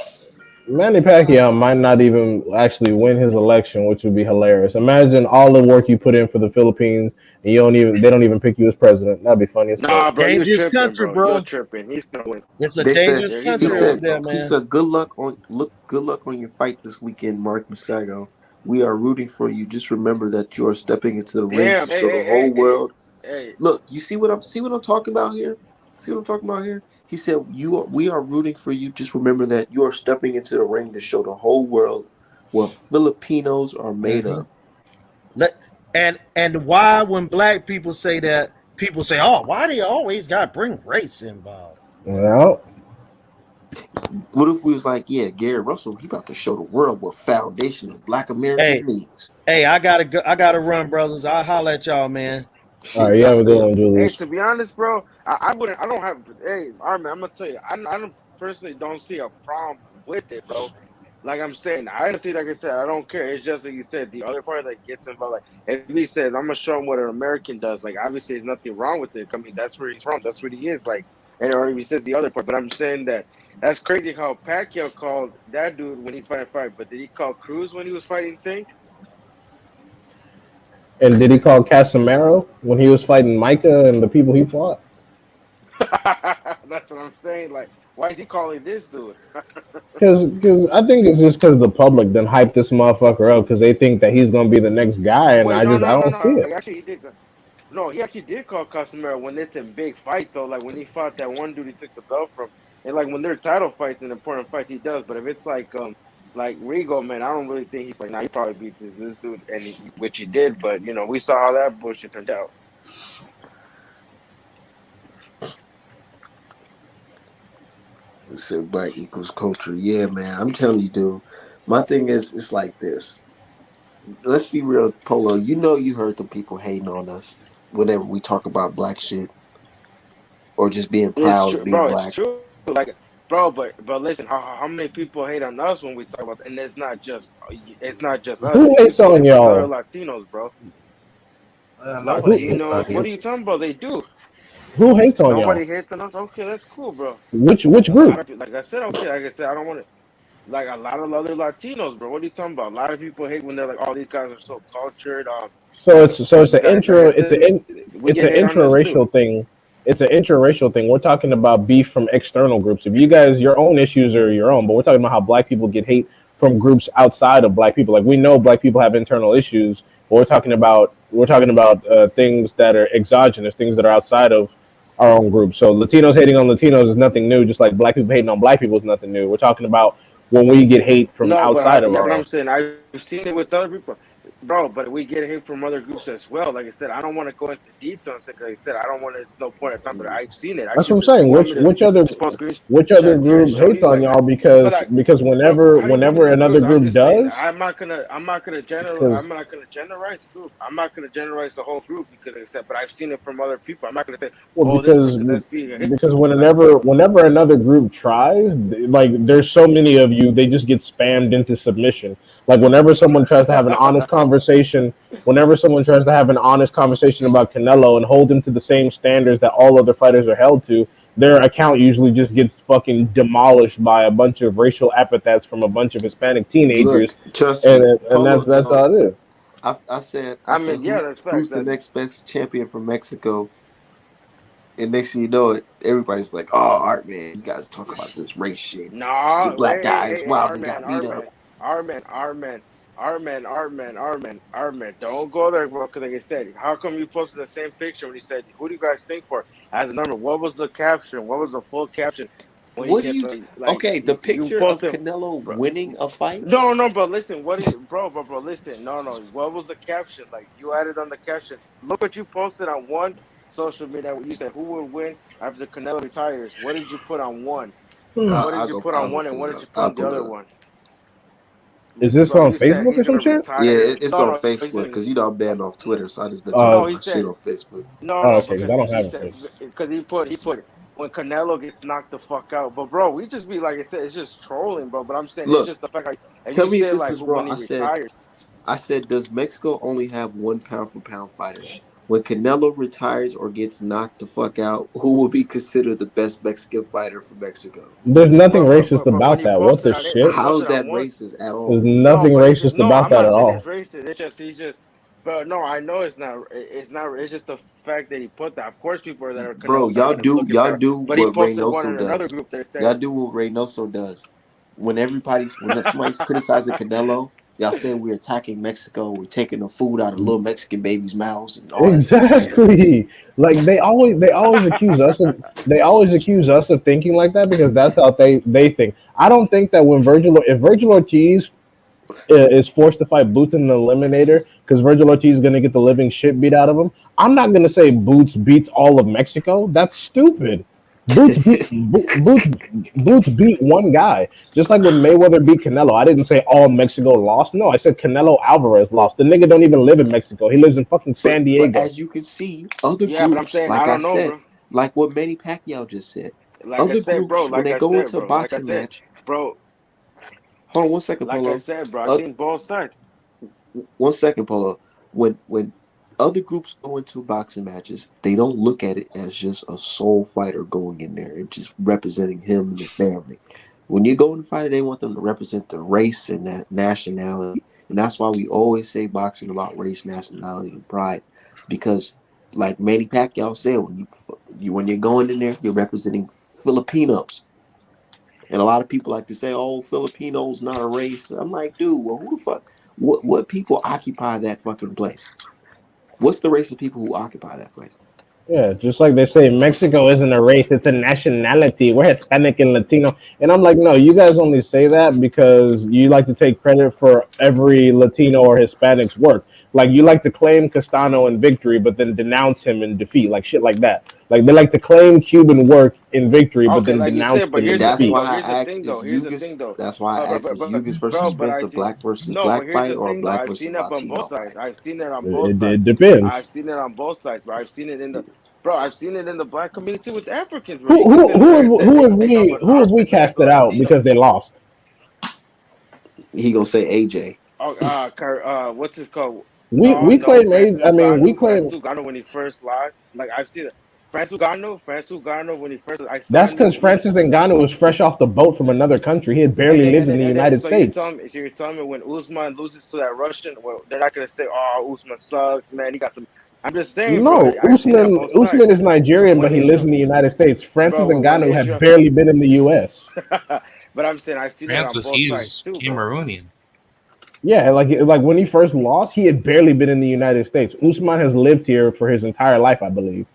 Manny Pacquiao might not even actually win his election, which would be hilarious. Imagine all the work you put in for the Philippines, and they don't even pick you as president. That'd be funny as fuck. Nah, bro, you're Dangerous tripping, country, bro. You're bro. tripping. He's gonna win. It's a they said dangerous Yeah, he's he country gonna over win, said there, bro. he man. said good luck on your fight this weekend, Mark Magsayo. We are rooting for you. Just remember that you are stepping into the ring to Damn. show the whole world. Hey. Look, you see what I'm talking about here? See what I'm talking about here? He said we are rooting for you. Just remember that you are stepping into the ring to show the whole world what Filipinos are made Mm-hmm. of. And why when black people say that, people say, "Oh, why do you always got to bring race involved?" Well, What if we was like, yeah, Gary Russell, he about to show the world what foundation of Black American Hey, means. hey, I gotta go. I gotta run, brothers. I'll holler at y'all, man. all Shit, right, you y'all have a good stay up. one, Hey, Julius. to be honest, bro, I wouldn't. I don't have. Hey, Armin, I'm gonna tell you, I don't personally don't see a problem with it, bro. Like I'm saying, I honestly, like I said, I don't care. It's just like you said, the other part that gets involved. Like if he says, "I'm gonna show him what an American does," like obviously, there's nothing wrong with it. I mean, that's where he's from. That's what he is. Like, and or if he says the other part, but I'm saying that that's crazy how Pacquiao called that dude when he's fighting fight. But did he call Cruz when he was fighting Tank? And did he call Casemiro when he was fighting Micah and the people he fought? That's what I'm saying. Like, why is he calling this dude? Because I think it's just because the public then hype this motherfucker up because they think that he's gonna be the next guy, and Wait, I don't see no. it. Actually, he did. No, he actually did call Casemiro when it's in big fights though. Like when he fought that one dude he took the belt from, and like when they're title fights and important fights, he does. But if it's like Rigo, man, I don't really think he's like. Nah, he probably beat this dude, and which he did. But you know, we saw how that bullshit turned out. So black equals culture. Yeah, man. I'm telling you, dude. My thing is, it's like this. Let's be real, Polo. You know, you heard the people hating on us whenever we talk about black shit or just being It's proud of true, being bro. It's black. true. Like, bro, but listen, how many people hate on us when we talk about, and it's not just us. Who You hates see on it with other y'all? Latinos, bro. Nobody Who hates on Latinos. What you. are you talking about? They do. who hates on y'all? Nobody hates on us. Okay, that's cool, bro. Which A lot group? of people, like I said, okay, like I said, I don't want to. Like a lot of other Latinos, bro. What are you talking about? A lot of people hate when they're like, "Oh, these guys are so cultured." So it's These an guys, like I said, we it's get an hate on us too. interracial thing. It's an interracial thing. We're talking about beef from external groups. If you guys, your own issues are your own, but we're talking about how black people get hate from groups outside of black people. Like we know black people have internal issues, but we're talking about things that are exogenous, things that are outside of our own group. So Latinos hating on Latinos is nothing new. Just like black people hating on black people is nothing new. We're talking about when we get hate from No, outside of but our I'm own. saying I've seen it with other people, bro. But we get hate from other groups as well. Like I said, I don't want to go into details. Like I said, I don't want to. It's no point of time. But I've seen it. I That's what could I'm just. You saying. want me to just post Which other screenshots here and group show hates you? on Like, y'all but because bro, whenever how do you want me whenever to do another it? I'm group just saying. does, I'm not gonna general. because I'm not gonna generalize group. I'm not gonna generalize the whole group because like I said. But I've seen it from other people. I'm not gonna say, well oh, this because person that's being a hit. because Like, whenever another group tries, like there's so many of you, they just get spammed into submission. Like whenever someone tries to have an honest conversation, whenever someone tries to have an honest conversation about Canelo and hold him to the same standards that all other fighters are held to, their account usually just gets fucking demolished by a bunch of racial epithets from a bunch of Hispanic teenagers, Look, trust and me, and Polo that's all knows. it is. I said, yeah, that's facts. who's the That next best champion from Mexico? And next thing you know it, everybody's like, "Oh, Art man, you guys talk about this race shit. The No, black guys, hey, wow, our they man, got beat our up." man, our man, our man, our man, our man, our man, our man. Don't go there, bro. Because like I said, how come you posted the same picture when he said, "Who do you guys think for?" As a number, what was the caption? What was the full caption when he What do hit you? the like? Okay, the You picture of posted, Canelo bro. winning a fight. No, no, bro. Listen, what is, bro? Listen, no. What was the caption? Like you added on the caption. Look what you posted on one social media. You said who would win after Canelo retires. What did you put on one? What did I'll you go. put I'll on go one, and pull what it did up. you put I'll on the pull it other up. one? Is this Bro, on you said Facebook he's or some gonna shit? Yeah, retire. it's No, on no, he's Facebook gonna. because I'm banned off Twitter, so I just been talking Uh, No, he about shit said on Facebook. no, okay, because I don't because he have a said face. because he put when Canelo gets knocked the fuck out. But bro, we just be like I said, it's just trolling, bro. But I'm saying it's Look, just the fact like if tell you me if say this like is wrong. when he retires. I said, does Mexico only have one pound for pound fighter? When Canelo retires or gets knocked the fuck out, who will be considered the best Mexican fighter for Mexico? There's nothing But racist when about he that. What posted the on it, he shit? How's posted that on one. racist at There's all? No, nothing but it's just racist no. about I'm that not at saying it's all. racist. It's just he's just. But no, I know it's not. It's not. It's just the fact that he put that. Of course, people that are Bro, Canelo fans are gonna look and y'all say. do But he what posted one Reynoso in another does. group that said, Y'all do what Reynoso does. When somebody's criticizing Canelo, y'all saying we're attacking Mexico, we're taking the food out of little Mexican babies' mouths and all that type of shit. Exactly. Like they always accuse us of thinking like that because that's how they think. I don't think that if Virgil Ortiz is forced to fight Boots in the Eliminator because Virgil Ortiz is going to get the living shit beat out of him, I'm not going to say Boots beats all of Mexico. That's stupid. Boots beat one guy. Just like when Mayweather beat Canelo, I didn't say all Mexico lost. No, I said Canelo Alvarez lost. The nigga don't even live in Mexico. He lives in fucking San But Diego. as you can see, other "Yeah, but I'm groups, saying I like I don't know, said, bro. like what Manny Pacquiao just said, Like I other said, bro. groups when Like they I go said, into a bro. Like I boxing said, match, bro. hold on one second, Like I Polo. said, bro. I Uh, seen both sides. One second, Polo. When other groups go into boxing matches, they don't look at it as just a sole fighter going in there and just representing him and the family. When you go and fight, they want them to represent the race and that nationality. And that's why we always say boxing about race, nationality, and pride, because like Manny Pacquiao said, when you're going in there, you're representing Filipinos. And a lot of people like to say, "Oh, Filipinos not a race." I'm like, dude, well, who the fuck? What people occupy that fucking place? What's the race of people who occupy that place? Yeah, just like they say, Mexico isn't a race; it's a nationality. We're Hispanic and Latino, and I'm like, no, you guys only say that because you like to take credit for every Latino or Hispanic's work. Like you like to claim Castano in victory, but then denounce him in defeat, like shit like that. Like they like to claim Cuban work in victory, but Okay, then like you denounce said, but them in here's the That's thing defeat. why though. Here's the I thing asked, though. is Here's the Yugas? thing though. That's why I asked, is Yugas versus Bro, but Spence I a see. black versus No, but black here's fight the or a thing though. black I've versus seen that on Latino both sides. fight? I've seen it on both It sides. depends. I've seen it on both sides, bro. I've seen it in the bro. I've seen it in the black community with the Africans, bro. Who You can who sit there and who say who have they talk we about who our have we percentage as a casted out Latino. because they lost? He gonna say AJ. Oh, what's his called? We No, claim age. I mean, we claim Francis Gano when he first lost. Like I've seen it. Francis Gano when he first. I saw that's him in because the meet. Francis Ngannou was fresh off the boat from another country. He had barely lived in the United So you're States. telling me, when Usman loses to that Russian, well, they're not gonna say, "Oh, Usman sucks, man. He got some." I'm just saying, bro. No, I've seen it on both sides. Usman is Nigerian, When but he they lives show, in the United States. Francis when Ngannou they had show, barely been in the U.S. but I'm saying I've seen it on Francis, both sides he's too, bro. Cameroonian. Yeah, like when he first lost, he had barely been in the United States. Usman has lived here for his entire life, I believe.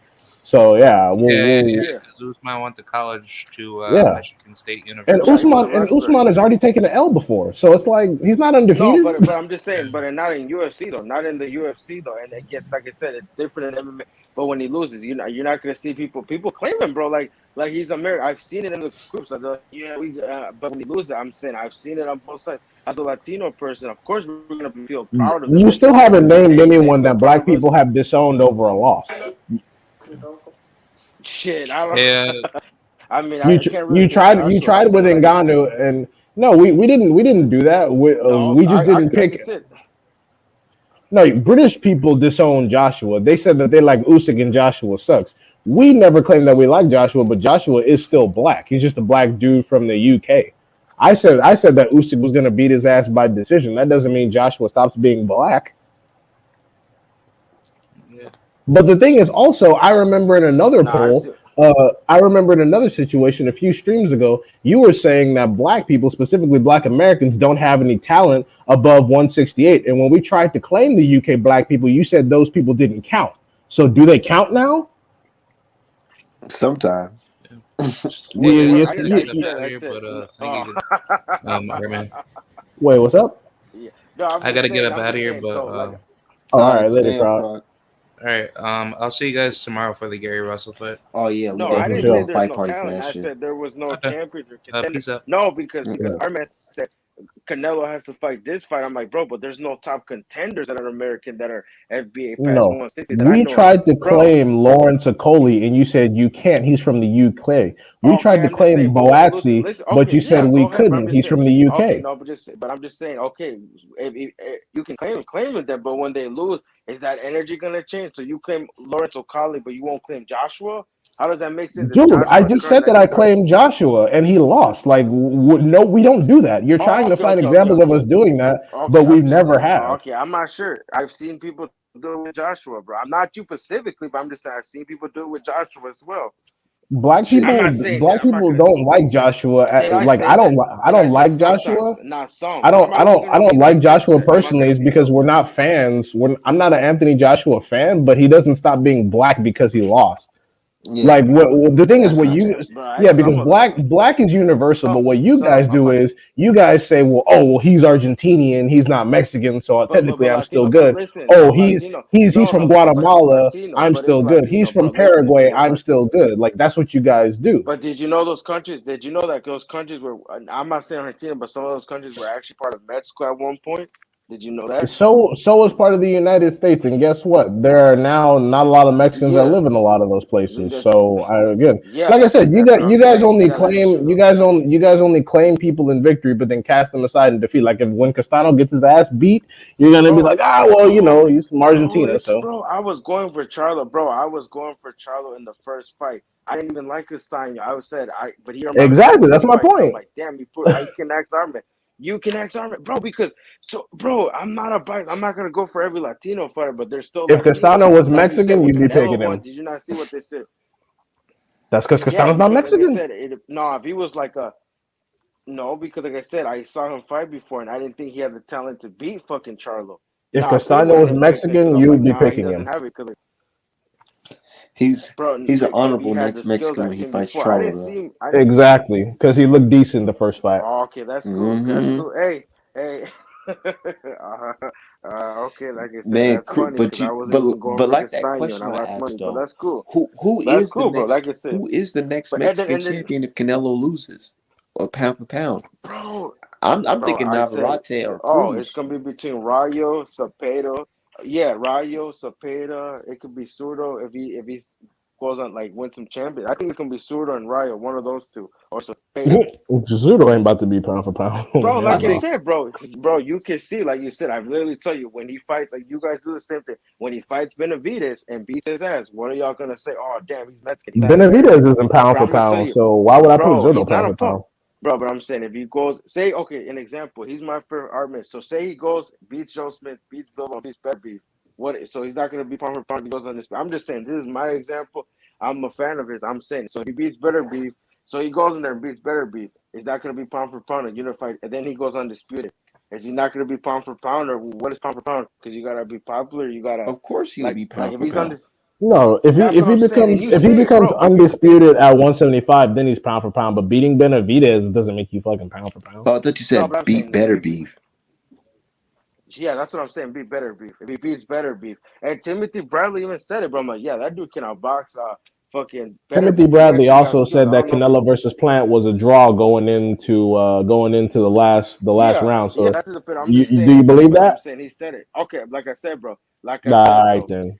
So yeah, Yeah, Yeah, because Usman went to college to yeah. Michigan State And yeah. He University. was a wrestler. Usman has already taken an L before, so it's like he's not No, undefeated. but I'm just saying, but not in UFC though, not in the UFC though. And it gets like I said, it's different in MMA. But when he loses, you're not gonna see people claim him, bro. Like he's American. I've seen it in the groups. They're like, yeah, we. But when he loses, I'm saying I've seen it on both sides. As a Latino person, of course, we're gonna feel proud of them You still because haven't named they anyone feel that proud black of us. people have disowned over a loss. Shit, I don't. Yeah, I mean, I can't really You say Joshua. I tried with feel like Ngannou, and no, we didn't do that. no, We just didn't like I pick. said, No, British people disowned Joshua. They said that they like Usyk and Joshua sucks. We never claimed that we like Joshua, but Joshua is still black. He's just a black dude from the UK. I said that Usyk was going to beat his ass by decision. That doesn't mean Joshua stops being black. yeah. But the thing is, also, I remember in another nah, I've poll, seen. I remember in another situation a few streams ago, you were saying that black people, specifically black Americans, don't have any talent above 168. And when we tried to claim the UK black people, you said those people didn't count. So do they count now? Sometimes. Yeah. You, Hey you, guys, I I, gotta you, get up you, out of I here, said but thank no. you, Iron Man. wait, what's up? Yeah. No, I gotta get up out of here, but Oh, all All right, right, later, stay up, Croc. Croc. all right. I'll see you guys tomorrow for the Gary Russell fight. Oh yeah, we no, Yeah, I for definitely didn't say doing sure. there's fight no party for talent. that I shit. said there was no Okay. champions or contender. Peace out. No, because Yeah. Arman said Canelo has to fight this fight. I'm like, bro, but there's no top contenders that are American that are FBA past No, 160 that I we know of, tried to bro. claim Lawrence Okoli, and you said you can't. He's from the UK. We Okay, tried to I'm just saying, claim but when he loses, Boatsi, listen. but Okay, you said yeah, we go ahead. But I'm couldn't. just He's saying. from the Okay, UK. no, but I'm just saying. Okay, if you can claim it, that, but when they lose, is that energy gonna change? So you claim Lawrence O'Colly, but you won't claim Joshua. How does that make sense? If Dude, I Joshua just turned said that like I a good. claimed Joshua, and he lost. Like, no, we don't do that. You're Oh, trying to okay, find okay, okay, examples of okay. us doing that, Okay, but we I'm just never saying. have. Okay, I'm not sure. I've seen people do it with Joshua, bro. I'm not you specifically, but I'm just saying I've seen people do it with Joshua as well. I'm not saying that. Black I'm not people gonna. don't like Joshua. Did I Like, say that? I Did I don't say like sometimes? Joshua. Not some. Some are I gonna don't be like like this, Joshua and some are personally gonna is be because no. we're not fans. I'm not an Anthony Joshua fan, but he doesn't stop being black because he lost. Yeah, Like the thing is that's what not you true. Bro, I yeah, because some of them. black is universal, but what you guys Some. I'm do not. is you guys say, well, oh, well, he's Argentinian, he's not Mexican, so But technically I'm still Latino. But good. listen, Oh, but Latino. he's No, from no. But Guatemala, Latino. I'm But it's still good. He's Latino. from But listen, Paraguay, it's I'm Latino. still good. Like that's what you guys do. But did you know those countries? Did you know that those countries were? I'm not saying Argentina, but some of those countries were actually part of Mexico at one point. Did you know that? So is part of the United States, and guess what? There are now not a lot of Mexicans that Yeah. live in a lot of those places. That, So again, yeah. like I said, That's what I'm you guys saying. only Yeah. Like claim shoot. people in victory, but then cast them aside in defeat. Like if when Castano gets his ass beat, you're gonna be Bro, like, well, bro, he's from Argentina, so bro. I was going for Charlo, bro. I was going for Charlo in the first fight. I didn't even like his sign. I was said but he reminded me of exactly. this That's my fight. So I'm point. like, damn, he can ask Arman. You can ask Armin, bro, because bro, I'm not gonna go for every Latino fighter, but they're still If Latinos. Castano was Like you said, Mexican, when you'd be Canelo picking won, him. did you not see what they said? That's because Yeah, Castano's not because like I Mexican. said, no, if he was like a no, because like I said, I saw him fight before, and I didn't think he had the talent to beat fucking Charlo. If Nah, Freddie would Castano have was been picked him because Mexican, I'm like, you'd be nah, he picking doesn't him. have it. Because He's bro, he's an but he honorable had the next skills Mexican I've when he seen fights before. I Charlo didn't though. see him. I didn't. Exactly, because he looked decent the first fight. Oh, okay, that's cool. That's Hmm cool. Hey, hey. Okay, like I said, Man, that's funny but because I you wasn't even going but for like that Castaño, and question I I lost money. asked But though, that's cool. who That's is the cool, bro. next Like I said, but Mexican and then champion if Canelo loses or pound for pound? bro, I'm thinking I said, Navarrete or oh, it's Cruz. gonna be between Rayo, Cepeda. Yeah, Rayo, Cepeda. It could be Surdo if he goes on like win some champion. I think it's gonna be Surdo and Rayo, one of those two, or Cepeda. Judo ain't about to be pound for pound. Bro, I Hell like I no. think said, bro, you can see, like you said, I've literally tell you when he fights, like you guys do the same thing. When he fights Benavides and beats his ass, what are y'all gonna say? Oh, damn, he's Mexican, he's not Benavidez American. isn't pound Bro, for I'm gonna tell pound, you, so why would I put bro, Judo he's not pound a for punk. pound? Bro, but I'm saying if he goes, say, okay, an example, he's my favorite argument. So say he goes, beats Joe Smith, beats Bilbo, beats Better Beef. What? So he's not gonna be pound for pound. If he goes on this. I'm just saying this is my example. I'm a fan of his. I'm saying so if he beats Better Beef, so he goes in there and beats Better Beef. Is that gonna be pound for pound and unified? And then he goes undisputed. Is he not gonna be pound for pound or what is pound for pound? Because you gotta be popular. You gotta of course he would be like pound if for he's pound. under. No, That's what I'm saying. And you if he say, becomes bro, because undisputed at 175, then he's pound for pound. But beating Benavidez doesn't make you fucking pound for pound. Oh, I thought you no, said but I'm beat saying if better he beef. yeah, that's what I'm saying. Be better beef. If he beats better beef, and Timothy Bradley even said it, bro. I'm like, yeah, that dude can outbox fucking better Timothy beef. He Bradley actually got also skills. said I that don't know. Canelo versus Plant was a draw going into the last round. Yeah, So that's his opinion. I'm just do you saying, believe but I'm that? saying he said it. Okay, like I said, bro. Like I All said, right bro. then.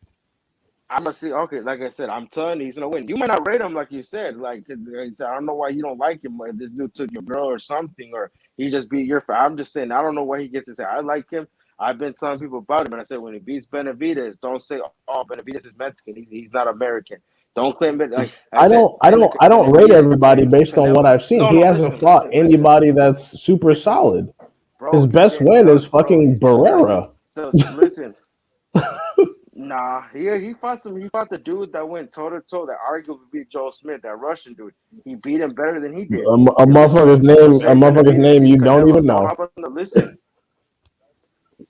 I'm gonna see. Okay, like I said, I'm telling you, he's gonna win. You might not rate him like you said. Like 'cause, I don't know why you don't like him. Like this dude took your girl or something, or he just beat your. I'm just saying. I don't know why he gets to say I like him. I've been telling people about him, and I said when he beats Benavides, don't say, "Oh, Benavides is Mexican. He's not American." Don't claim it. Like I I said, don't I don't I don't rate Benavides everybody claimed based on what Canelo. I've seen. No, He no, hasn't listen, fought listen, listen, anybody that's super listen, solid. bro. His best It win is does, bro. fucking So listen, Barrera. listen. Nah, he fought some. He fought the dude that went toe to toe that arguably beat Joe Smith, that Russian dude. He beat him better than he did. A And listen, so say motherfucker's Benavides name beats you don't Canelo. even Don't know. hop on the listen.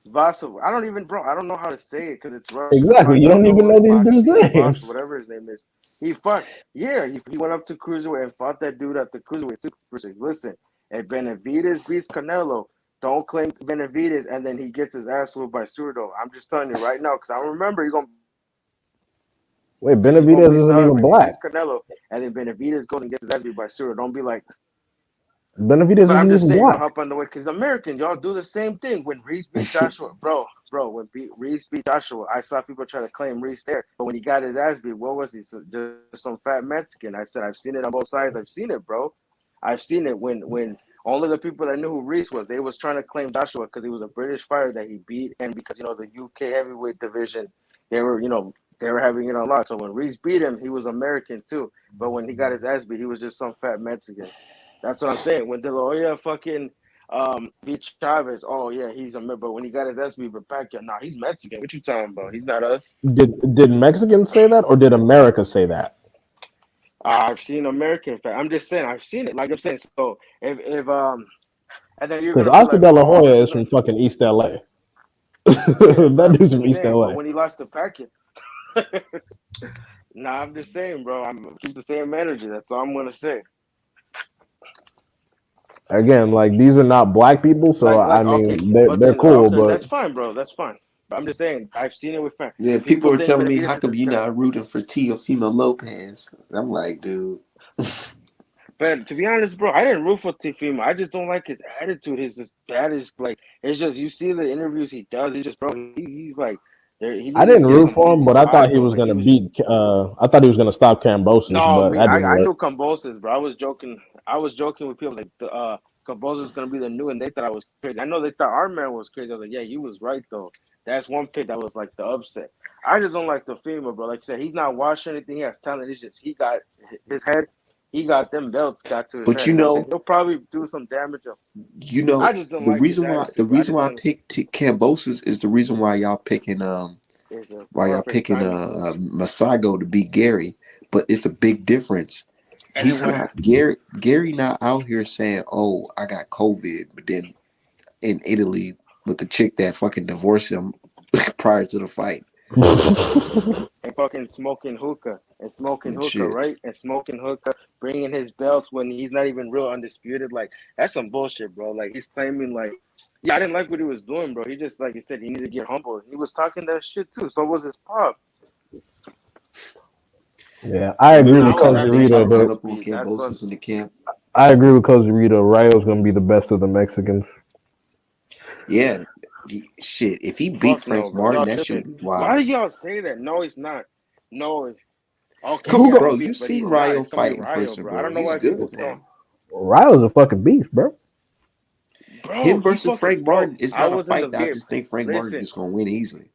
Vasov. I don't even, bro. I don't know how to say it because it's Russian. Exactly. You don't even know these dudes' Box, names. whatever his name is. He fought. Yeah, he went up to cruiserweight and fought that dude at the cruiserweight too. Listen, if Benavides beats Canelo, don't claim Benavides and then he gets his ass whooped by Surdo. I'm just telling you right now because I remember Wait, you're gonna Benavidez be isn't sorry even if he black. beats Canelo and then Benavides goes and gets his ass beat by Surdo. Don't be like. Benavidez But I'm isn't just even saying, don't black. hop on the way because American, y'all do the same thing. When Reese beat Joshua, bro, when Reese beat Joshua, I saw people try to claim Reese there, but when he got his ass beat, what was he? So, just some fat Mexican. I said, I've seen it on both sides. I've seen it, bro. I've seen it when only the people that knew who Reese was, they was trying to claim Joshua because he was a British fighter that he beat, and because the UK heavyweight division, they were they were having it on lock. So when Reese beat him, he was American too. But when he got his ass beat, he was just some fat Mexican. That's what I'm saying. When De La Hoya fucking beat Chavez, oh yeah, he's a but when he got his ass beat with Pacquiao, nah, he's Mexican. What you talking about? He's not us. Did Mexicans say that or did America say that? I've seen American fan. I'm just saying, I've seen it. Like I'm saying, so if and then you're Because gonna be Oscar like, De La oh, Hoya you're is gonna from fucking East LA. yeah, but That I'm dude's from just East saying. But LA. when he lost to Pacquiao, nah, I'm just saying, bro. I'm keep the same energy. That's all I'm gonna say. Again, like these are not black people, so I Like okay, mean but they're then cool, okay, but that's fine, bro. That's fine. But I'm just saying, I've seen it with fans. Yeah, people People are think telling me how Benavidez come is you're not rooting for Teofimo Lopez? I'm like, dude. But to be honest, bro, I didn't root for Tifimo. I just don't like his attitude. His that is like it's just you see the interviews he does. He's just bro. He's like he I didn't didn't even give root him for him. easy But I thought spots he though. was Like he gonna was just beat. I thought he was gonna stop Cambosis, no but me. that didn't I work. knew Cambosis, bro. I was joking. I was joking with people like the Cambosis is gonna be the new, and they thought I was crazy. I know they thought our man was crazy. I was like, yeah, you was right though. That's one pick that was like the upset. I just don't like the female, bro. Like I said, he's not watching anything. He has talent. It's just he got his head. he got them belts got to his But head. You know what I'm saying? He'll probably do some damage. I just don't like his the attitude. I reason just why I don't. picked Cambosis is the reason It's a why y'all perfect picking timing. Masago to beat Gary, but it's a big difference. And it He's was not Gary not out here saying, "Oh, I got COVID," but then in Italy with the chick that fucking divorced him prior to the fight And fucking smoking and hookah, shit. right? And smoking hookah, bringing his belts when he's not even real undisputed. Like that's some bullshit, bro. Like he's claiming like, yeah, I didn't like what he was doing, bro. He just like you said, he needed to get humble. He was talking that shit too. So was his pop. Yeah, I agree Remember with they I was tried to Coach they happy tried Rita, to Rayo run but up on beat. That's what. Cambosis in the camp. I agree with Coach Rita. Rayo's gonna be the best of the Mexicans. Yeah, shit. If he beat Fuck no, Frank bro. Martin, Y'all that shit tripping. would be Why wild. do y'all say that? No, it's not. No, okay, Come Who on, yeah, go? bro. he You beat, but seen he's not. Ryo It's gonna be fight in Rayo, person, bro. I bro. don't know He's why people good, throw. man. Rayo's a fucking beast, bro. Bro, Him he versus fucking Frank bro. Martin is I not a was in the fight that I VIP. just think Frank Martin Listen, just gonna win easily.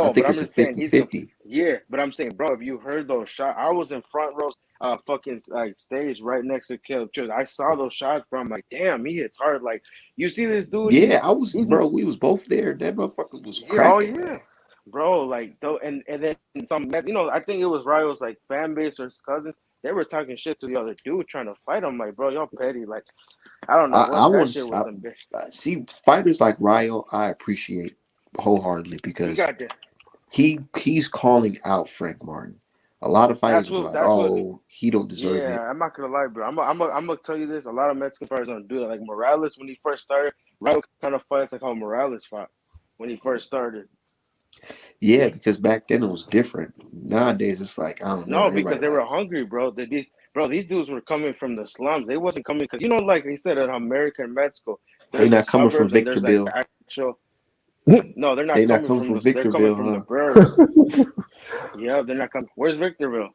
I no, but think I'm it's a just saying he's gonna. 50-50. Yeah, but I'm saying, bro, if you heard those shots, I was in front rows, fucking like stage right next to Caleb Church. I saw those shots, bro. I'm like, damn, he hits hard. Like, you see this dude? Yeah, I was, He's bro. We was both there. That motherfucker was yeah, oh cracking, yeah, man. bro. Like though, and then some, I think it was Ryo's like fan base or his cousins. They were talking shit to the other dude trying to fight him. Like, bro, y'all petty. Like, I don't know I what that want shit to was some bitch. see fighters like Ryo. I appreciate wholeheartedly He because got the. he's calling out Frank Martin. A lot of fighters That's will be what. like, That's what. "Oh, he don't deserve it." Yeah, I'm not gonna lie, bro. I'm gonna tell you this. A lot of Mexican fighters don't do that. Like Morales, when he first started, Ryo kind of fights like how Morales fought when he first started. Yeah, because back then it was different. Nowadays it's like I don't know. No, because Everybody they like were hungry, bro. These dudes were coming from the slums. They wasn't coming because like he said in America and Mexico, they there's the not coming from suburbs and there's like Victorville. the actual. No, they're They not not coming coming from from the. They're coming Victorville, from the huh? burbs. Yeah, they're not coming. Where's Victorville?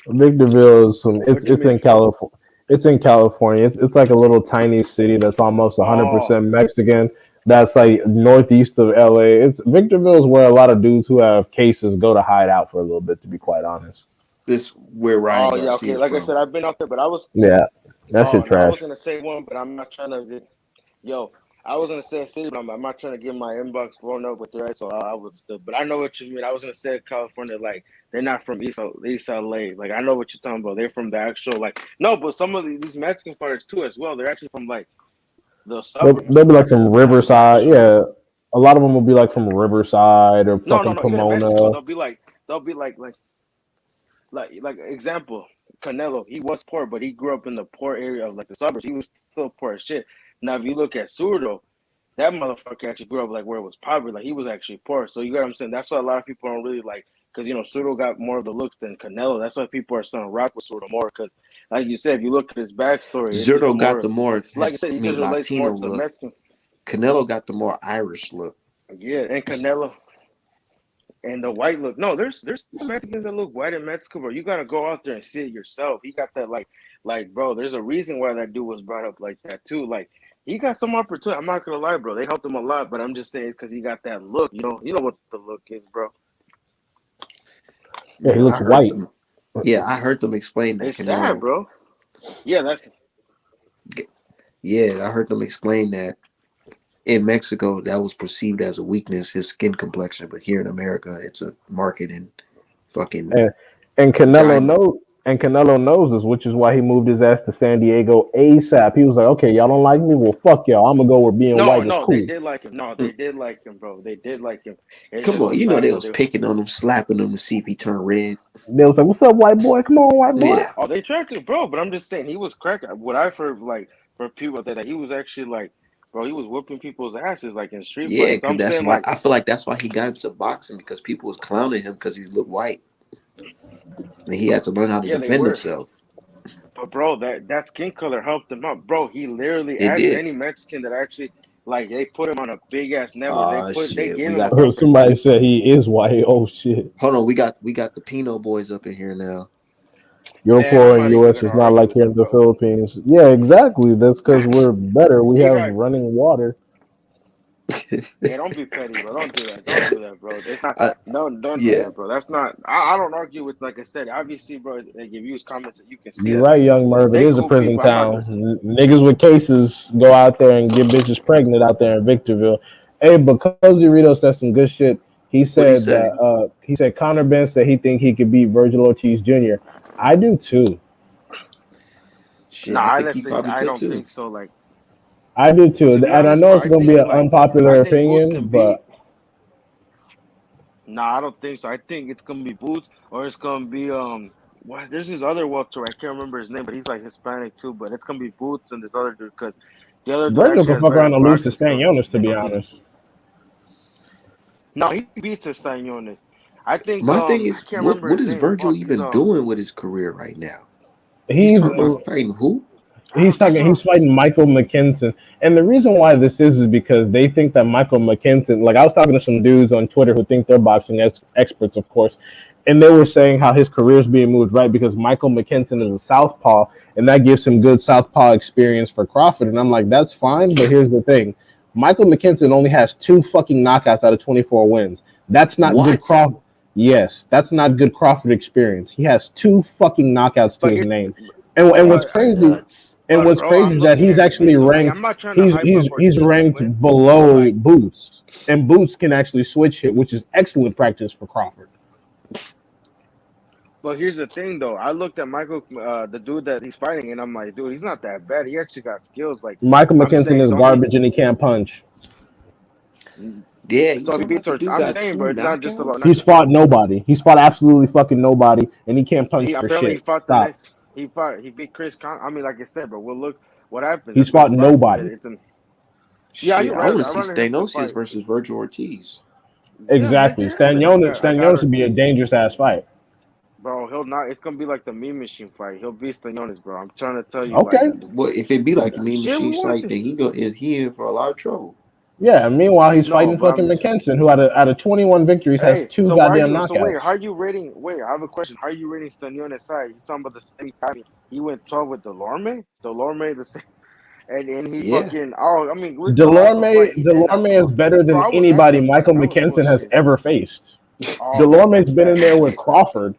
Victorville is some. It's What you it's mean? in California. It's in California. It's like a little tiny city that's almost Oh, 100% Mexican. That's like northeast of LA. It's Victorville is where a lot of dudes who have cases go to hide out for a little bit. To be quite honest. This where Ryan oh yeah. Garcia Okay, is like I from. said, I've been out there, but I was. Yeah, that Oh shit no, I was trash. gonna say one, but I'm not trying to. Yo, I was gonna say a city, but I'm not trying to get my inbox blown up with the right. So I would still, but I know what you mean. I was gonna say California, like they're not from East LA. Like I know what you're talking about. They're from the actual like no, but some of these Mexican fighters too as well. They're actually from like the suburbs, They'll be like from not the Riverside. actual. Yeah, a lot of them will be like from Riverside or No, no, fucking no. Even in Mexico, Pomona. they'll be like example, Canelo. He was poor, but he grew up in the poor area of like the suburbs. He was still poor as shit. Now, if you look at Surdo, that motherfucker actually grew up like where it was poverty. Like he was actually poor. So you get what I'm saying? That's why a lot of people don't really like because Surdo got more of the looks than Canelo. That's why people are starting to rock with Surdo more. Because like you said, if you look at his backstory, it's just Zerto got more the more like I said, he just relates more Latino to the look. Mexican. Canelo got the more Irish look. Yeah, and Canelo and the white look. No, there's Mexicans that look white in Mexico, bro. You gotta go out there and see it yourself. He got that like bro. There's a reason why that dude was brought up like that too. Like he got some opportunity. I'm not gonna lie, bro. They helped him a lot, but I'm just saying because he got that look. You know what the look is, bro. Yeah, he Man, I looks heard white. them. Yeah, I heard them explain that It's sad, Canelo. bro. Yeah, that's Yeah, I heard them explain that in Mexico that was perceived as a weakness, his skin complexion, but here in America, it's a marketing fucking And and Canelo diamond. knows and Canelo knows this, which is why he moved his ass to San Diego ASAP. He was like, okay, y'all don't like me? Well, fuck y'all. I'm gonna go where being no, white is no. They cool. did like him. No, they did like him, bro. They did like him. It's Come just on, the you know fact they that was they. picking on him, slapping him to see if he turned red. They was like, what's up, white boy? Come on, white boy. Yeah, Oh, they tracked it, bro. But I'm just saying he was cracking. What I've heard, like from people that he was actually like, bro, he was whooping people's asses like in street yeah, fights. So because I'm that's saying why like, I feel like that's why he got into boxing because people was clowning him because he looked white and he had to learn how to yeah, they defend were. himself. But bro, that skin color helped him out, bro. He literally It asked did. any Mexican that actually like they put him on a big ass network. They Oh put they shit, gave him a fucking Somebody said he is white. Oh shit. hold on. We got the Pino boys up in here now. Your man. poor I'm in not even US gonna is not argue like with here in them, the bro. Philippines. Yeah, exactly. That's because we're better. We You have got running water. Hey, don't be petty, bro. Don't do that. Don't do that, bro. It's not. I, No, don't do yeah, that, bro. That's not. I don't argue with. Like I said, obviously, bro. Like if you use comments, you can see You're that right, young Merv. It they is a cool prison people. I'm not town. gonna. Niggas with cases go out there and get bitches pregnant out there in Victorville. Hey, but Cozy Rito said some good shit. what do you say? He said Conor Ben said he think he could beat Virgil Ortiz Jr. I do too. Shit, Nah, I I think he listen. probably I could don't too. think so. Like I do too. to be And I honest, know bro, it's I gonna be think an like I unpopular think Boots opinion, can beat. but Nah, I don't think so. I think it's gonna be Boots or it's gonna be What? There's this other welter. I can't remember his name, but he's like Hispanic too. But it's gonna be Boots and this other dude because the other dude Virgil actually could has fuck better around and lose to grappling skills Stanionis, to than be Ortiz. honest. No, he beats Estañones. I think My thing I is, can't remember what his is name. Virgil Fuck, he's even doing with his career right now? He's He's talking about fighting who? I don't. That's what he's I'm. fighting Michael McKinson. And the reason why this is because they think that Michael McKinson, like I was talking to some dudes on Twitter who think they're boxing experts, of course, and they were saying how his career is being moved right because Michael McKinson is a southpaw, and that gives him good southpaw experience for Crawford. And I'm like, that's fine, but here's the thing: Michael McKinson only has 2 fucking knockouts out of 24 wins. That's not good What? Crawford. Yes, that's not good Crawford experience. He has 2 fucking knockouts to But his here, name. And what's but That's crazy nuts. and but what's bro, crazy I'm is that looking he's at his actually thing. Like I'm ranked. not trying to hype up He's Ortiz to ranked win, but below like. Boots, and Boots can actually switch hit, which is excellent practice for Crawford. But here's the thing, though. I looked at Michael, the dude that he's fighting, and I'm like, dude, he's not that bad. He actually got skills. Like, Michael I'm McKinson saying, is don't be. garbage and he can't punch. Yeah, you So if he talking about beats the Ortiz, dude I'm got saying, two bro, it's not just about knockouts? He's knockout. fought nobody. He's fought absolutely fucking nobody, and he can't punch He for apparently he shit. fought the Stop. next. He beat Chris Con. I mean, like I said, but we'll look what happens. He's That's why fought it's boxing. nobody. It's an. Yeah, Shit, you're I right. want to I see wanted him to Stanosius fight. versus Virgil Ortiz. Yeah, make Exactly. it happen. I got Stanionis would be a Ortiz, dangerous ass fight. bro. He'll not. It's gonna be like the meme machine fight. He'll beat Stanionis, bro. I'm trying to tell you, like, Okay. Well, if it be like the Mean shit, we Machine want fight, to. then he in for a lot of trouble. Yeah. Meanwhile, he's No, fighting but fucking McKinson, who out of 21 victories has hey, two so why are goddamn you? So wait, how knockouts. are you rating? Wait, I have a question. How are you rating Stanionis side? You talking about the same time he went 12 with Delorme? Delorme the same, and he Yeah, fucking. Oh, I mean, what's the also fight he didn't have? Delorme is better Bro, than I was at anybody that fight. Michael That was McKinson has bullshit. ever faced. Oh, then Delorme's that's been in bad. there with Crawford.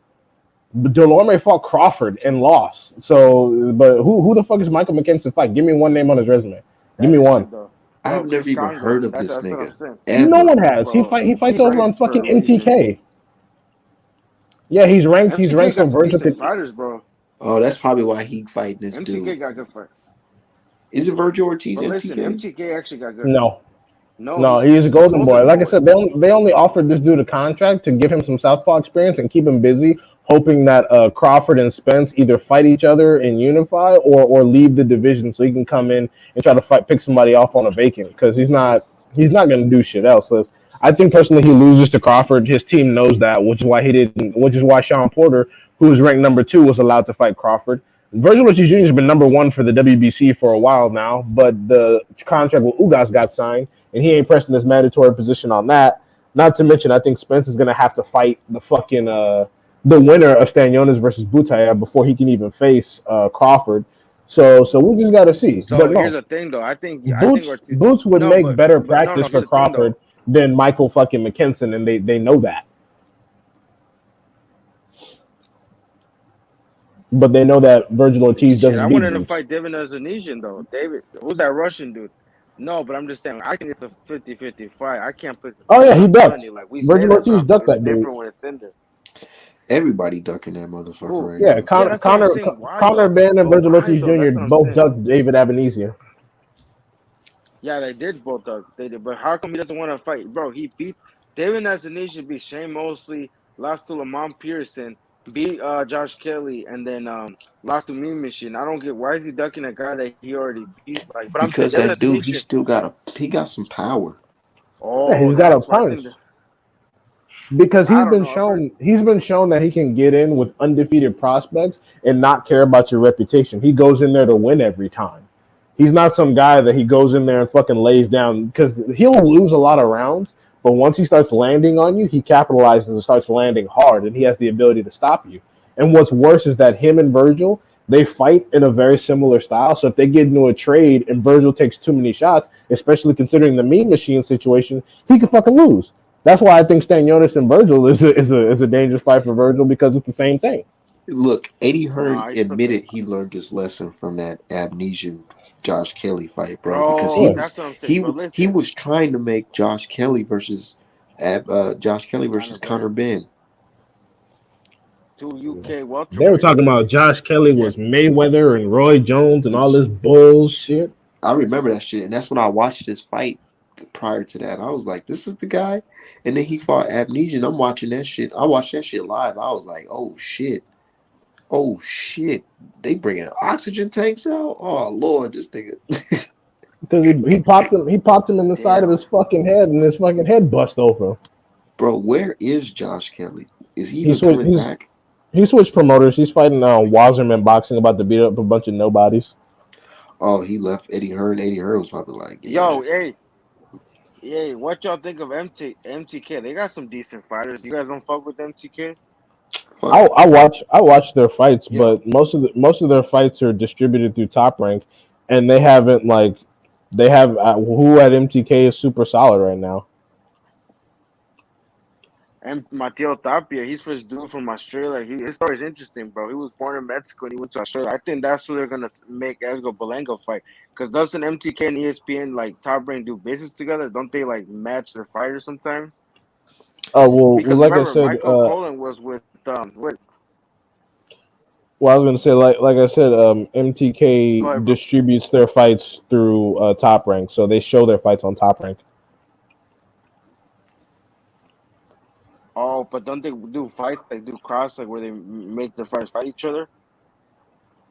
But Delorme fought Crawford and lost. So, but who the fuck is Michael McKinson fight? Give me one name on his resume. Give me That's one. true though, I've bro. never Chris even Congo. heard of this That's what I'm nigga saying, No ever. one has. bro. He fights He's over on ranked for fucking a reason. MTK. Yeah, he's ranked. He's MTK ranked so got some Virgil decent could. fighters, bro. Oh, that's probably why he fighting this dude. MTK got good fight. Is it Virgil Ortiz But listen, MTK? MTK actually got good. No, No, no, he's a he's the golden boy. golden Like I boy. said, they only offered this dude a contract to give him some southpaw experience and keep him busy, hoping that Crawford and Spence either fight each other and unify, or leave the division so he can come in and try to pick somebody off on a vacant because he's not going to do shit else. So I think personally he loses to Crawford. His team knows that, which is why he didn't. Which is why Sean Porter, who was ranked number 2, was allowed to fight Crawford. Virgil Ortiz Jr. has been number 1 for the WBC for a while now, but the contract with Ugas got signed, and he ain't pressing his mandatory position on that. Not to mention, I think Spence is gonna have to fight the fucking the winner of Stanionis versus Butaya before he can even face Crawford. So we just gotta see. So But here's no, the thing, though. I think Ortiz. Boots would No, make better but no, practice no. for Here's the thing, Crawford though. than Michael fucking McKinson, and they know that. But they know that Virgil Ortiz Shit, I doesn't beat wanted to Boots. fight David Azanesian, though. David, who's that Russian dude? No, but I'm just saying, I think it's a 50-50 fight. I can't put Oh yeah, he I'm telling ducked. you, like we say Virgil that, Ortiz but ducked it's that dude. different when it's in there. Everybody ducking that motherfucker Who? right Yeah, now. Yeah, that's what I'm saying. Why Connor though? Ben and But Virgil why Ortiz though? Jr. That's what I'm both saying. ducked David Avenizia. Yeah, they did both. They did, but how come he doesn't want to fight, bro? He beat David Azanesian, beat Shane Mosley, lost to Lamont Pearson, beat Josh Kelly, and then lost to Mean Machine. I don't get why is he ducking a guy that he already beat. Like, but I'm saying Because David that dude, Azanesian. he got some power. Yeah, Oh, he's got a that's why I punch think that. because I don't know. I've heard. he's been shown that he can get in with undefeated prospects and not care about your reputation. He goes in there to win every time. He's not some guy that he goes in there and fucking lays down because he'll lose a lot of rounds, but once he starts landing on you, he capitalizes and starts landing hard, and he has the ability to stop you. And what's worse is that him and Virgil, They fight in a very similar style. So if they get into a trade and Virgil takes too many shots, especially considering the Mean Machine situation, he could fucking lose. That's why I think Stanionis and Virgil is a dangerous fight for Virgil because it's the same thing. Look, Eddie Hearn Nah, I still admitted think, he learned his lesson from that amnesian Josh Kelly fight, bro. Because bro. Yeah. That's what I'm saying. But he listen, was trying to make Josh Kelly versus Conor Conor Ben, Ben. two UK They were welterweights. talking about Josh Kelly Yeah, was Mayweather and Roy Jones and all this bullshit. I remember that shit, and that's when I watched this fight. Prior to that, I was like, "This is the guy," and then he fought Amnesia. And I'm watching that shit. I watched that shit live. I was like, oh shit, they bringing oxygen tanks out. Oh Lord, this nigga, Because he popped him in the side of damn. his fucking head and his fucking head bust open. bro. Where is Josh Kelly? Is he He even switched coming he's back? he switched promoters. He's fighting Wasserman Boxing about to beat up a bunch of nobodies. Oh, he left Eddie Hearn. Eddie Hearn was probably like, yeah, Yo, hey, what y'all think of MTK? They got some decent fighters. You guys don't fuck with MTK? fuck. I watch their fights, Yo, but most of their fights are distributed through Top Rank, and they haven't like they have who at MTK is super solid right now. and Mateo Tapia, he's first dude from Australia. His story is interesting, bro. He was born in Mexico and he went to Australia. I think that's who they're gonna make Edgar Belenga fight. Because doesn't MTK and ESPN like Top Rank do business together? Don't they like match their fighters sometimes? Well, Because like I remember, said, Michael Pollan was with what? I was gonna say, like I said, Go MTK ahead, bro. distributes their fights through Top Rank, so they show their fights on Top Rank. Oh, but don't they do fights like do cross like where they make their fighters fight each other?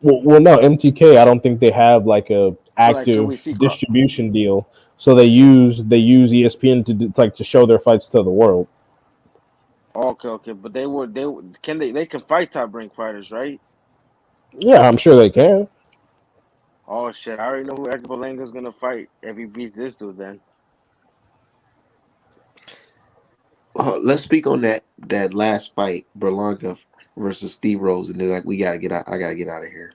Well, no, MTK. I don't think they have like a So like, could we active see cross? distribution deal, so they use ESPN to show their fights to the world. Okay, okay, but they can fight top rank fighters, right? Yeah, I'm sure they can. Oh shit, I already know who Edgar Belenga's gonna fight if he beats this dude. Then Let's speak on that last fight, Berlanga versus Steve Rose, and then like we gotta get out. I gotta get out of here.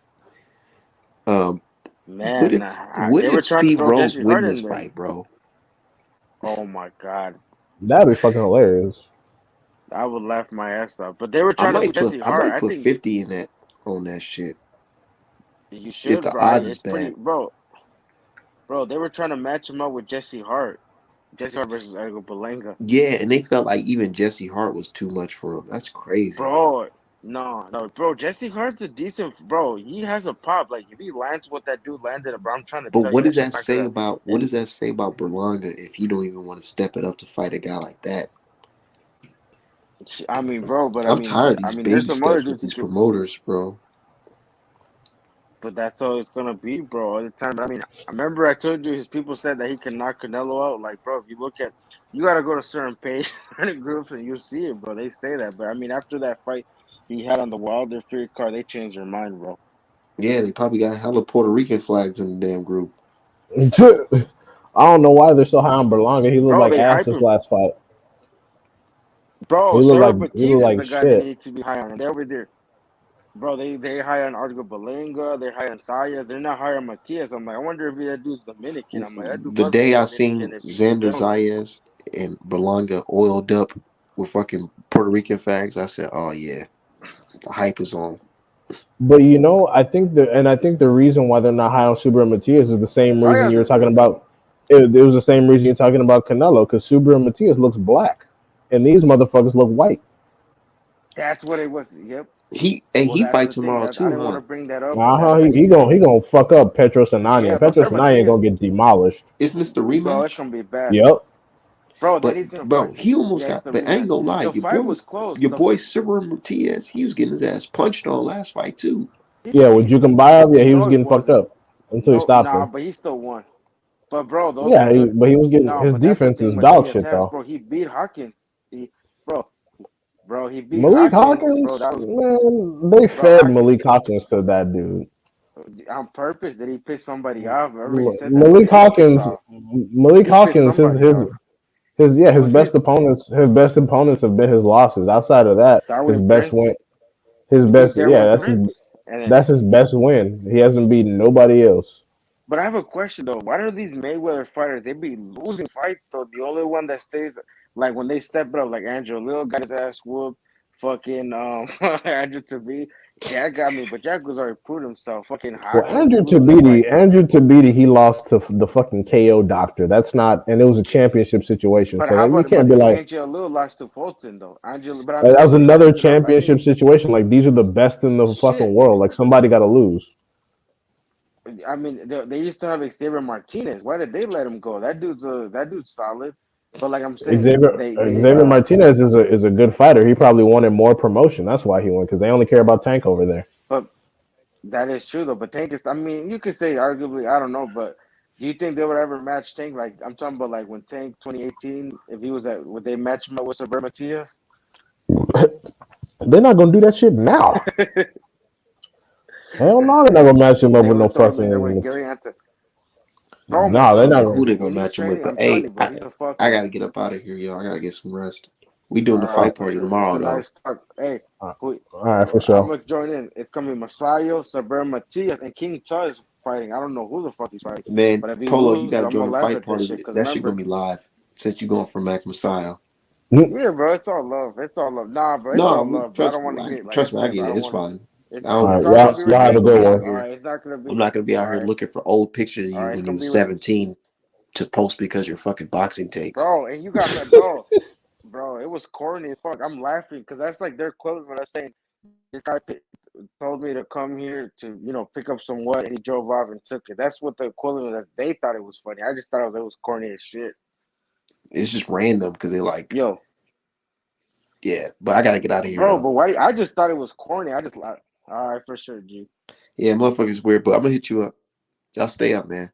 Um, what man, if what they were if trying to Steve throw Rose Jesse win Hart this in there. fight, bro? Oh my god, That'd be fucking hilarious. I would laugh my ass off. But they were trying to do Jesse I Hart. might I put think 50 in that on that shit you if should, the bro. odds is It's pretty, bad. bro. Bro, they were trying to match him up with Jesse Hart. Jesse Hart versus Edgar Belenga. Yeah, and they felt like even Jesse Hart was too much for him. That's crazy. Bro, no, bro. Jesse Hart's a decent bro. He has a pop. Like if he lands what that dude landed, bro, I'm trying to But tell you, what that does shit that back to say that. about And Berlanga if he don't even want to step it up to fight a guy like that? I mean, bro, but I'm tired of I these mean, there's baby some other steps with dudes he these could, promoters, bro. but that's all it's gonna be, bro, all the time. But I mean, I remember I told you his people said that he can knock Canelo out. Like, bro, if you look at, you gotta go to certain pages, certain groups, and you see it, bro. They say that, but I mean, after that fight he had on the Wilder Fury card, they changed their mind, bro. Yeah, they probably got hella Puerto Rican flags in the damn group. I don't know why they're so high on Berlanga. He looked Bro, like they ass hype this him. last fight. Bro, He looked Sora like he Batiz looked is like the guy that shit. needs to be high on. And they're over there. Bro, they high on Argo Belenga, they're high on Sayas, they're not high on Matias. I'm like, I wonder if that dude's Dominican. I'm like, that dude The must be day I Dominican seen if he's Xander killing it. Zayas and Berlanga oiled up with fucking Puerto Rican flags, I said, "Oh yeah, the hype is on." But I think the reason why they're not high on Subaru and Matias is the same reason Sayas you were is talking good too. about. It was the same reason you're talking about Canelo, because Subaru and Matias looks black, and these motherfuckers look white. That's what it was. Yep. Well, He that's the fights thing. tomorrow I too, didn't want huh? to bring that up, but Uh huh. that's He actually, gonna fuck up Petros and Anya. yeah. But Petros Sir and Anya gonna Matias, get demolished. Isn't this the bro, it's rematch? gonna be bad. Yep. Bro, then But he's gonna bro, fight. he almost Yeah, it's got. the But I ain't rematch. gonna lie, The fight was close. your boy Silver Matias, he was getting his ass punched on last fight too. Yeah, with Jukumbayev, yeah, he was No, he getting fucked wasn't. up until he No, stopped nah, him. but he still won. But bro, those are Yeah, good. but he was getting No, his but that's the defense thing is dog Matias shit has, though. bro. He beat Hawkins. Bro, he beat Malik Hawkins, bro. Hawkins, That was, man, they bro. fed Malik Hawkins to that dude. On purpose. Did he piss somebody off? Remember he said that, but Malik he didn't piss Hawkins, off. Malik He pissed Hawkins, his somebody his off. his yeah, his Was it best opponents, have been his losses. Outside of that, his Darwin best win, Prince? his He beat best, yeah, Darwin that's his Prince, And then, That's his best win. He hasn't beaten nobody else. but I have a question though. Why do these Mayweather fighters they be losing fights though? The only one that stays like when they step it up, like Andrew Lil got his ass whooped. Fucking Andrew Tabby, Jack got me, but Jack was already proved himself. Fucking Well, Hopkins losing like Andrew Tabiti, he lost to the fucking KO doctor. That's not, and it was a championship situation. But So how like, you about can't be like, Angel Lil lost to Fulton though? Angel, but I that mean was they another stepped it up. I championship think situation. Like these are the best in the fucking shit. world. Like somebody got to lose. I mean they used to have Xavier Martinez. Why did they let him go? That dude's solid. But like I'm saying, Xavier Martinez is a good fighter. He probably wanted more promotion. That's why he won because they only care about Tank over there. but that is true though. But Tank is. I mean, you could say arguably. I don't know, but do you think they would ever match Tank? Like I'm talking about, like when Tank 2018, if he was at, would they match him up with Saber Matias? They're not gonna do that shit now. Hell no, they're not gonna match him up They with no would throw him in there with fucking. Gary Hunter. Bro, No, I they're don't not know gonna. who they're when gonna he's match him with, training, but I'm telling hey, you, bro, he's a I fucking. gotta get up out of here, yo. I gotta get some rest. We doing the All right, fight for party sure. It's tomorrow a though. nice talk. Hey, All who, right, for I'm sure. gonna join in. It's gonna be Masayo, Saber Matias, and King Tut is fighting. I don't know who the fuck he's fighting, Man, but if he Polo, you loses, gotta I'm join gonna the laugh fight at this party. shit. Cause That shit gonna remember, be live since you going for Mac Messiah. yeah, bro, it's all love. It's all love. Nah, bro, it's all No, love, bro. I don't want to get. trust me, I Bro, get I it. don't It's want. fine. It's I All don't right, it's all gonna trust be me. y'all I have a ain't respectful gonna good be though. out one. All here. right, it's not gonna I'm be. not gonna be out All here right, looking for old pictures of all you right, it's when you gonna was be 17 to post because your fucking boxing takes. bro. And you got that, bro. Bro, it was corny as fuck. I'm laughing because that's like their equivalent of saying this guy told me to come here to pick up some wood, and he drove off and took it. That's what the equivalent of. They thought it was funny. I just thought it was corny as shit. It's just random because they're like, Yo, yeah. But I gotta get out of here bro, though. but why? I just thought it was corny. I just like, all right, for sure, G. Yeah, motherfuckers weird, but I'm gonna hit you up. Y'all stay up, man.